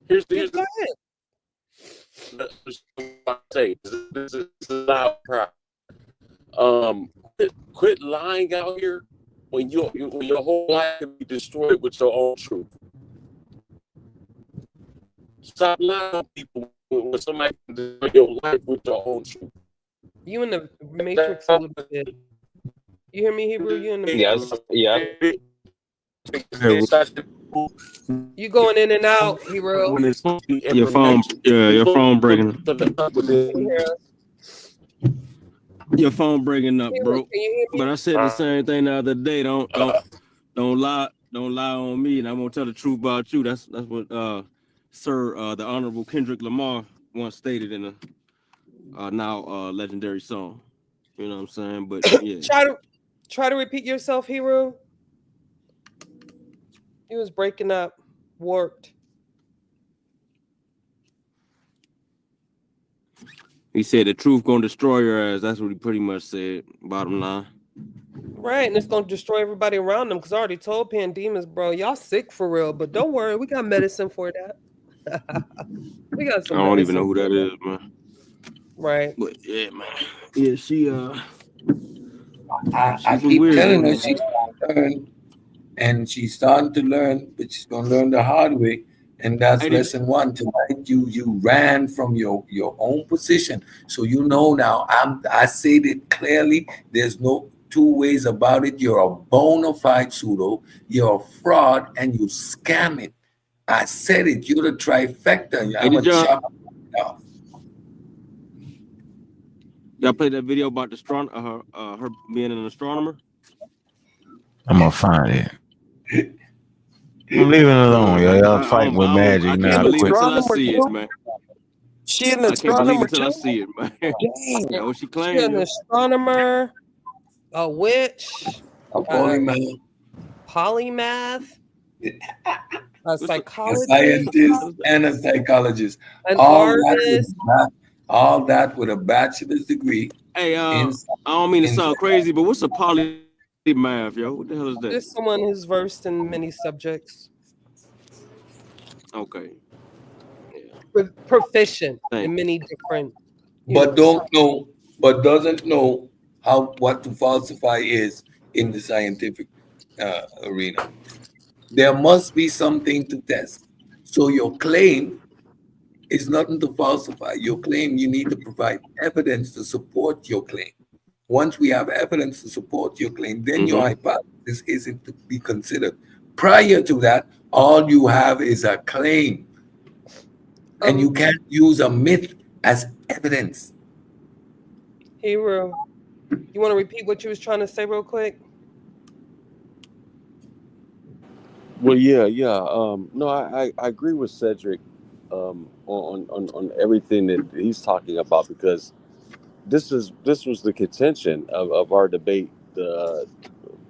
Speaker 11: Here's
Speaker 5: Go
Speaker 11: the say. This is loud crowd. Quit lying out here when your whole life can be destroyed with your own truth. Stop lying on people when somebody can destroy your life with your own truth.
Speaker 5: You in the matrix a little bit. You hear me, Hebrew? You in the matrix?
Speaker 8: Yeah.
Speaker 5: You going in and out, Hero?
Speaker 11: When it's supposed to be
Speaker 10: Your phone, your phone breaking. Your phone breaking up, bro.
Speaker 5: Can you hear me?
Speaker 10: But I said the same thing the other day. Don't lie on me, and I'm gonna tell the truth about you. That's what Sir the Honorable Kendrick Lamar once stated in a now legendary song. You know what I'm saying? But yeah.
Speaker 5: Try to repeat yourself, Hero. He was breaking up, warped.
Speaker 10: He said the truth gonna destroy your ass. That's what he pretty much said. Bottom line.
Speaker 5: Right, and it's gonna destroy everybody around them because I already told Pandemics, bro, y'all sick for real. But don't worry, we got medicine for that. We got some.
Speaker 10: I don't even know who that is, man.
Speaker 5: Right.
Speaker 10: But yeah, man. Yeah, she
Speaker 6: I keep telling her she's gonna learn, and she's starting to learn, but she's gonna learn the hard way. And that's lesson one. Tonight you ran from your own position. So you know now I said it clearly. There's no two ways about it. You're a bona fide pseudo, you're a fraud, and you scam it. I said it, you're the trifecta. I'm a chop.
Speaker 10: Y'all played that video about the her being an astronomer?
Speaker 4: I'm gonna find it. I'm leaving it alone, yo. Y'all fighting with magic
Speaker 10: I
Speaker 4: now.
Speaker 10: can't believe it till I see it, man.
Speaker 12: She an
Speaker 10: I can't believe
Speaker 12: astronomer
Speaker 10: it till I
Speaker 12: too?
Speaker 10: see it, man. That's what she
Speaker 5: She
Speaker 10: claimed.
Speaker 5: an astronomer, a witch,
Speaker 6: a polymath,
Speaker 5: a psychologist,
Speaker 6: a scientist, and a psychologist.
Speaker 5: an
Speaker 6: All
Speaker 5: artist.
Speaker 6: that with a bachelor's degree.
Speaker 10: Hey, I don't mean to sound crazy, but what's a polymath, yo? What the hell is that?
Speaker 5: Just someone who's versed in many subjects.
Speaker 10: Okay.
Speaker 5: Proficient in many different.
Speaker 6: But doesn't know what to falsify is in the scientific arena. There must be something to test. So your claim is nothing to falsify. Your claim, you need to provide evidence to support your claim. Once we have evidence to support your claim, then your hypothesis isn't to be considered. Prior to that, all you have is a claim. And you can't use a myth as evidence.
Speaker 5: Hero, you want to repeat what you was trying to say real quick?
Speaker 11: Well, yeah. No, I agree with Cedric on everything that he's talking about, because this was the contention of our debate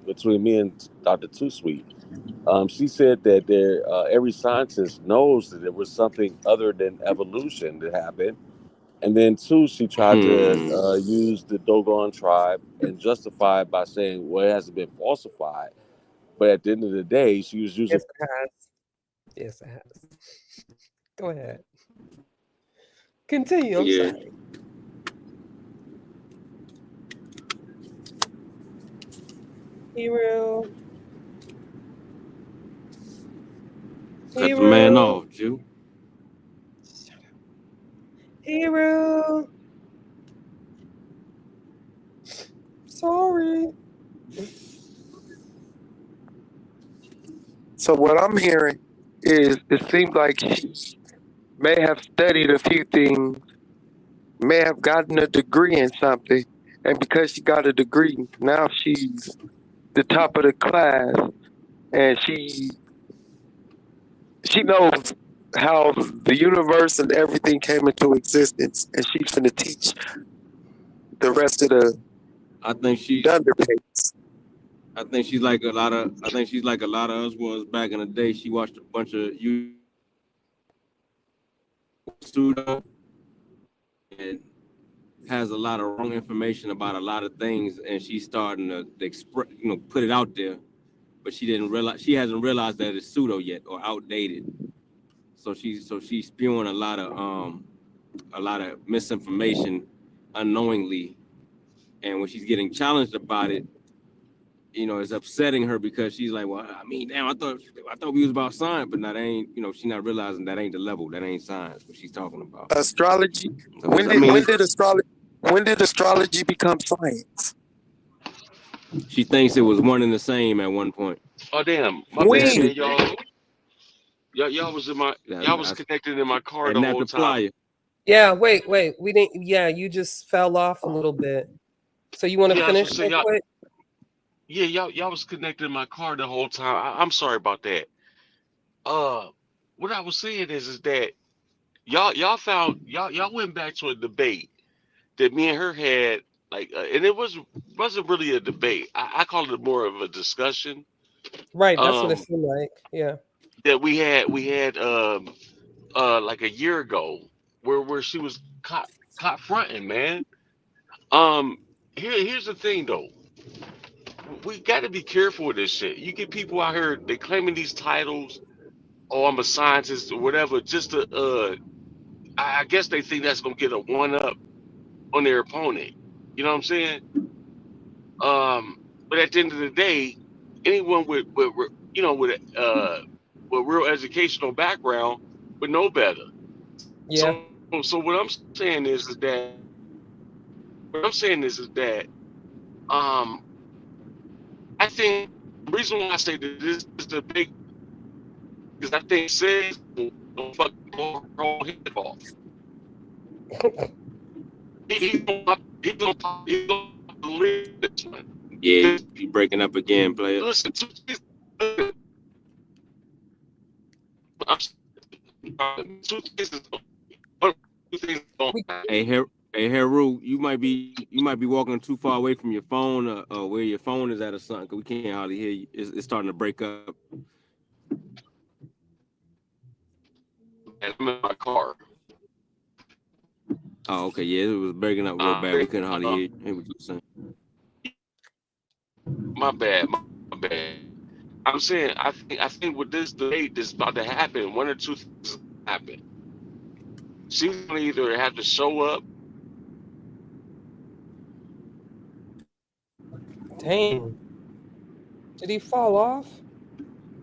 Speaker 11: between me and Dr. Too Sweet. She said that every scientist knows that there was something other than evolution that happened. And then two, she tried to use the Dogon tribe and justify it by saying, well, it hasn't been falsified. But at the end of the day, she was using...
Speaker 5: Yes, it has. Go ahead. Continue. I'm sorry. Hero.
Speaker 10: Cut the man off, Jew.
Speaker 5: Hero. Sorry.
Speaker 12: So what I'm hearing is it seems like she may have studied a few things, may have gotten a degree in something, and because she got a degree, now she's the top of the class, and she knows how the universe and everything came into existence, and she's gonna teach the rest of the
Speaker 13: I think she.
Speaker 12: underpants.
Speaker 13: I think she's like a lot of. I think she's like a lot of us was back in the day. She watched a bunch of Pseudo and has a lot of wrong information about a lot of things, and she's starting to express, put it out there. But she hasn't realized that it's pseudo yet or outdated. So she's spewing a lot of misinformation unknowingly, and when she's getting challenged about it, it's upsetting her because she's like, well, I mean, damn, I thought we was about science, but now that ain't, she's not realizing that ain't the level, that ain't science what she's talking about.
Speaker 12: Astrology.
Speaker 13: So
Speaker 12: When did astrology become science?
Speaker 13: she thinks it was one and the same at one point.
Speaker 11: Oh damn, my bad,
Speaker 12: When?
Speaker 11: man, y'all. Y'all was y'all was connected in my car the
Speaker 13: And
Speaker 11: whole time.
Speaker 5: Yeah, wait. We didn't. Yeah, you just fell off a little bit. So you want to
Speaker 11: Yeah, I was
Speaker 5: finish
Speaker 11: gonna say
Speaker 5: real
Speaker 11: y'all.
Speaker 5: quick?
Speaker 11: Yeah, y'all was connected in my car the whole time. I'm sorry about that. Uh, what I was saying is that y'all went back to a debate that me and her had, like, and it wasn't really a debate. I call it more of a discussion.
Speaker 5: Right, that's what it
Speaker 11: Um,
Speaker 5: seemed like. Yeah.
Speaker 11: that we had like a year ago where she was caught fronting, man. Um, here's the thing though. We got to be careful with this shit. You get people out here, they claiming these titles. Oh, I'm a scientist or whatever, just to I guess they think that's gonna get a one up on their opponent. You know what I'm saying? But at the end of the day, anyone with real educational background would know better.
Speaker 5: Yeah.
Speaker 11: So what I'm saying is that um I think the reason why I say that this is the big because I think says don't fucking blow her whole head off. He's gonna believe this one.
Speaker 13: Yeah, you breaking up again, player.
Speaker 11: Listen, two things don't happen.
Speaker 13: Hey, Heru, you might be walking too far away from your phone or where your phone is at or something, because we can't hardly hear you. It's starting to break up.
Speaker 11: And I'm in my car.
Speaker 13: Oh, okay, yeah, it was breaking up real bad. We couldn't hardly hear what you were saying.
Speaker 11: My bad. I'm saying I think with this debate that's about to happen, one or two things happen. She's gonna either have to show up.
Speaker 5: Dang. Did he fall off?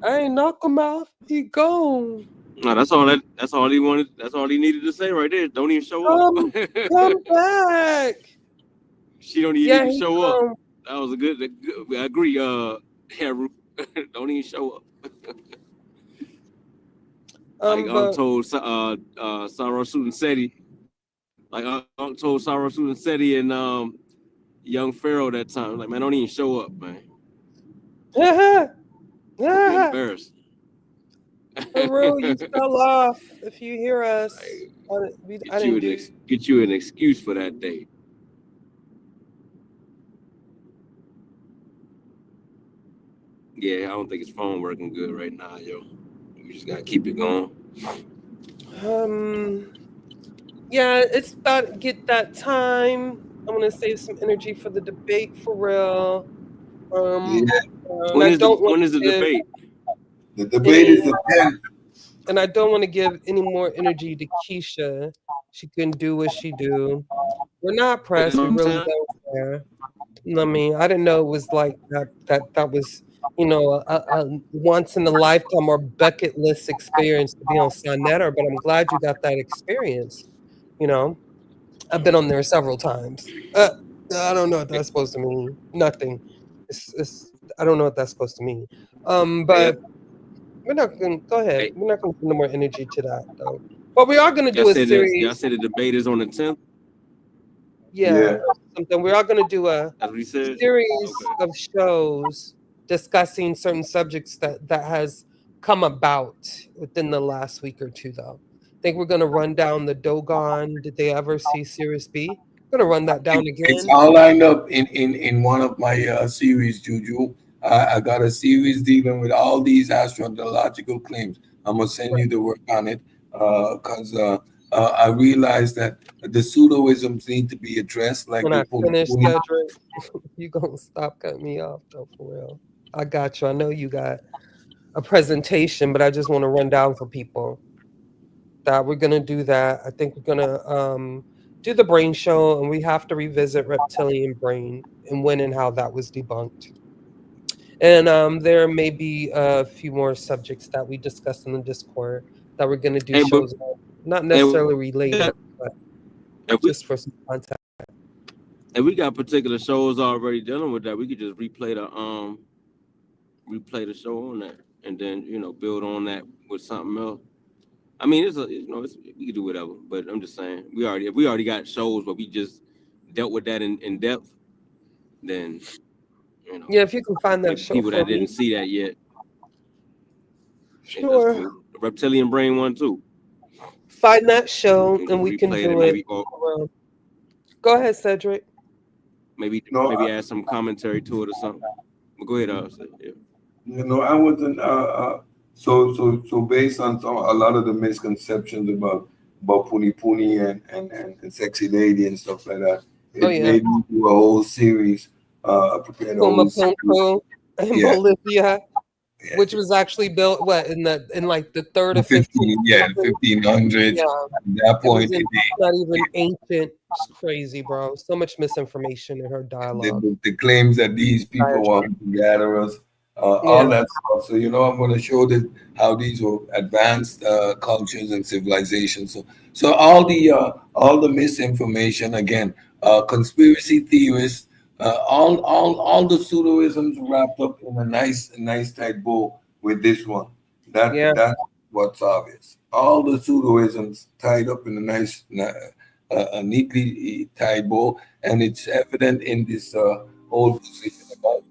Speaker 5: I ain't knock him off. He gone.
Speaker 13: No, that's all he wanted. That's all he needed to say right there. Don't even show up.
Speaker 5: Come back.
Speaker 13: She don't even need to show up. That was a good. I agree. Heru, don't even show up. Like Unc told Sarah Sudin like Unc told Sarah Sudin and young Pharaoh that time. Like, man, don't even show up, man. Be embarrassed.
Speaker 5: Haru, you fell off. If you hear us,
Speaker 13: Get you an excuse for that day. Yeah, I don't think his phone working good right now, yo. We just gotta keep it going.
Speaker 5: Yeah, it's about to get that time. I want to save some energy for the debate for real.
Speaker 13: When is the debate?
Speaker 14: The debate is the 10th.
Speaker 5: And I don't want to give any more energy to Keisha. She can do what she do. We're not pressed. We really don't care. I mean, I didn't know it was like that. That was, a once in a lifetime or bucket list experience to be on Sonetta. But I'm glad you got that experience. I've been on there several times. I don't know what that's supposed to mean. Nothing. I don't know what that's supposed to mean. But we're not going to go ahead. We're not going to put no more energy to that though. But we are going to do a series.
Speaker 13: Y'all said the debate is on the 10th.
Speaker 5: Yeah. Something. We are going to do a
Speaker 13: series
Speaker 5: of shows discussing certain subjects that has come about within the last week or two, though. I think we're going to run down the Dogon. Did they ever see Series B? gonna run that down
Speaker 6: It's
Speaker 5: again.
Speaker 6: all lined up in one of my series, Juju. I got a series dealing with all these astrological claims. I'm gonna send you the work on it because I realized that the pseudoisms need to be addressed, like
Speaker 5: When
Speaker 6: the
Speaker 5: I finish,
Speaker 6: Puni.
Speaker 5: Cedric, you gonna stop cutting me off though, for real. I got you. I know you got a presentation, but I just want to run down for people that we're gonna do that. I think we're gonna do the brain show, and we have to revisit reptilian brain and when and how that was debunked. And there may be a few more subjects that we discussed in the Discord that we're gonna do
Speaker 13: Hey, but
Speaker 5: shows on, not
Speaker 13: and
Speaker 5: necessarily related, but
Speaker 13: if we
Speaker 5: just for some content.
Speaker 13: and we got particular shows already dealing with that, we could just replay the show on that, and then build on that with something else. I mean, we can do whatever, but I'm just saying if we already got shows where we just dealt with that in depth, then
Speaker 5: Yeah, if you can find that
Speaker 13: maybe
Speaker 5: show
Speaker 13: people
Speaker 5: for
Speaker 13: that
Speaker 5: me.
Speaker 13: didn't see that yet. And that's
Speaker 5: Sure.
Speaker 13: cool. The reptilian brain one too.
Speaker 5: Find that show and we can
Speaker 13: Replay
Speaker 5: do
Speaker 13: it,
Speaker 5: it. Go ahead, Cedric.
Speaker 13: maybe add some commentary to it or something. But go ahead, yeah.
Speaker 6: I wasn't. So based on a lot of the misconceptions about Puni Puni and sexy lady and stuff like that, it made me do a whole series. Prepared a whole series.
Speaker 5: In Bolivia, which was actually built in like the third or 15th.
Speaker 6: 1500s.
Speaker 5: Yeah,
Speaker 6: At that point,
Speaker 5: not even ancient. It's crazy, bro. So much misinformation in her dialogue.
Speaker 6: the claims that these people want to gather us, all that stuff. So I'm going to show how these were advanced cultures and civilizations. So all the misinformation again, conspiracy theorists, all the pseudoisms wrapped up in a nice tight bow with this one. That's what's obvious. All the pseudoisms tied up in a nice. A neatly tied bow, and it's evident in this whole position about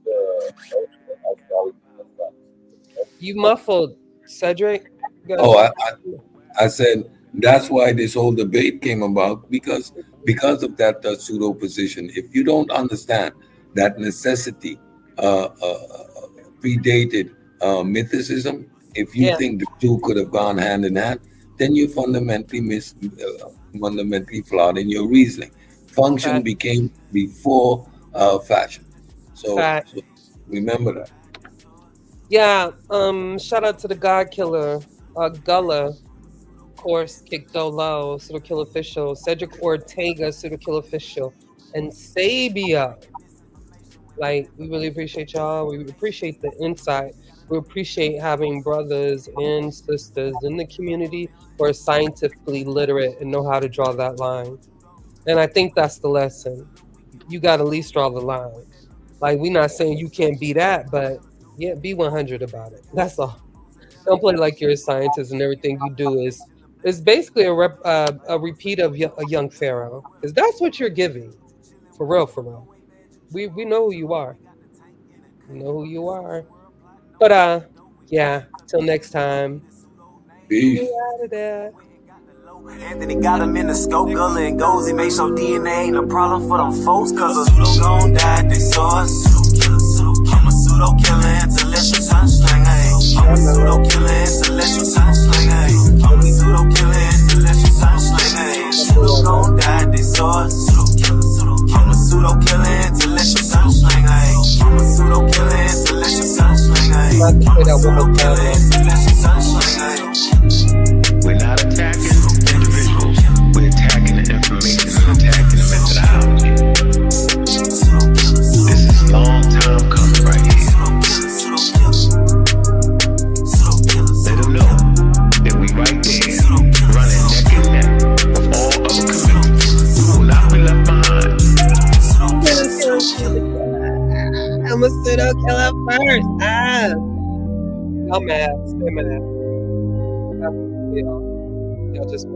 Speaker 5: You muffled, Cedric.
Speaker 6: I said that's why this whole debate came about because of that pseudo position. If you don't understand that necessity predated mythicism, if you think the two could have gone hand in hand, then you're fundamentally flawed in your reasoning. Function became before fashion. So remember that.
Speaker 5: Yeah. Shout out to the God Killer, Gullah, of course, Kickdo Low, Pseudo Kill Official, Cedric Ortega, Pseudo Kill Official, and Sabia. Like, we really appreciate y'all. We appreciate the insight. We appreciate having brothers and sisters in the community who are scientifically literate and know how to draw that line. And I think that's the lesson. You got to at least draw the line. Like, we're not saying you can't be that, but yeah, be 100 about it. That's all. Don't play like you're a scientist and everything you do is basically a repeat of a young pharaoh, because that's what you're giving. For real, for real. We know who you are. We know who you are. But yeah, till next time.
Speaker 6: Peace.
Speaker 5: We out of there.
Speaker 3: Anthony got him in the scope, Gullah and goes, he makes sure DNA ain't a problem for them folks, cause a pseudo gon' die, they saw us. I'm a pseudo killer, intellectual sunsling, ayy. I'm a pseudo killer, intellectual sunsling, ayy. I'm a pseudo killer, intellectual sunsling, ayy. Pseudo gon' die, they saw us. I'm a pseudo killer, intellectual sunsling, ayy. I'm a pseudo killer, intellectual sunsling, ayy. I'm a pseudo killer, intellectual sunsling, ayy.
Speaker 15: We're not attacking individuals. We're attacking the information and attacking the methodology. This is long time coming right here. Let them know that we right there, running neck and neck with all other communities. We will not be left behind.
Speaker 5: I'm a pseudo killer first. I'm mad. Stay mad. Y'all just